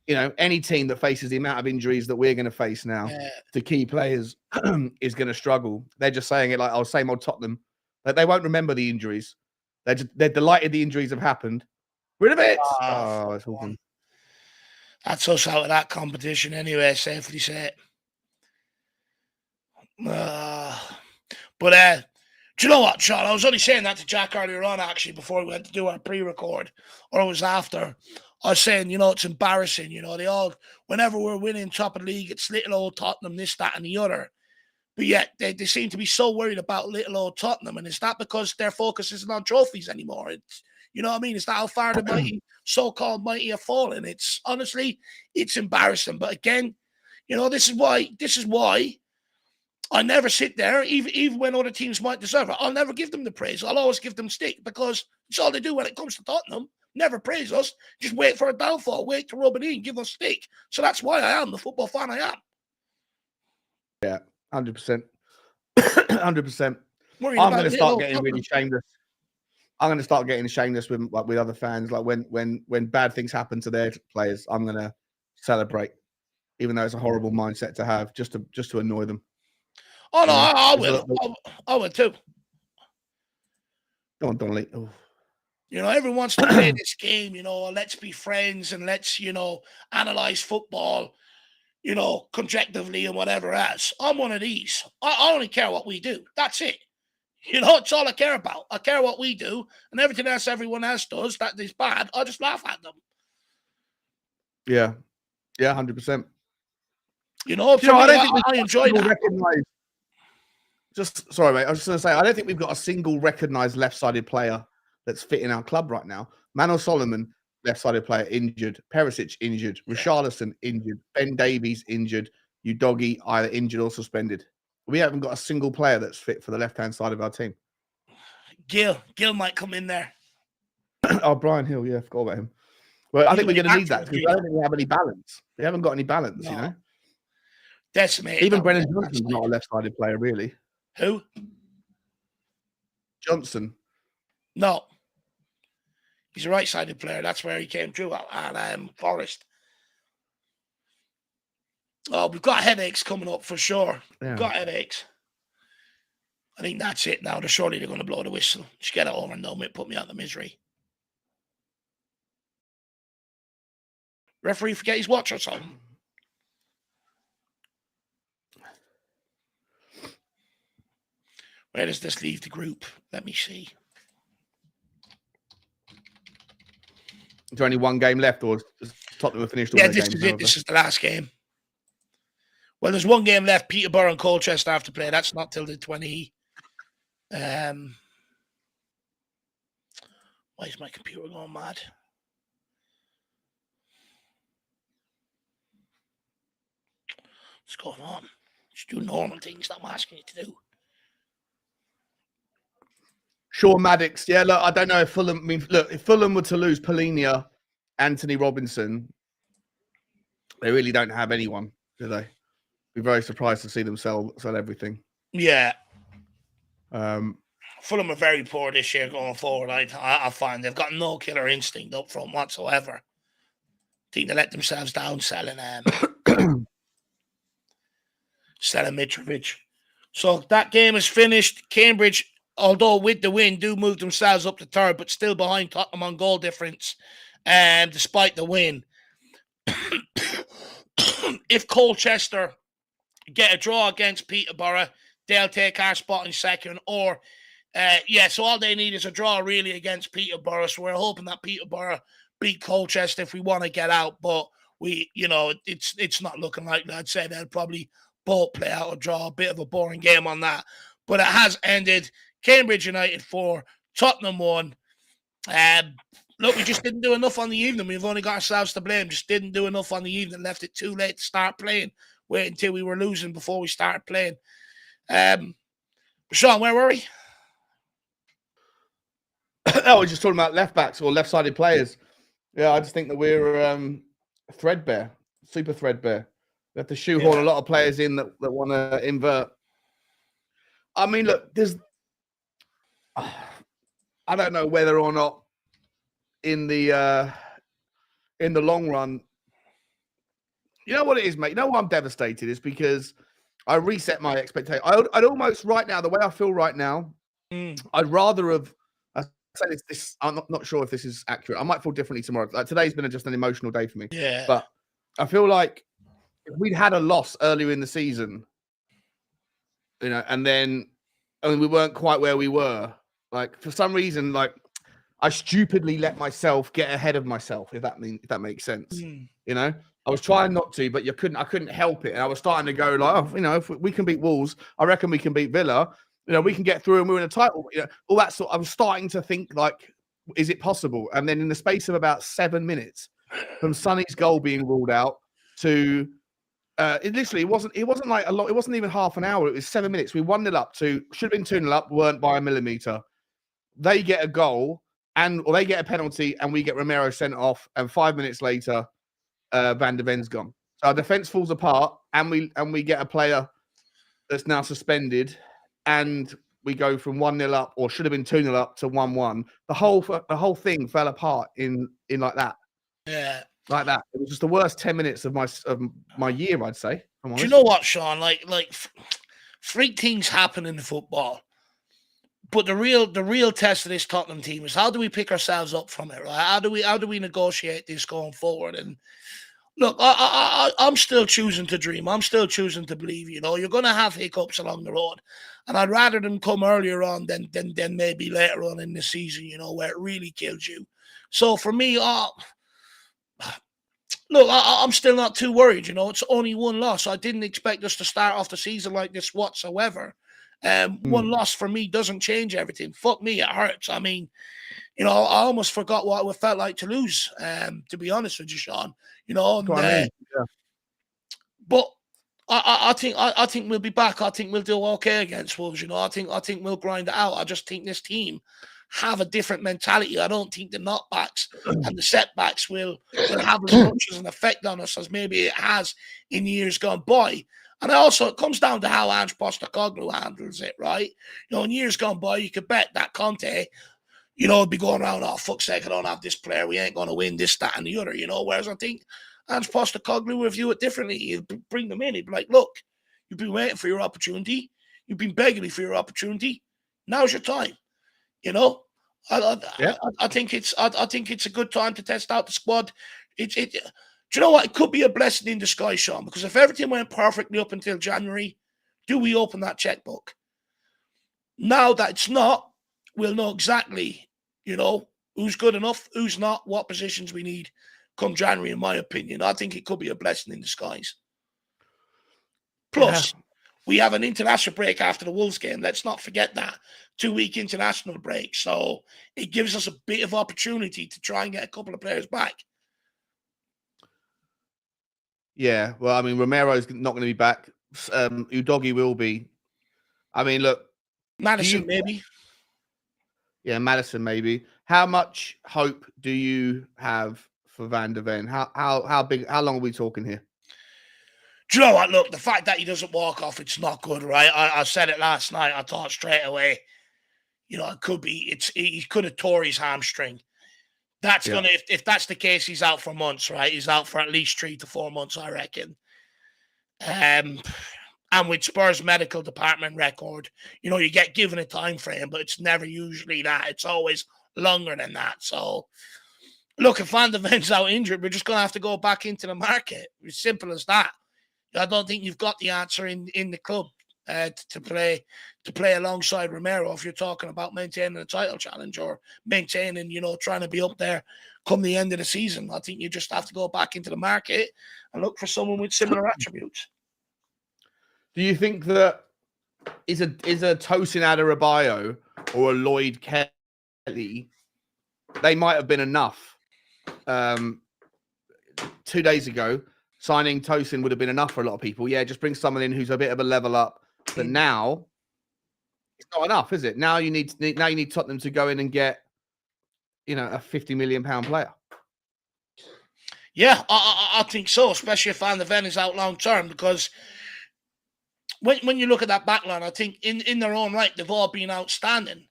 any team that faces the amount of injuries that we're going to face now to key players is going to struggle. They're just saying it like, same old Tottenham. Like they won't remember the injuries. They're delighted the injuries have happened. Rid of it. It's all gone. That's us out of that competition anyway, safely say it. But do you know what, Sean? I was only saying that to Jack earlier on, actually, before we went to do our pre-record, or it was after. I was saying, it's embarrassing. They all, whenever we're winning top of the league, it's little old Tottenham, this, that, and the other. But yet they seem to be so worried about little old Tottenham, and is that because their focus isn't on trophies anymore? It's, you know what I mean? Is that how far the mighty, so-called mighty have fallen? It's honestly, it's embarrassing. But again, You know, this is why I never sit there, even when other teams might deserve it. I'll never give them the praise. I'll always give them stick, because it's all they do when it comes to Tottenham. Never praise us. Just wait for a downfall. Wait to rub it in. Give us stick. So that's why I am the football fan I am. Yeah, 100%. 100%. I'm going to start getting really shameless. I'm going to start getting shameless with other fans. Like when bad things happen to their players, I'm going to celebrate, even though it's a horrible mindset to have, just to annoy them. Oh no, I will. I will too. Go on, Donnelly. Oh. You know, everyone wants to play this game. You know, let's be friends and let's analyze football. You know, contractively and whatever else. I'm one of these. I only care what we do. That's it. You know, it's all I care about. I care what we do, and everything else everyone else does that is bad, I just laugh at them. Yeah. Yeah, 100%. You know, I enjoy that. Sorry, mate. I was just going to say, I don't think we've got a single recognised left-sided player that's fit in our club right now. Manor Solomon, left-sided player, injured. Perisic, injured. Richarlison, injured. Ben Davies, injured. Udogie, either injured or suspended. We haven't got a single player that's fit for the left-hand side of our team. Gil might come in there. Oh, Brian Hill, yeah, I forgot about him. Well, I think we're going to need that, because I don't think we have any balance. We haven't got any balance, you know? Decimated. Even Brennan Johnson's not a left-sided player, really. Who? Johnson. No. He's a right-sided player. That's where he came through at Forest. Oh, we've got headaches coming up for sure. Yeah. We've got headaches. I think that's it now. Surely they're going to blow the whistle. Just get it over and done with. Put me out of the misery. Referee forget his watch or something. Where does this leave the group? Let me see. Is there only one game left, or is Tottenham finished all their games? This is it. This is the last game. Well, there's one game left. Peterborough and Colchester have to play. That's not till the 20. Why is my computer going mad? What's going on? Just do normal things that I'm asking you to do. Sean Maddox. Yeah, look, I don't know if Fulham. I mean, look, if Fulham were to lose Polinia, Anthony Robinson, they really don't have anyone, do they? Be very surprised to see them sell everything. Yeah. Fulham are very poor this year going forward. I find they've got no killer instinct up front whatsoever. I think they let themselves down selling Mitrovic. So that game is finished. Cambridge, although with the win, do move themselves up to third, but still behind Tottenham on goal difference. And despite the win, if Colchester get a draw against Peterborough, they'll take our spot in second. Or, so all they need is a draw really against Peterborough. So we're hoping that Peterborough beat Colchester if we want to get out. But it's not looking likely. I'd say they'll probably both play out a draw. A bit of a boring game on that. But it has ended. Cambridge United 4, Tottenham 1. Look, we just didn't do enough on the evening. We've only got ourselves to blame. Just didn't do enough on the evening. Left it too late to start playing. Wait until we were losing before we started playing. Sean, where were we? We're just talking about left backs or left-sided players. Yeah, I just think that we're threadbare, super threadbare. We have to shoehorn a lot of players in that want to invert. I mean, look, I don't know whether or not in the long run, you know what it is, mate? You know why I'm devastated is because I reset my expectation. I'd almost right now, the way I feel right now, I'd rather have. I say this. I'm not sure if this is accurate. I might feel differently tomorrow. Like today's been just an emotional day for me. Yeah. But I feel like if we'd had a loss earlier in the season, and then we weren't quite where we were. Like for some reason, like I stupidly let myself get ahead of myself. If that makes sense, I was trying not to, but I couldn't help it. And I was starting to go like, if we can beat Wolves, I reckon we can beat Villa. We can get through and we're in a title. All that sort. I was starting to think like, is it possible? And then in the space of about 7 minutes, from Sonny's goal being ruled out to It wasn't like a lot. It wasn't even half an hour. It was 7 minutes. We 1-0 up to, should have been 2-0 up, weren't by a millimeter. They get a goal or they get a penalty and we get Romero sent off. And 5 minutes later, Van de Ven's gone. So our defense falls apart and we get a player that's now suspended and we go from 1-0 up, or should have been 2-0 up, to 1-1. The whole thing fell apart in like that. Yeah. Like that. It was just the worst 10 minutes of my year, I'd say. Do you know what, Sean? Like freak things happen in football. But the real test of this Tottenham team is, how do we pick ourselves up from it, right? How do we negotiate this going forward? And look, I'm still choosing to dream. I'm still choosing to believe. You know, you're going to have hiccups along the road, and I'd rather them come earlier on than maybe later on in the season. You know, where it really kills you. So for me, look, I'm still not too worried. You know, it's only one loss. I didn't expect us to start off the season like this whatsoever. One loss for me doesn't change everything. Fuck me, it hurts. I mean, you know, I almost forgot what it felt like to lose, to be honest with you, Sean. You know, and, yeah. But I think we'll be back. I think we'll do okay against Wolves. You know, I think we'll grind it out. I just think this team have a different mentality. I don't think the knockbacks and the setbacks will have as much as an effect on us as maybe it has in years gone by. And also, it comes down to how Ange Postecoglou handles it, right? You know, in years gone by, you could bet that Conte, you know, would be going around, oh, fuck's sake, I don't have this player. We ain't going to win this, that, and the other, you know. Whereas I think Ange Postecoglou will view it differently. He'll bring them in. He'd be like, look, you've been waiting for your opportunity. You've been begging me for your opportunity. Now's your time. You know, I think it's a good time to test out the squad. Do you know what? It could be a blessing in disguise, Sean, because if everything went perfectly up until January, do we open that checkbook? Now that it's not, we'll know exactly, you know, who's good enough, who's not, what positions we need come January, in my opinion. I think it could be a blessing in disguise. Plus, we have an international break after the Wolves game. Let's not forget that. 2-week international break. So it gives us a bit of opportunity to try and get a couple of players back. Yeah, well, I mean, Romero's not going to be back. Udogie will be. I mean, look, Madison maybe. Yeah, Madison maybe. How much hope do you have for Van de Ven? How big? How long are we talking here? Do you know what? Look, the fact that he doesn't walk off, it's not good, right? I said it last night. I thought straight away, you know, it could be. He could have tore his hamstring. That's gonna, if that's the case, he's out for months, right? He's out for at least 3 to 4 months, I reckon. And with Spurs medical department record, you know, you get given a time frame, but it's never usually that. It's always longer than that. So, look, if Van de Ven's out injured, we're just gonna have to go back into the market. As simple as that. I don't think you've got the answer in the club to play alongside Romero if you're talking about maintaining a title challenge or maintaining, you know, trying to be up there come the end of the season. I think you just have to go back into the market and look for someone with similar attributes. Do you think that is a Tosin Adarabioyo or a Lloyd Kelly, they might have been enough 2 days ago? Signing Tosin would have been enough for a lot of people. Yeah, just bring someone in who's a bit of a level up. But now it's not enough, is it? Now you need Tottenham to go in and get, you know, a £50 million player. Yeah, I think so, especially if Van de Ven is out long term, because when you look at that back line, I think in their own right, they've all been outstanding.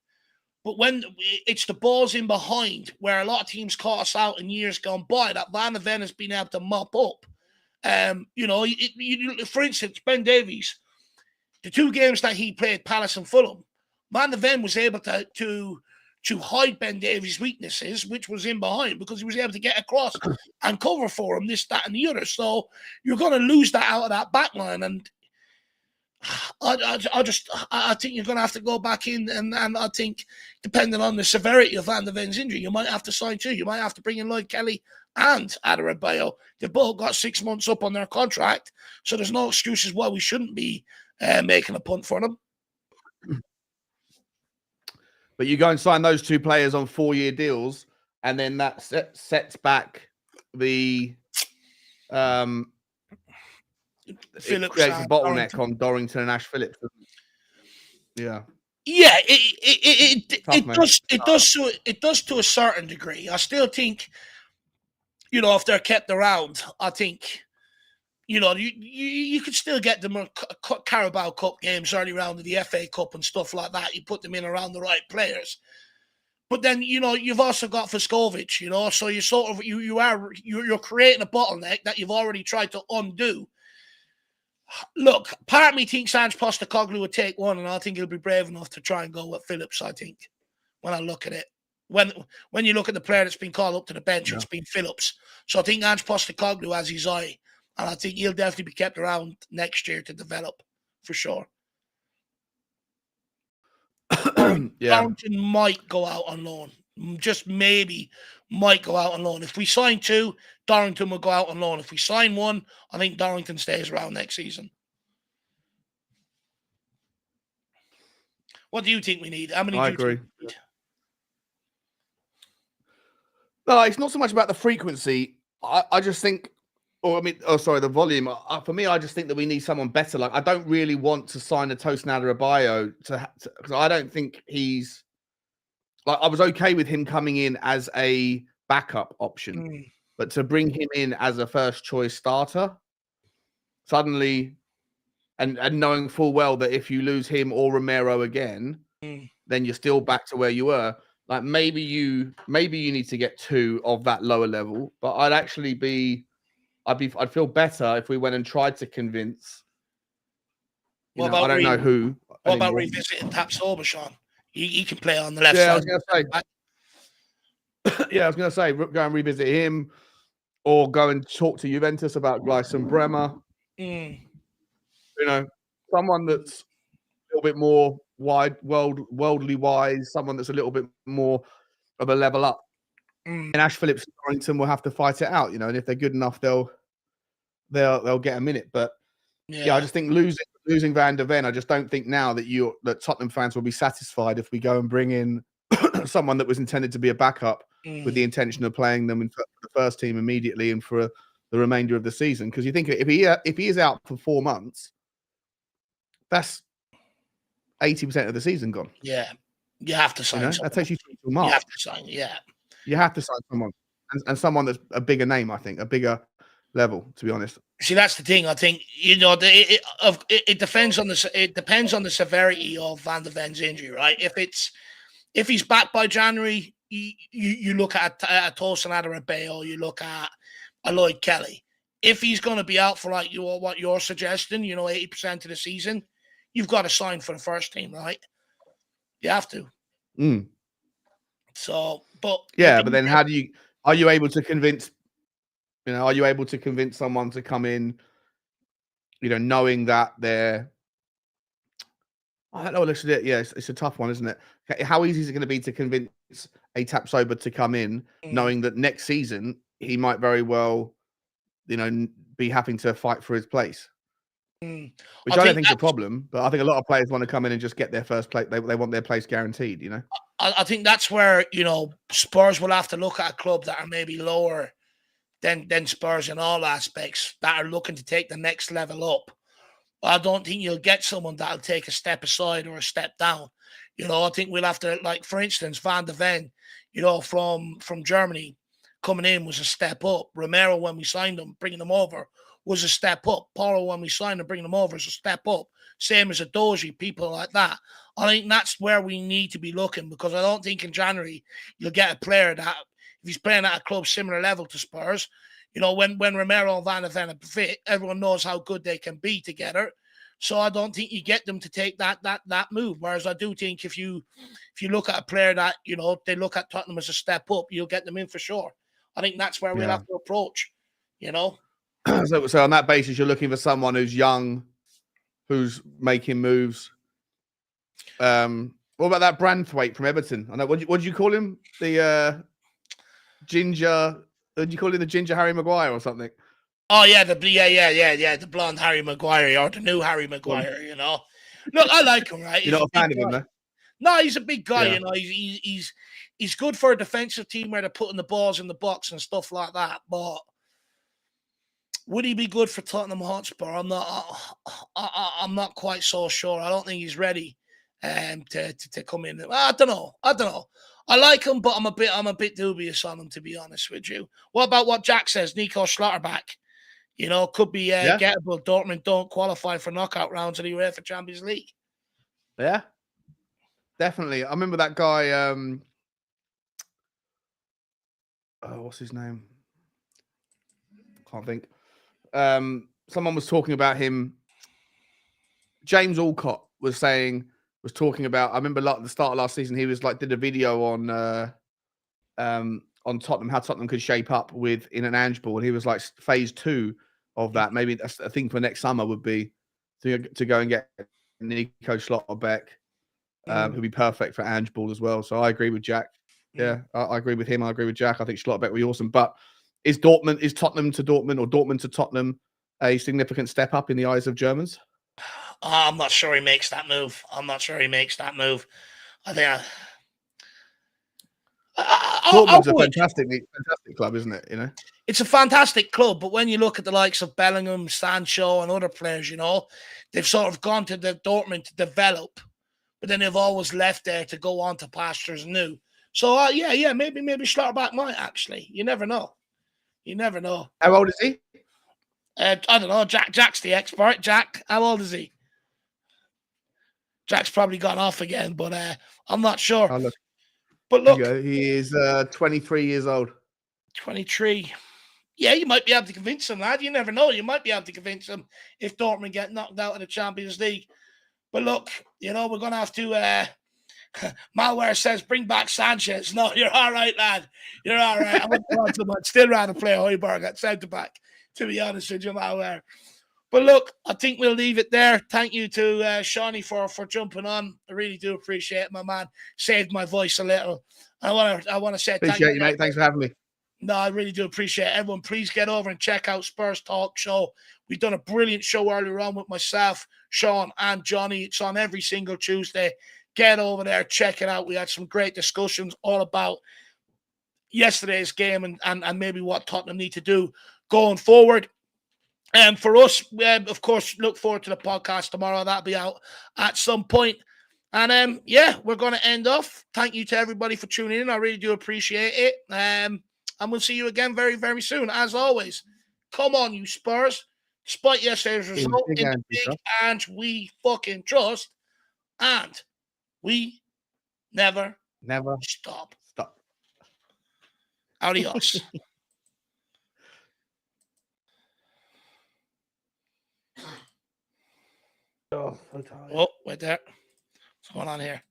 But when it's the balls in behind where a lot of teams caught us out in years gone by, that Van de Ven has been able to mop up. You know, for instance, Ben Davies, the 2 games that he played, Palace and Fulham, Van de Ven was able to hide Ben Davies' weaknesses, which was in behind, because he was able to get across and cover for him, this, that, and the other. So you're going to lose that out of that back line. And I think you're going to have to go back in, and I think, depending on the severity of Van de Ven's injury, you might have to sign 2. You might have to bring in Lloyd Kelly and Adarabioyo. They've both got 6 months up on their contract, so there's no excuses why we shouldn't be making a punt for them. But you go and sign those 2 players on 4-year deals, and then that sets back the it creates a bottleneck on Dorrington and Ash Phillips. Yeah. Yeah, it does to a certain degree. I still think, if they're kept around, I think, you could still get them Carabao Cup games, early round of the FA Cup and stuff like that. You put them in around the right players. But then, you've also got Fuskovic, so you sort of, you're creating a bottleneck that you've already tried to undo. Look, part of me thinks Ange Postecoglou would take one, and I think he'll be brave enough to try and go with Phillips, I think, when I look at it. When you look at the player that's been called up to the bench, It's been Phillips. So I think Ange Postecoglou has his eye, and I think he'll definitely be kept around next year to develop, for sure. Darrington might go out on loan. Just maybe might go out on loan. If we sign 2, Darrington will go out on loan. If we sign 1, I think Darrington stays around next season. What do you think we need? How many? I agree. No, it's not so much about the frequency. I just think, the volume. For me, I just think that we need someone better. Like, I don't really want to sign a Tosin Adarabioyo because I don't think he's like, I was okay with him coming in as a backup option, but to bring him in as a first choice starter suddenly, and knowing full well that if you lose him or Romero again, then you're still back to where you were. Like, maybe you need to get 2 of that lower level, but I'd feel better if we went and tried to convince. I don't know who. What about revisiting Tap Sobershawn? He can play on the left side. I was going to say, go and revisit him, or go and talk to Juventus about Gleison Bremer. Someone that's a little bit more worldly wise, someone that's a little bit more of a level up. And Ash Phillips and Dorrington will have to fight it out, and if they're good enough, they'll get a minute. But I just think losing Van der Ven, I just don't think now that Tottenham fans will be satisfied if we go and bring in someone that was intended to be a backup with the intention of playing them in the first team immediately and for the remainder of the season. Because you think if he is out for 4 months, that's 80% of the season gone. Yeah, you have to sign. That takes you to March. You have to sign. Yeah, you have to sign someone, and someone that's a bigger name. I think a bigger level. To be honest. See, that's the thing. I think it depends on the severity of Van der Ven's injury, right? If he's back by January, you look at a Tosin Adarabioyo, you look at a Lloyd Kelly. If he's going to be out for what you're suggesting, 80% of the season, you've got to sign for the first team, right? You have to. So, but then are you able to convince? Are you able to convince someone to come in? Knowing that they're. I don't know. Listen, it's a tough one, isn't it? How easy is it going to be to convince a Tapsoba to come in, knowing that next season he might very well, be having to fight for his place? Which I don't think is a problem, but I think a lot of players want to come in and just get their first place. They want their place guaranteed. I think that's where Spurs will have to look at a club that are maybe lower than Spurs in all aspects, that are looking to take the next level up. I don't think you'll get someone that'll take a step aside or a step down. I think we'll have to, like, for instance, Van der Ven, from Germany coming in was a step up. Romero, when we signed him, bringing him over, was a step up. Porro, when we signed him, bringing him over, is a step up. Same as a Doji, people like that. I think that's where we need to be looking, because I don't think in January you'll get a player that, if he's playing at a club similar level to Spurs, when Romero and Van der Ven are fit, everyone knows how good they can be together. So I don't think you get them to take that move. Whereas I do think if you look at a player that, they look at Tottenham as a step up, you'll get them in for sure. I think that's where we'll have to approach, So on that basis, you're looking for someone who's young, who's making moves. What about that Branthwaite from Everton? I know. What did you call him? The ginger. Did you call him the ginger Harry Maguire or something? Oh yeah, the blonde Harry Maguire, or the new Harry Maguire. Look, I like him, right? You're not a fan of him, though? No, he's a big guy. He's good for a defensive team where they're putting the balls in the box and stuff like that. But Would he be good for Tottenham Hotspur? I'm not quite so sure. I don't think he's ready to come in. I don't know. I like him, but I'm a bit dubious on him, to be honest with you. What about what Jack says? Nico Schlotterbeck, could be gettable. Dortmund don't qualify for knockout rounds of the UEFA Champions League. Yeah, definitely. I remember that guy. What's his name? Can't think. Someone was talking about him. James Alcott was talking about. I remember at the start of last season, he was did a video on Tottenham, how Tottenham could shape up in an Ange ball, and he was like phase 2 of that. Maybe that's a thing for next summer would be to go and get Nico Schlotterbeck, who'd be perfect for Ange ball as well. So I agree with Jack. Yeah, I agree with him. I agree with Jack. I think Schlotterbeck would be awesome. But is Tottenham to Dortmund or Dortmund to Tottenham a significant step up in the eyes of Germans? I'm not sure he makes that move. I think Dortmund's a fantastic club, isn't it? It's a fantastic club, but when you look at the likes of Bellingham, Sancho, and other players, they've sort of gone to the Dortmund to develop, but then they've always left there to go on to pastures new. So maybe Schlotterbeck might actually. You never know. How old is he? I don't know. Jack's the expert. Jack, how old is he? Jack's probably gone off again, but I'm not sure. But look, he is 23 years old. 23. Yeah, you might be able to convince him, lad. You never know. You might be able to convince him if Dortmund get knocked out of the Champions League. But look, we're going to have to... Malware says, bring back Sanchez. No, you're all right, lad. You're all right. I wouldn't want so much. Still rather play Højbjerg at centre-back, to be honest with you, Malware. But look, I think we'll leave it there. Thank you to Shawnee for jumping on. I really do appreciate it, my man. Saved my voice a little. I want to say thank you, mate. Thanks for having me. No, I really do appreciate it. Everyone, please get over and check out Spurs Talk Show. We've done a brilliant show earlier on with myself, Sean, and Johnny. It's on every single Tuesday. Get over there, check it out. We had some great discussions all about yesterday's game and maybe what Tottenham need to do going forward. And for us, of course, look forward to the podcast tomorrow. That'll be out at some point. And we're going to end off. Thank you to everybody for tuning in. I really do appreciate it. And we'll see you again very, very soon. As always, come on, you Spurs. Despite yesterday's result, in the big and we fucking trust. And we never stop. Adios. Oh, wait there. What's going on here?